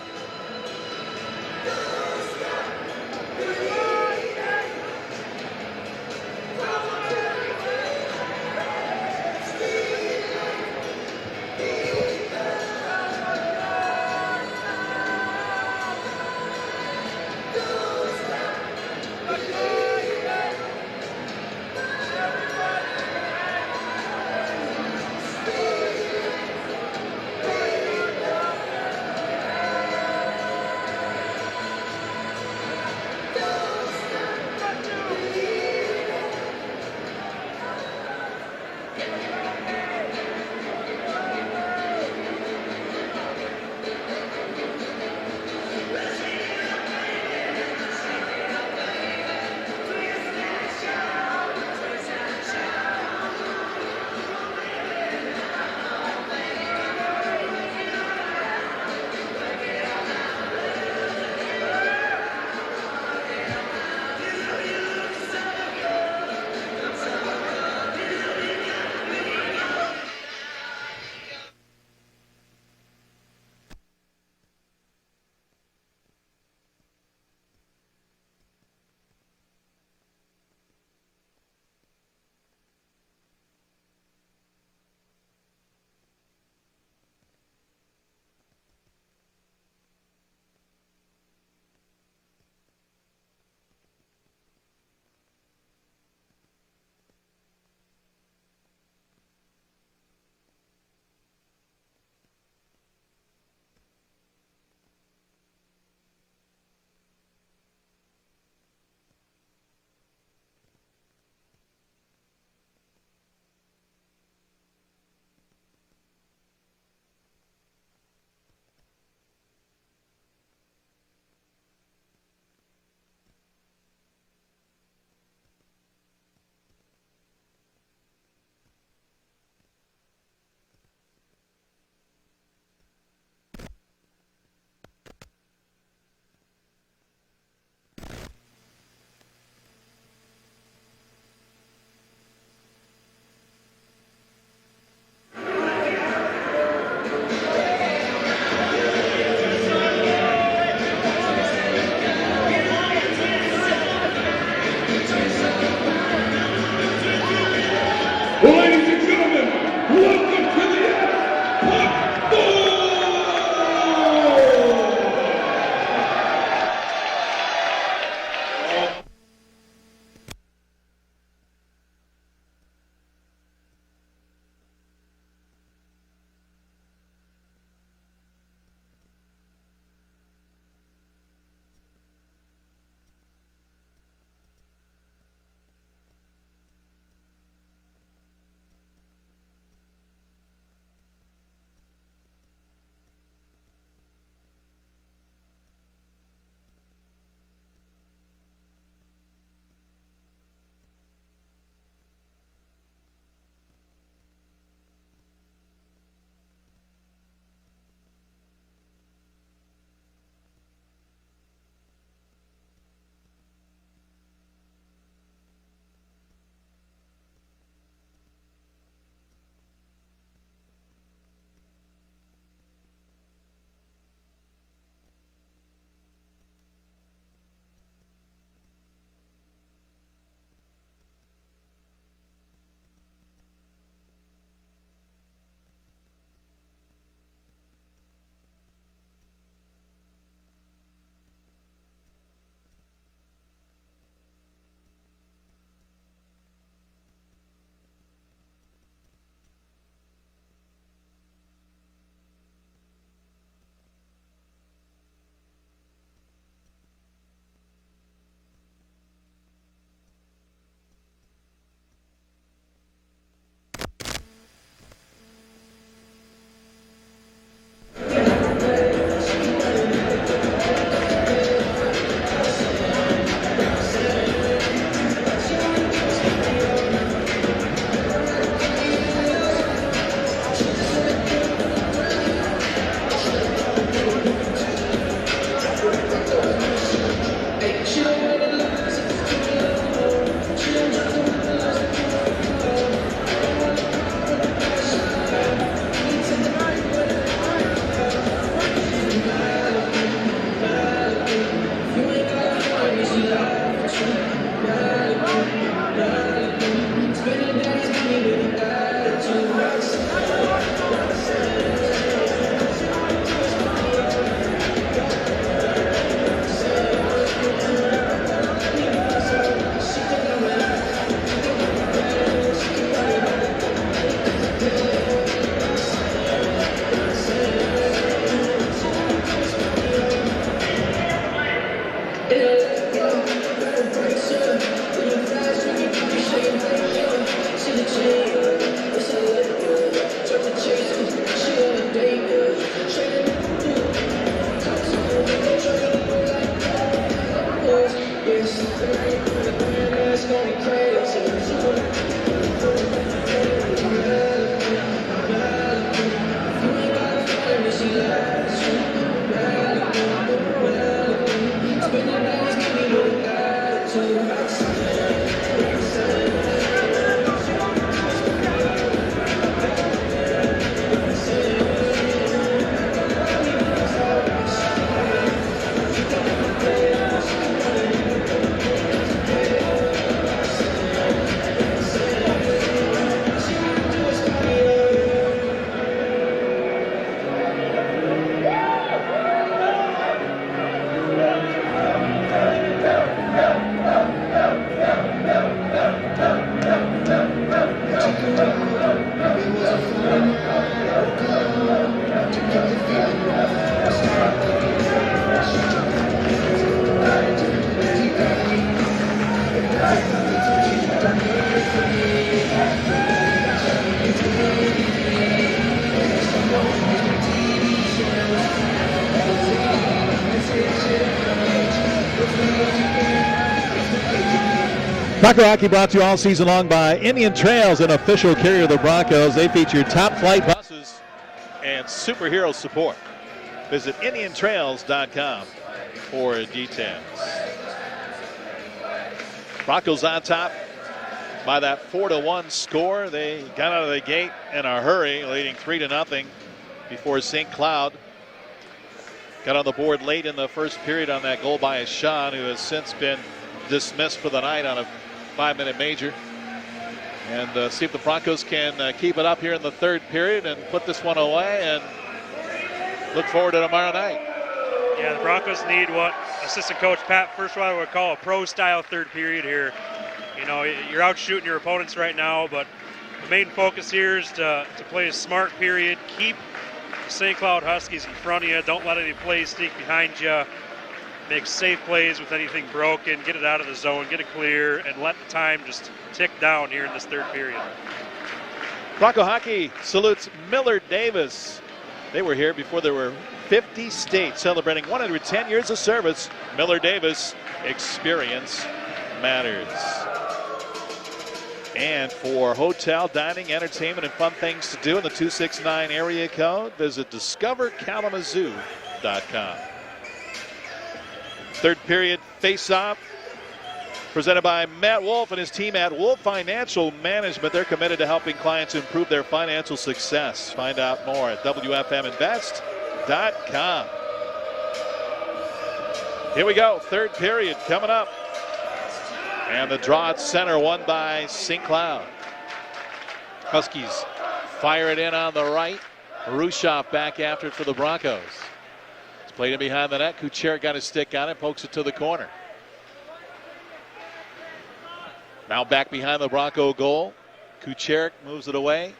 Bronco Hockey brought to you all season long by Indian Trails, an official carrier of the Broncos. They feature top flight buses and superhero support. Visit IndianTrails.com for details. Broncos on top by that 4-1 score. They got out of the gate in a hurry, leading 3-0 before St. Cloud got on the board late in the first period on that goal by Sean, who has since been dismissed for the night on a 5-minute major. And see if the Broncos can keep it up here in the third period and put this one away and look forward to tomorrow night. Yeah, the Broncos need what assistant coach Pat Firstweiler would call a pro-style third period here. You know, you're out shooting your opponents right now, but the main focus here is to play a smart period, keep St. Cloud Huskies in front of you, don't let any plays sneak behind you, make safe plays with anything broken, get it out of the zone, get it clear, and let the time just tick down here in this third period. Bronco Hockey salutes Millard Davis. They were here before there were 50 states celebrating 110 years of service. Millard Davis, experience matters. And for hotel, dining, entertainment, and fun things to do in the 269 area code, visit discoverkalamazoo.com. Third period face-off presented by Matt Wolf and his team at Wolf Financial Management. They're committed to helping clients improve their financial success. Find out more at WFMinvest.com. Here we go, third period coming up. And the draw at center won by St. Cloud. Huskies fire it in on the right. Rushoff back after it for the Broncos. It's played in behind the net. Kuchera got his stick on it, pokes it to the corner. Now back behind the Bronco goal. Kuchera moves it away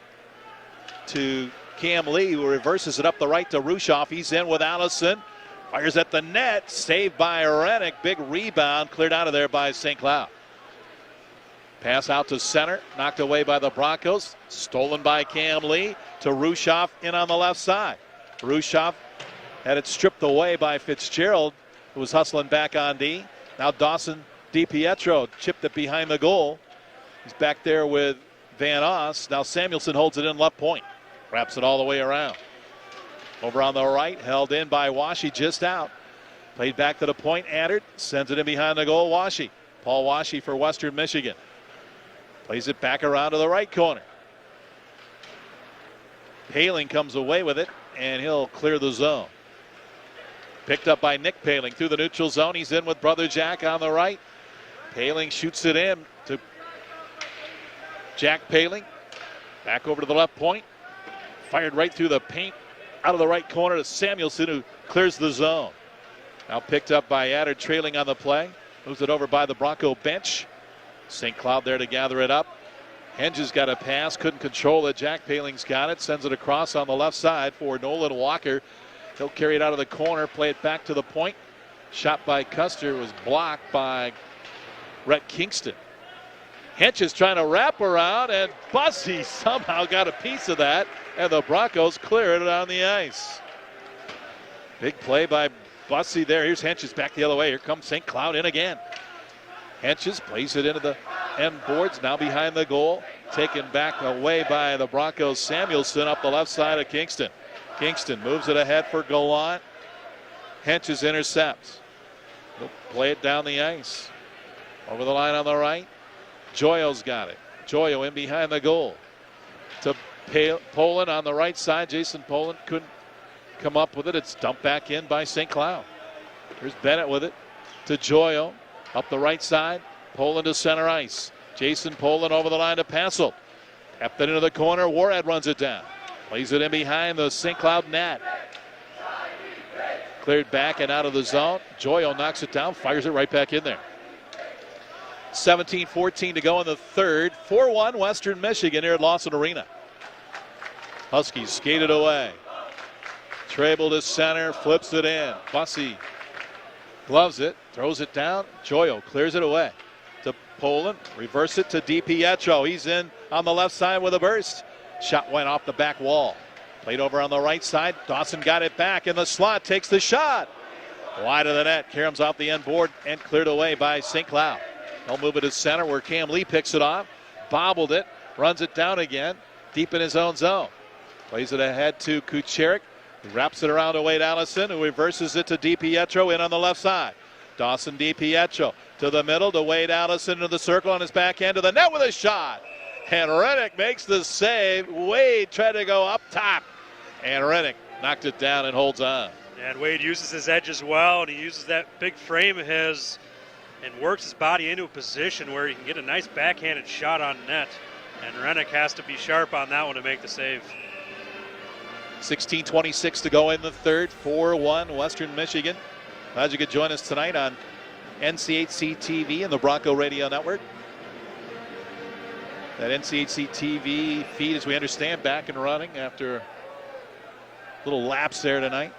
to Cam Lee, who reverses it up the right to Rushoff. He's in with Allison. Fires at the net. Saved by Rennick. Big rebound. Cleared out of there by St. Cloud. Pass out to center. Knocked away by the Broncos. Stolen by Cam Lee to Rushoff in on the left side. Rushoff had it stripped away by Fitzgerald, who was hustling back on D. Now Dawson DiPietro chipped it behind the goal. He's back there with Van Oss. Now Samuelson holds it in left point. Wraps it all the way around. Over on the right, held in by Washi, just out. Played back to the point, Andert sends it in behind the goal, Washi. Paul Washi for Western Michigan. Plays it back around to the right corner. Paling comes away with it, and he'll clear the zone. Picked up by Nick Paling through the neutral zone. He's in with Brother Jack on the right. Paling shoots it in to Jack Paling. Back over to the left point. Fired right through the paint. Out of the right corner to Samuelson, who clears the zone. Now picked up by Adder, trailing on the play. Moves it over by the Bronco bench. St. Cloud there to gather it up. Henges got a pass, couldn't control it. Jack Paling's got it, sends it across on the left side for Nolan Walker. He'll carry it out of the corner, play it back to the point. Shot by Custer was blocked by Rhett Kingston. Henches trying to wrap around, and Bussey somehow got a piece of that, and the Broncos clear it on the ice. Big play by Bussey there. Here's Henches back the other way. Here comes St. Cloud in again. Henches plays it into the end boards, now behind the goal. Taken back away by the Broncos. Samuelson up the left side of Kingston. Kingston moves it ahead for Gallant. Henches intercepts. He'll play it down the ice. Over the line on the right. Joyo's got it. Joyo in behind the goal. To Poland on the right side. Jason Poland couldn't come up with it. It's dumped back in by St. Cloud. Here's Bennett with it to Joyo. Up the right side. Poland to center ice. Jason Poland over the line to Passel. Tapped it into the corner. Warhead runs it down. Plays it in behind the St. Cloud net. Cleared back and out of the zone. Joyo knocks it down. Fires it right back in there. 17-14 to go in the third. 4-1 Western Michigan here at Lawson Arena. Huskies skated away. Trable to center, flips it in. Bussey gloves it, throws it down. Joyo clears it away to Poland. Reverse it to DiPietro. He's in on the left side with a burst. Shot went off the back wall. Played over on the right side. Dawson got it back in the slot, takes the shot. Wide of the net. Karam's off the end board and cleared away by St. Cloud. They'll move it to center where Cam Lee picks it off. Bobbled it. Runs it down again. Deep in his own zone. Plays it ahead to Kucherik. He wraps it around to Wade Allison, who reverses it to DiPietro in on the left side. Dawson DiPietro to the middle to Wade Allison into the circle on his backhand to the net with a shot. And Rennick makes the save. Wade tried to go up top. And Rennick knocked it down and holds on. And Wade uses his edge as well, and he uses that big frame of his and works his body into a position where he can get a nice backhanded shot on net. And Rennick has to be sharp on that one to make the save. 16:26 to go in the third. 4-1 Western Michigan. Glad you could join us tonight on NCHC TV and the Bronco Radio Network. That NCHC TV feed, as we understand, back and running after a little lapse there tonight.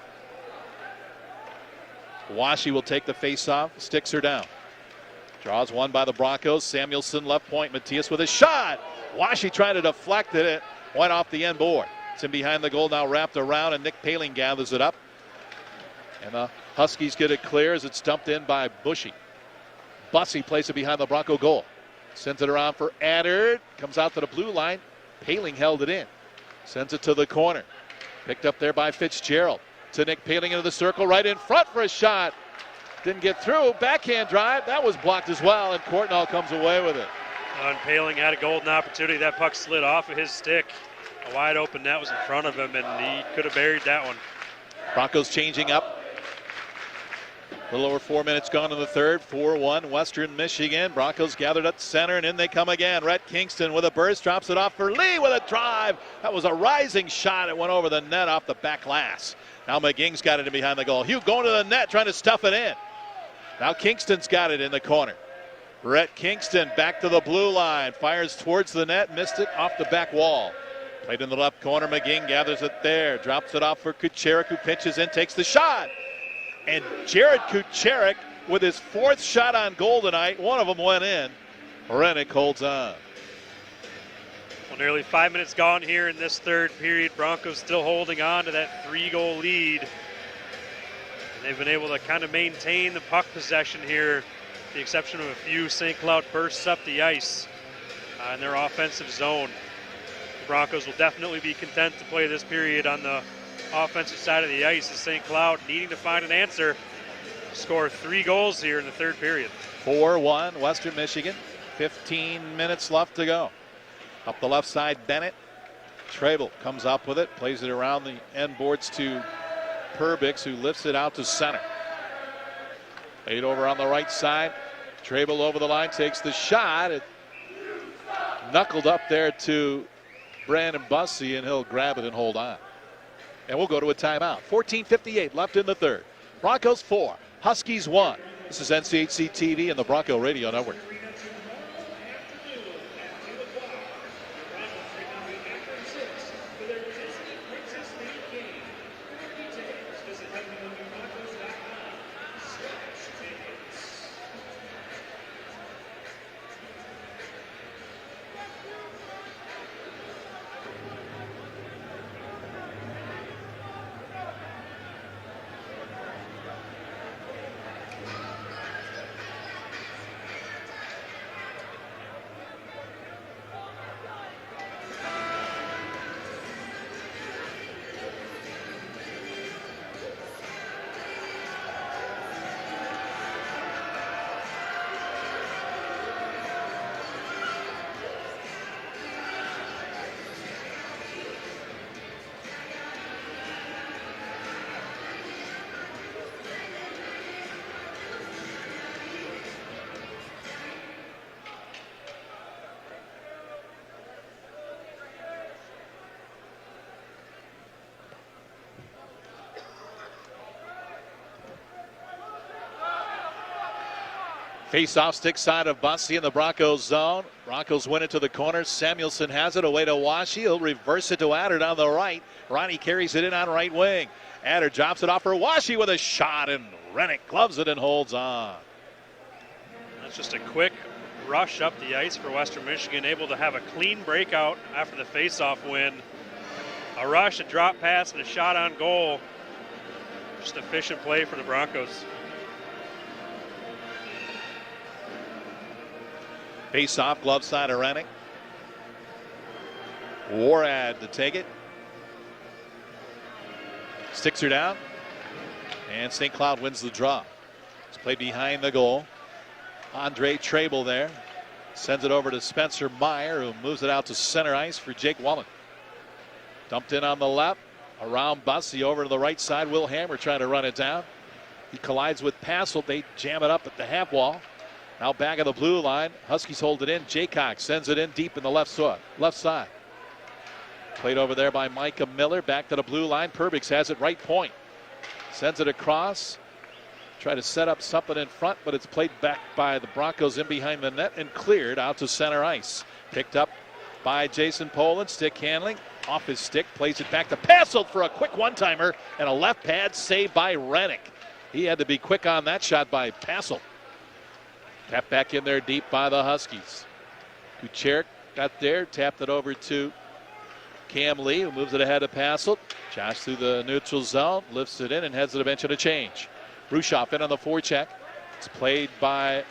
Washi will take the face-off, sticks her down. Draws one by the Broncos. Samuelson left point. Matthias with a shot. Washi trying to deflect it. It went off the end board. It's in behind the goal now, wrapped around, and Nick Paling gathers it up. And the Huskies get it clear as it's dumped in by Bushy. Bussey plays it behind the Bronco goal. Sends it around for Adder. Comes out to the blue line. Paling held it in. Sends it to the corner. Picked up there by Fitzgerald. To Nick Paling into the circle, right in front for a shot. Didn't get through. Backhand drive. That was blocked as well, and Courtnall comes away with it. And Paling had a golden opportunity. That puck slid off of his stick. A wide open net was in front of him, and he could have buried that one. Broncos changing up. A little over 4 minutes gone in the third. 4-1 Western Michigan. Broncos gathered at center, and in they come again. Rhett Kingston with a burst, drops it off for Lee with a drive. That was a rising shot. It went over the net off the back glass. Now McGing's got it in behind the goal. Hugh going to the net, trying to stuff it in. Now Kingston's got it in the corner. Rhett Kingston back to the blue line. Fires towards the net, missed it off the back wall. Played in the left corner. McGing gathers it there. Drops it off for Kucherik, who pitches in, takes the shot. And Jared Kucherik with his fourth shot on goal tonight. One of them went in. Rennick holds on. Well, nearly 5 minutes gone here in this third period. Broncos still holding on to that 3-goal lead. And they've been able to kind of maintain the puck possession here, with the exception of a few St. Cloud bursts up the ice in their offensive zone. The Broncos will definitely be content to play this period on the offensive side of the ice, as St. Cloud needing to find an answer. Score 3 goals here in the third period. 4-1 Western Michigan. 15 minutes left to go. Up the left side, Bennett. Treble comes up with it, plays it around the end boards to Perbix, who lifts it out to center. Laid over on the right side. Treble over the line, takes the shot. It knuckled up there to Brandon Bussey, and he'll grab it and hold on. And we'll go to a timeout. 14:58 left in the third. Broncos 4, Huskies 1. This is NCHC TV and the Bronco Radio Network. Face-off stick side of Bussey in the Broncos zone. Broncos win it to the corner. Samuelson has it away to Washi. He'll reverse it to Adder down the right. Ronnie carries it in on right wing. Adder drops it off for Washi with a shot, and Rennick gloves it and holds on. That's just a quick rush up the ice for Western Michigan, able to have a clean breakout after the face-off win. A rush, a drop pass, and a shot on goal. Just efficient play for the Broncos. Face off, glove side of Rennick. Warad to take it. Sticks her down. And St. Cloud wins the draw. It's played behind the goal. Andre Trable there. Sends it over to Spencer Meyer, who moves it out to center ice for Jake Wallen. Dumped in on the left. Around Bussey over to the right side. Will Hammer trying to run it down. He collides with Passel. They jam it up at the half wall. Now back of the blue line. Huskies hold it in. Jaycock sends it in deep in the left side. Played over there by Micah Miller. Back to the blue line. Perbix has it right point. Sends it across. Try to set up something in front, but it's played back by the Broncos in behind the net and cleared out to center ice. Picked up by Jason Poland. Stick handling. Off his stick. Plays it back to Passel for a quick one-timer and a left pad save by Rennick. He had to be quick on that shot by Passel. Tapped back in there deep by the Huskies. Kucherik got there. Tapped it over to Cam Lee, who moves it ahead of Passel. Josh through the neutral zone. Lifts it in and heads to the bench at a change. Rushoff in on the forecheck. It's played by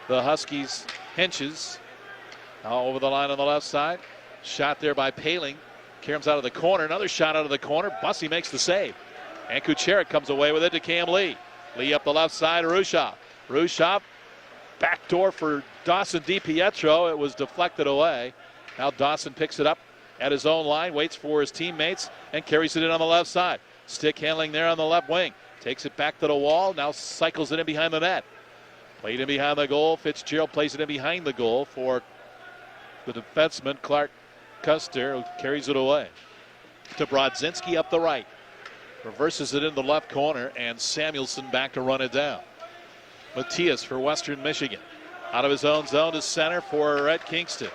the Huskies' Henches. Now over the line on the left side. Shot there by Paling. Karam's out of the corner. Another shot out of the corner. Bussey makes the save. And Kucherik comes away with it to Cam Lee. Lee up the left side. Rushoff. Rushoff. Backdoor for Dawson DiPietro. It was deflected away. Now Dawson picks it up at his own line. Waits for his teammates and carries it in on the left side. Stick handling there on the left wing. Takes it back to the wall. Now cycles it in behind the net. Played in behind the goal. Fitzgerald plays it in behind the goal for the defenseman, Clark Custer, who carries it away. To Brodzinski up the right. Reverses it in the left corner, and Samuelson back to run it down. Matias for Western Michigan. Out of his own zone to center for Rhett Kingston.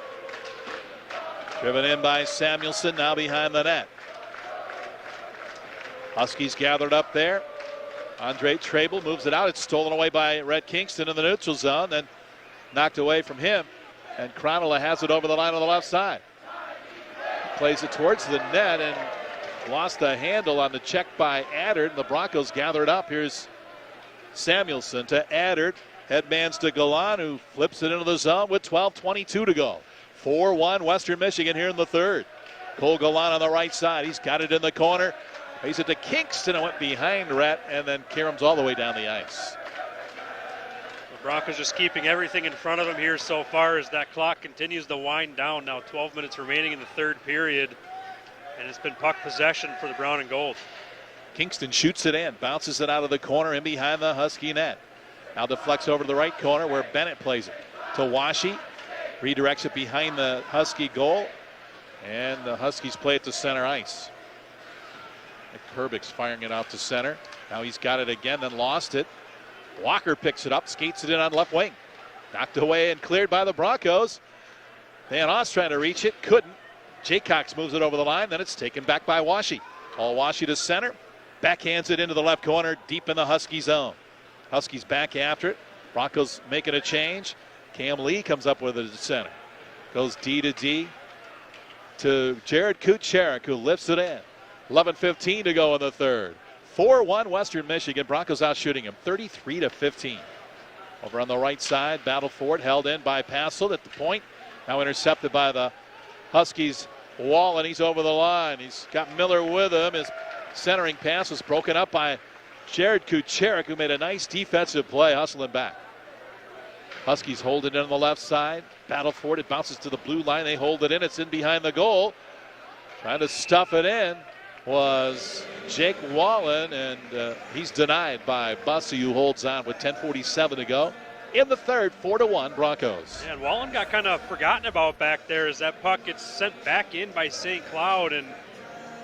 Driven in by Samuelson, now behind the net. Huskies gathered up there. Andre Trable moves it out. It's stolen away by Rhett Kingston in the neutral zone, then knocked away from him. And Cronulla has it over the line on the left side. Plays it towards the net and lost the handle on the check by Addard. The Broncos gathered up. Here's Samuelson to Addard. Headmans to Galan, who flips it into the zone with 12:22 to go. 4-1 Western Michigan here in the third. Cole Galan on the right side. He's got it in the corner. Plays it to Kingston and went behind Rhett, and then Karam's all the way down the ice. The Broncos just keeping everything in front of them here so far as that clock continues to wind down. Now 12 minutes remaining in the third period, and it's been puck possession for the brown and gold. Kingston shoots it in, bounces it out of the corner in behind the Husky net. Now deflects over to the right corner where Bennett plays it to Washi. Redirects it behind the Husky goal, and the Huskies play it to center ice. Herbix firing it out to center. Now he's got it again, then lost it. Walker picks it up, skates it in on left wing. Knocked away and cleared by the Broncos. Van Oss trying to reach it, couldn't. Jaycox moves it over the line, then it's taken back by Washi. All Washi to center, backhands it into the left corner, deep in the Husky zone. Huskies back after it. Broncos making a change. Cam Lee comes up with it to center. Goes D to D to Jared Kucherik, who lifts it in. 11:15 to go in the third. 4-1 Western Michigan. Broncos out shooting him 33-15. Over on the right side, battle for it, held in by Passel at the point. Now intercepted by the Huskies wall, and he's over the line. He's got Miller with him. His centering pass was broken up by Jared Kucherik, who made a nice defensive play, hustling back. Huskies hold it in on the left side. Battle for it. It bounces to the blue line. They hold it in. It's in behind the goal. Trying to stuff it in was Jake Wallen, and he's denied by Bussey, who holds on with 10:47 to go. In the third, 4-1 Broncos. And Wallen got kind of forgotten about back there as that puck gets sent back in by St. Cloud, and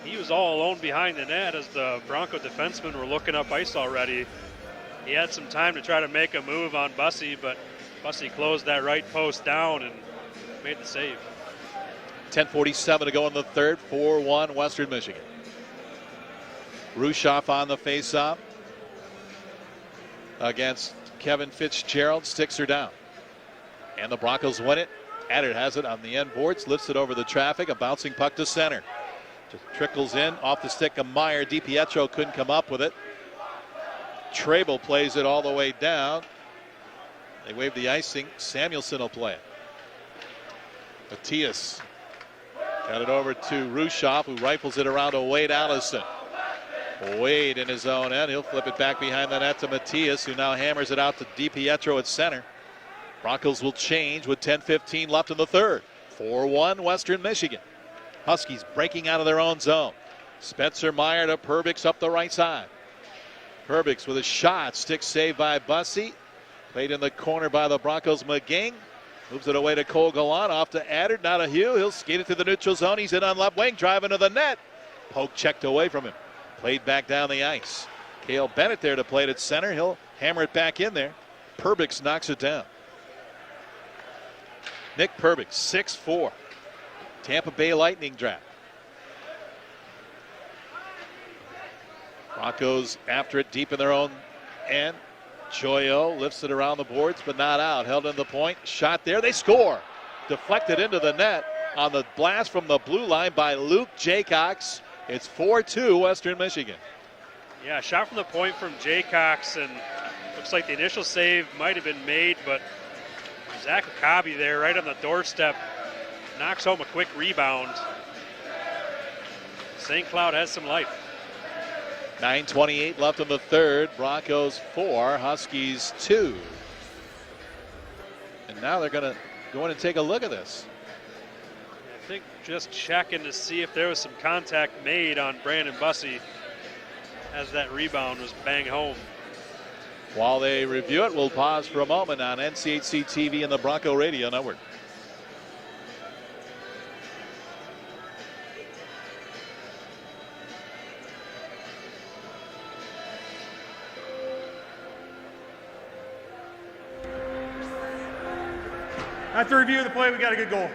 he was all alone behind the net as the Bronco defensemen were looking up ice already. He had some time to try to make a move on Bussey, but Bussey closed that right post down and made the save. 10:47 to go in the third, 4-1 Western Michigan. Rushoff on the faceoff against Kevin Fitzgerald, sticks her down. And the Broncos win it. Addard has it on the end boards, lifts it over the traffic, a bouncing puck to center. Just trickles in off the stick of Meyer. DiPietro couldn't come up with it. Trable plays it all the way down. They wave the icing. Samuelson will play it. Matias got it over to Rushoff, who rifles it around to Wade Allison. Wade in his own end. He'll flip it back behind the net to Matias, who now hammers it out to DiPietro at center. Broncos will change with 10:15 left in the third. 4-1 Western Michigan. Huskies breaking out of their own zone. Spencer Meyer to Perbix up the right side. Perbix with a shot. Stick saved by Bussey. Played in the corner by the Broncos. McGing moves it away to Cole Gallant. Off to Addard. Not a Hugh. He'll skate it to the neutral zone. He's in on left wing. Driving to the net. Poke checked away from him. Played back down the ice. Cale Bennett there to play it at center. He'll hammer it back in there. Perbix knocks it down. Nick Perbix, 6'4". Tampa Bay Lightning draft. Broncos after it deep in their own end. Joyo lifts it around the boards, but not out. Held in the point. Shot there. They score. Deflected into the net on the blast from the blue line by Luke Jaycox. It's 4-2 Western Michigan. Yeah, shot from the point from Jaycox, and looks like the initial save might have been made, but Zach Akabi there right on the doorstep knocks home a quick rebound. St. Cloud has some life. 9:28 left in the third. Broncos 4, Huskies 2. And now they're going to go in and take a look at this. I think just checking to see if there was some contact made on Brandon Bussey as that rebound was bang home. While they review it, we'll pause for a moment on NCHC TV and the Bronco Radio Network. After review of the play, we got a good goal.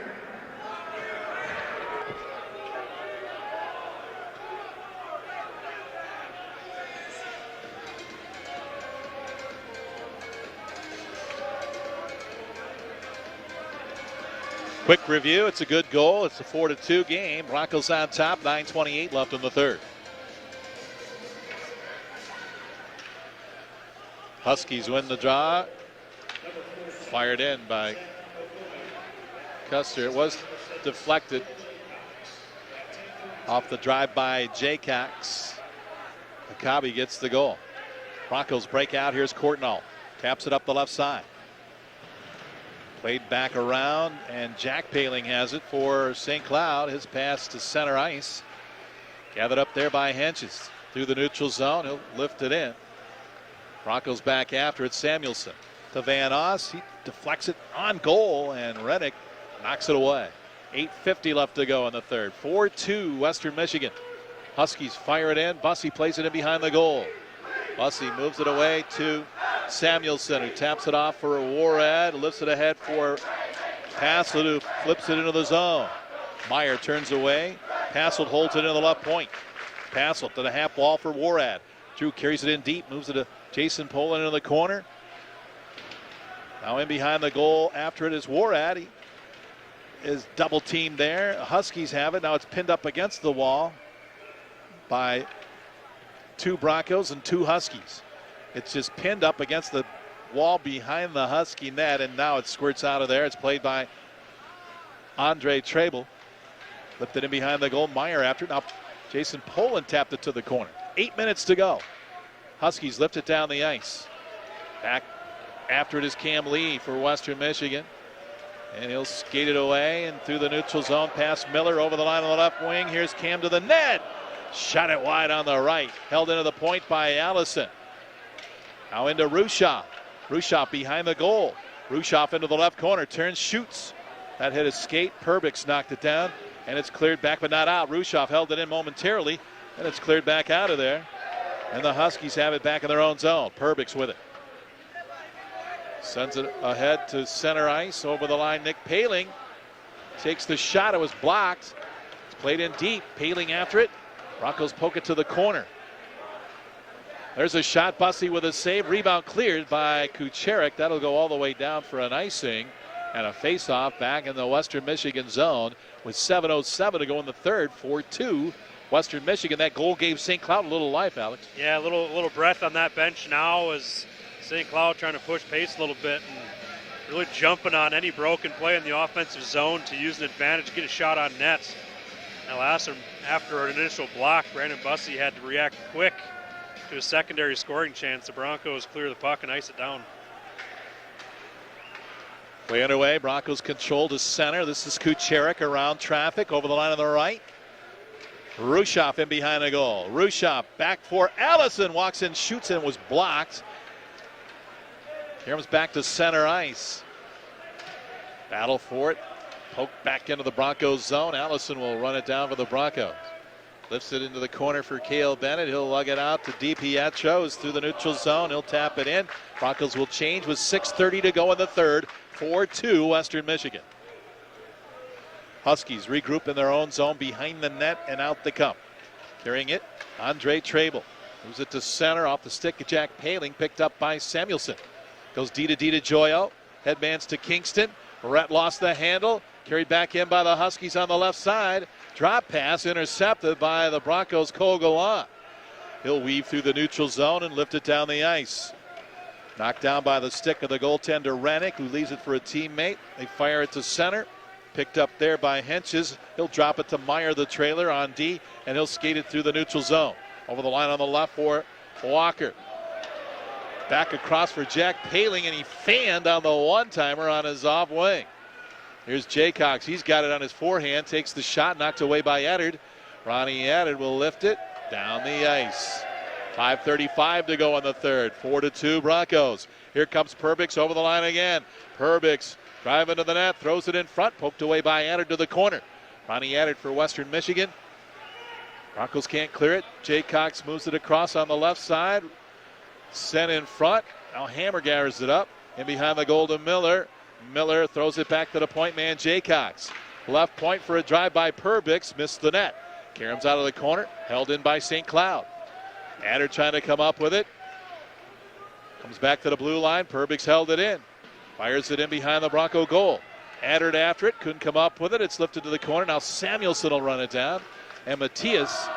Quick review, it's a good goal. It's a 4-2 game. Broncos on top, 9:28 left in the third. Huskies win the draw. Fired in by Custer. It was deflected off the drive by Jaycox. Akabi gets the goal. Broncos break out. Here's Courtnall. Taps it up the left side. Played back around, and Jack Paling has it for St. Cloud. His pass to center ice. Gathered up there by Henches. Through the neutral zone, he'll lift it in. Broncos back after it. Samuelson to Van Oss. He deflects it on goal, and Rennick knocks it away. 8:50 left to go in the third. 4-2 Western Michigan. Huskies fire it in. Bussey plays it in behind the goal. Bussey moves it away to Samuelson, who taps it off for Warad, lifts it ahead for Passelt, who flips it into the zone. Meyer turns away. Passelt holds it in the left point. Passelt to the half wall for Warad. Drew carries it in deep, moves it to Jason Poland into the corner. Now in behind the goal after it is Warad. He is double teamed there. Huskies have it. Now it's pinned up against the wall by 2 Broncos and 2 Huskies. It's just pinned up against the wall behind the Husky net, and now it squirts out of there. It's played by Andre Trabel. Lifted in behind the goal. Meyer after it. Now Jason Poland tapped it to the corner. 8 minutes to go. Huskies lift it down the ice. Back after it is Cam Lee for Western Michigan. And he'll skate it away and through the neutral zone past Miller over the line on the left wing. Here's Cam to the net. Shot it wide on the right. Held into the point by Allison. Now into Rushoff. Rushoff behind the goal. Rushoff into the left corner. Turns, shoots. That hit his skate. Perbix knocked it down. And it's cleared back but not out. Rushoff held it in momentarily. And it's cleared back out of there. And the Huskies have it back in their own zone. Perbix with it. Sends it ahead to center ice. Over the line, Nick Paling takes the shot. It was blocked. It's played in deep. Paling after it. Broncos poke it to the corner. There's a shot. Bussey with a save. Rebound cleared by Kucherik. That'll go all the way down for an icing. And a face-off back in the Western Michigan zone with 7:07 to go in the third. 4-2 Western Michigan. That goal gave St. Cloud a little life, Alex. Yeah, a little breath on that bench now as St. Cloud trying to push pace a little bit. And really jumping on any broken play in the offensive zone to use an advantage, get a shot on net. Now last time, after an initial block, Brandon Bussey had to react quick to a secondary scoring chance. The Broncos clear the puck and ice it down. Play underway. Broncos control to center. This is Kucherik around traffic over the line on the right. Rushoff in behind the goal. Rushoff back for Allison. Walks in, shoots and was blocked. Here comes back to center ice. Battle for it. Poke back into the Broncos zone. Allison will run it down for the Broncos. Lifts it into the corner for Cale Bennett. He'll lug it out to DiPietro. Is through the neutral zone. He'll tap it in. Broncos will change with 6:30 to go in the third. 4-2 Western Michigan. Huskies regroup in their own zone behind the net and out they come. Carrying it, Andre Trable. Moves it to center off the stick of Jack Paling. Picked up by Samuelson. Goes D to Joyo. Headmans to Kingston. Barrett lost the handle. Carried back in by the Huskies on the left side. Drop pass intercepted by the Broncos' Cole Gallant. He'll weave through the neutral zone and lift it down the ice. Knocked down by the stick of the goaltender Rennick, who leaves it for a teammate. They fire it to center. Picked up there by Henches. He'll drop it to Meyer, the trailer, on D, and he'll skate it through the neutral zone. Over the line on the left for Walker. Back across for Jack Paling, and he fanned on the one-timer on his off wing. Here's Jaycox. He's got it on his forehand. Takes the shot, knocked away by Eddard. Ronnie Eddard will lift it down the ice. 5:35 to go in the third. 4-2 Broncos. Here comes Perbix over the line again. Perbix driving to the net, throws it in front, poked away by Eddard to the corner. Ronnie Eddard for Western Michigan. Broncos can't clear it. Jaycox moves it across on the left side. Sent in front. Now Hammer gathers it up. In behind the goal to Miller. Miller throws it back to the point man, Jaycox. Left point for a drive by Perbix. Missed the net. Karam's out of the corner. Held in by St. Cloud. Adder trying to come up with it. Comes back to the blue line. Perbix held it in. Fires it in behind the Bronco goal. Adder after it. Couldn't come up with it. It's lifted to the corner. Now Samuelson will run it down. And Matthias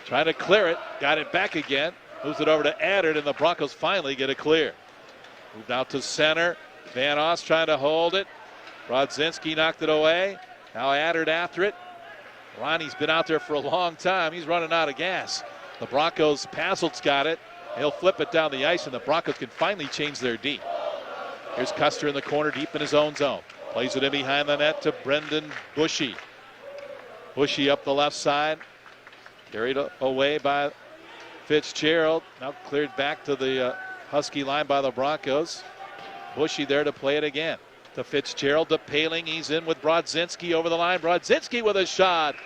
trying to clear it. Got it back again. Moves it over to Adder, and the Broncos finally get it clear. Moved out to center. Van Oss trying to hold it. Brodzinski knocked it away. Now Adder after it. Ronnie's been out there for a long time. He's running out of gas. The Broncos, Passelt's got it. He'll flip it down the ice, and the Broncos can finally change their D. Here's Custer in the corner, deep in his own zone. Plays it in behind the net to Brendan Bushy. Bushy up the left side. Carried away by Fitzgerald. Now cleared back to the Husky line by the Broncos. Bushy there to play it again. To Fitzgerald, to Paling. He's in with Brodzinski over the line. Brodzinski with a shot.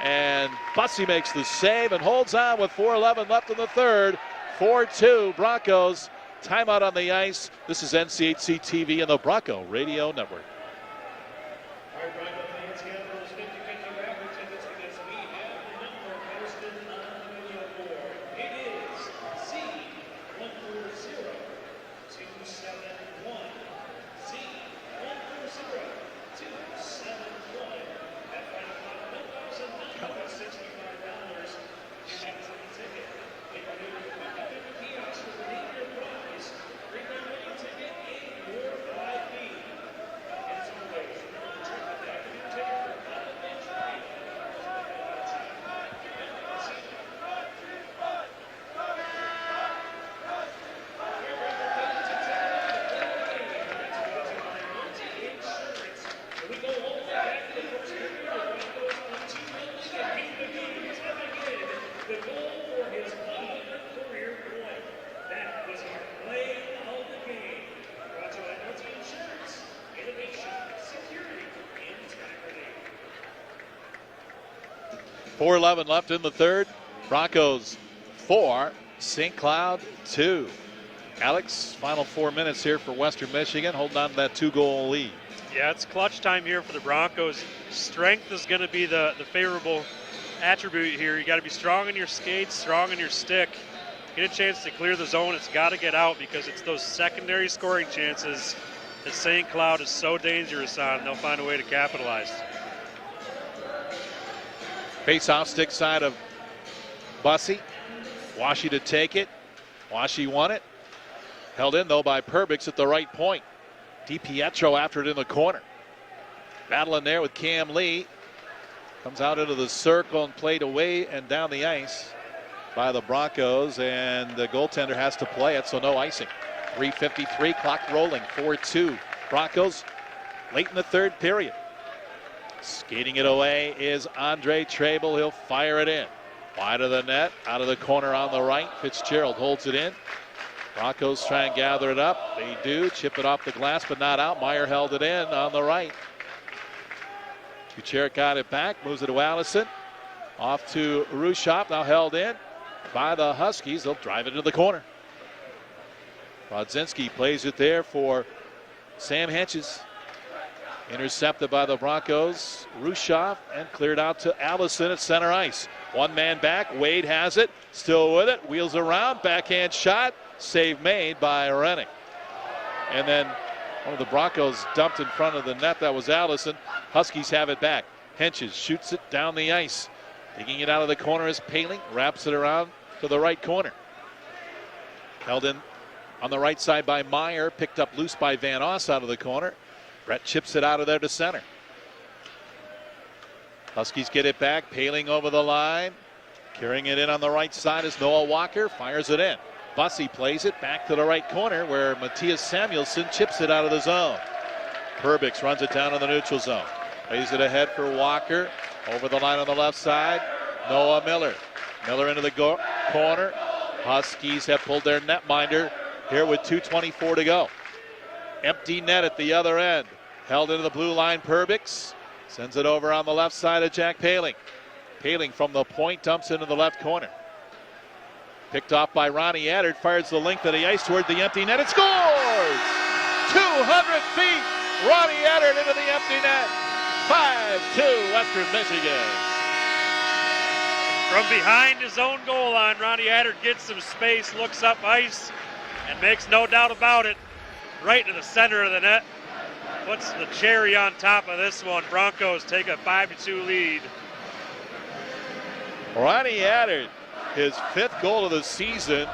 And Bussey makes the save and holds on with 4:11 left in the third. 4-2 Broncos. Timeout on the ice. This is NCHC TV and the Bronco Radio Network. .411 left in the third. Broncos 4, St. Cloud 2. Alex, final 4 minutes here for Western Michigan, holding on to that 2-goal lead. Yeah, it's clutch time here for the Broncos. Strength is going to be the favorable attribute here. You got to be strong in your skates, strong in your stick. Get a chance to clear the zone. It's got to get out because it's those secondary scoring chances that St. Cloud is so dangerous on. They'll find a way to capitalize. Face-off stick side of Bussey. Washi to take it. Washi won it. Held in, though, by Perbix at the right point. DiPietro after it in the corner. Battling there with Cam Lee. Comes out into the circle and played away and down the ice by the Broncos, and the goaltender has to play it, so no icing. 3:53, clock rolling, 4-2. Broncos late in the third period. Skating it away is Andre Trabel. He'll fire it in. Wide of the net, out of the corner on the right. Fitzgerald holds it in. Broncos try and gather it up. They do. Chip it off the glass, but not out. Meyer held it in on the right. Kucherov got it back, moves it to Allison. Off to Rushop, now held in by the Huskies. They'll drive it into the corner. Rodzinski plays it there for Sam Henches. Intercepted by the Broncos. Rushop and cleared out to Allison at center ice. One man back. Wade has it. Still with it. Wheels around. Backhand shot. Save made by Rennick. And then one of the Broncos dumped in front of the net. That was Allison. Huskies have it back. Henches shoots it down the ice. Digging it out of the corner is Paling. Wraps it around to the right corner. Held in on the right side by Meyer. Picked up loose by Van Oss out of the corner. Brett chips it out of there to center. Huskies get it back. Paling over the line. Carrying it in on the right side is Noah Walker. Fires it in. Bussey plays it back to the right corner where Matthias Samuelsson chips it out of the zone. Perbix runs it down in the neutral zone. Plays it ahead for Walker. Over the line on the left side. Noah Miller. Miller into the corner. Huskies have pulled their netminder here with 2:24 to go. Empty net at the other end. Held into the blue line. Perbix sends it over on the left side of Jack Paling. Paling from the point dumps into the left corner. Picked off by Ronnie Addard. Fires the length of the ice toward the empty net. It scores! 200 feet. Ronnie Addard into the empty net. 5-2 Western Michigan. From behind his own goal line, Ronnie Addard gets some space, looks up ice, and makes no doubt about it. Right to the center of the net. Puts the cherry on top of this one. Broncos take a 5-2 lead. Ronnie Addard, his 5th goal of the season,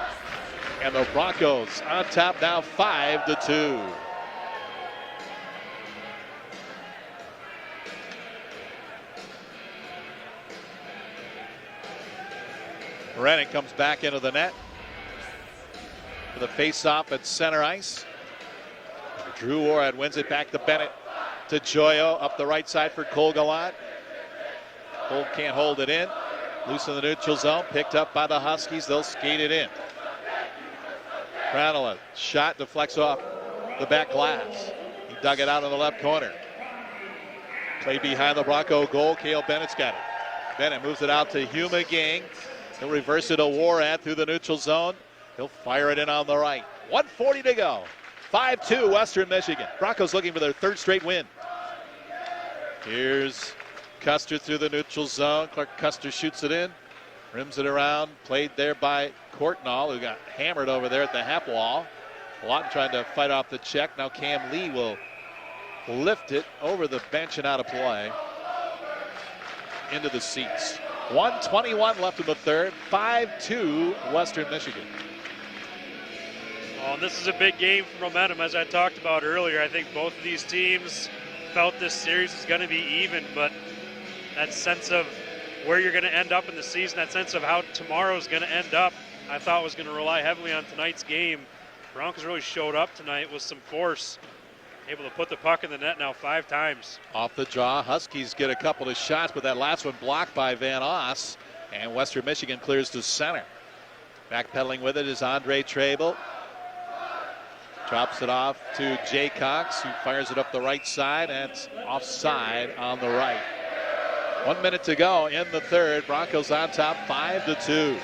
and the Broncos on top now 5-2. Rennick comes back into the net for the face-off at center ice. Drew Orad wins it back to Bennett. To Joyo up the right side for Cole Gallant. Cole can't hold it in. Loose in the neutral zone. Picked up by the Huskies. They'll skate it in. Cranola shot deflects off the back glass. He dug it out in the left corner. Played behind the Bronco goal. Cale Bennett's got it. Bennett moves it out to Hugh McGing. He'll reverse it to Warad through the neutral zone. He'll fire it in on the right. 1:40 to go. 5-2 Western Michigan. Broncos looking for their 3rd straight win. Here's Custer through the neutral zone. Clark Custer shoots it in. Rims it around. Played there by Courtnall, who got hammered over there at the half wall. Lawton trying to fight off the check. Now Cam Lee will lift it over the bench and out of play. Into the seats. 1:21 left in the third. 5-2 Western Michigan. Oh, and this is a big game for momentum, as I talked about earlier. I think both of these teams felt this series is going to be even, but that sense of where you're going to end up in the season, that sense of how tomorrow's going to end up, I thought was going to rely heavily on tonight's game. Broncos really showed up tonight with some force, able to put the puck in the net now 5 times. Off the draw, Huskies get a couple of shots, but that last one blocked by Van Oss, and Western Michigan clears to center. Backpedaling with it is Andre Trabel. Drops it off to Jay Cox, who fires it up the right side, and it's offside on the right. 1 minute to go in the third. Broncos on top 5-2.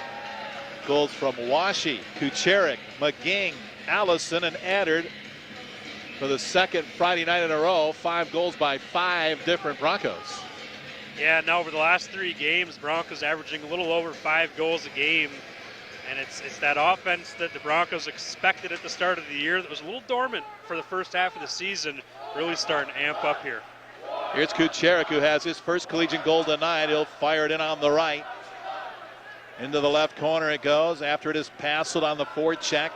Goals from Washi, Kucherik, McGing, Allison, and Addard for the second Friday night in a row. 5 goals by 5 different Broncos. Yeah, now over the last 3 games, Broncos averaging a little over 5 goals a game. And it's that offense that the Broncos expected at the start of the year that was a little dormant for the first half of the season, really starting to amp up here. Here's Kucherik, who has his first collegiate goal tonight. He'll fire it in on the right. Into the left corner it goes after it is passed on the forecheck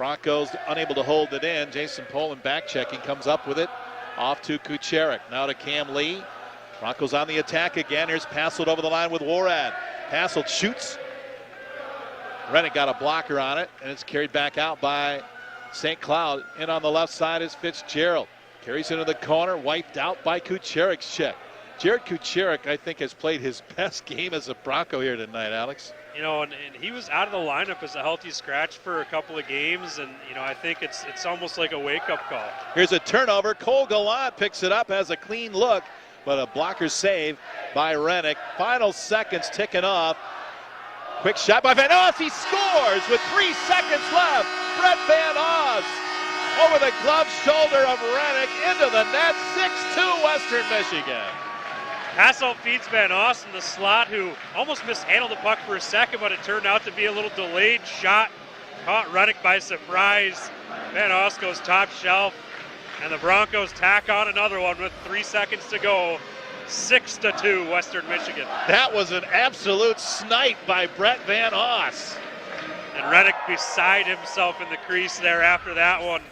Broncos unable to hold it in. Jason Poland back checking, comes up with it. Off to Kucherik. Now to Cam Lee. Broncos on the attack again. Here's Passelt over the line with Warad. Passelt shoots. Rennick got a blocker on it, and it's carried back out by St. Cloud. In on the left side is Fitzgerald. Carries into the corner, wiped out by Kucherik's check. Jared Kucherik, I think, has played his best game as a Bronco here tonight, Alex. You know, and he was out of the lineup as a healthy scratch for a couple of games, and, you know, I think it's almost like a wake-up call. Here's a turnover. Cole Gallant picks it up, has a clean look, but a blocker save by Rennick. Final seconds ticking off. Quick shot by Van Oss. He scores with 3 seconds left. Brett Van Oss over the glove shoulder of Rennick into the net. 6-2 Western Michigan. Passelt feeds Van Oss in the slot, who almost mishandled the puck for a second, but it turned out to be a little delayed shot. Caught Rennick by surprise. Van Oss goes top shelf, and the Broncos tack on another one with 3 seconds to go. 6-2 Western Michigan. That was an absolute snipe by Brett Van Oss. And Rennick beside himself in the crease there after that one.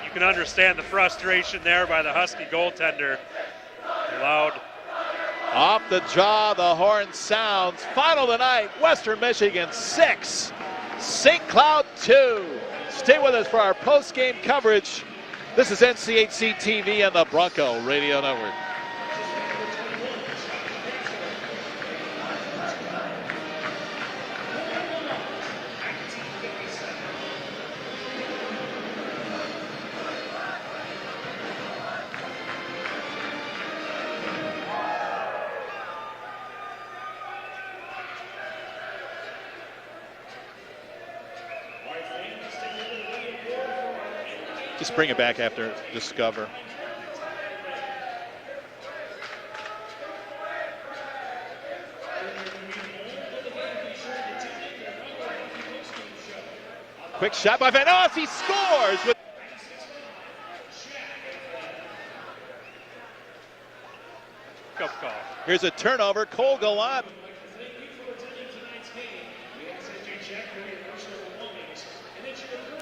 You can understand the frustration there by the Husky goaltender. Loud. Off the jaw, the horn sounds. Final tonight, Western Michigan 6, St. Cloud 2. Stay with us for our post-game coverage. This is NCHC TV and the Bronco Radio Network. Just bring it back after Discover. Quick shot by Van Oss. He scores with call. Here's a turnover. Cole Gallant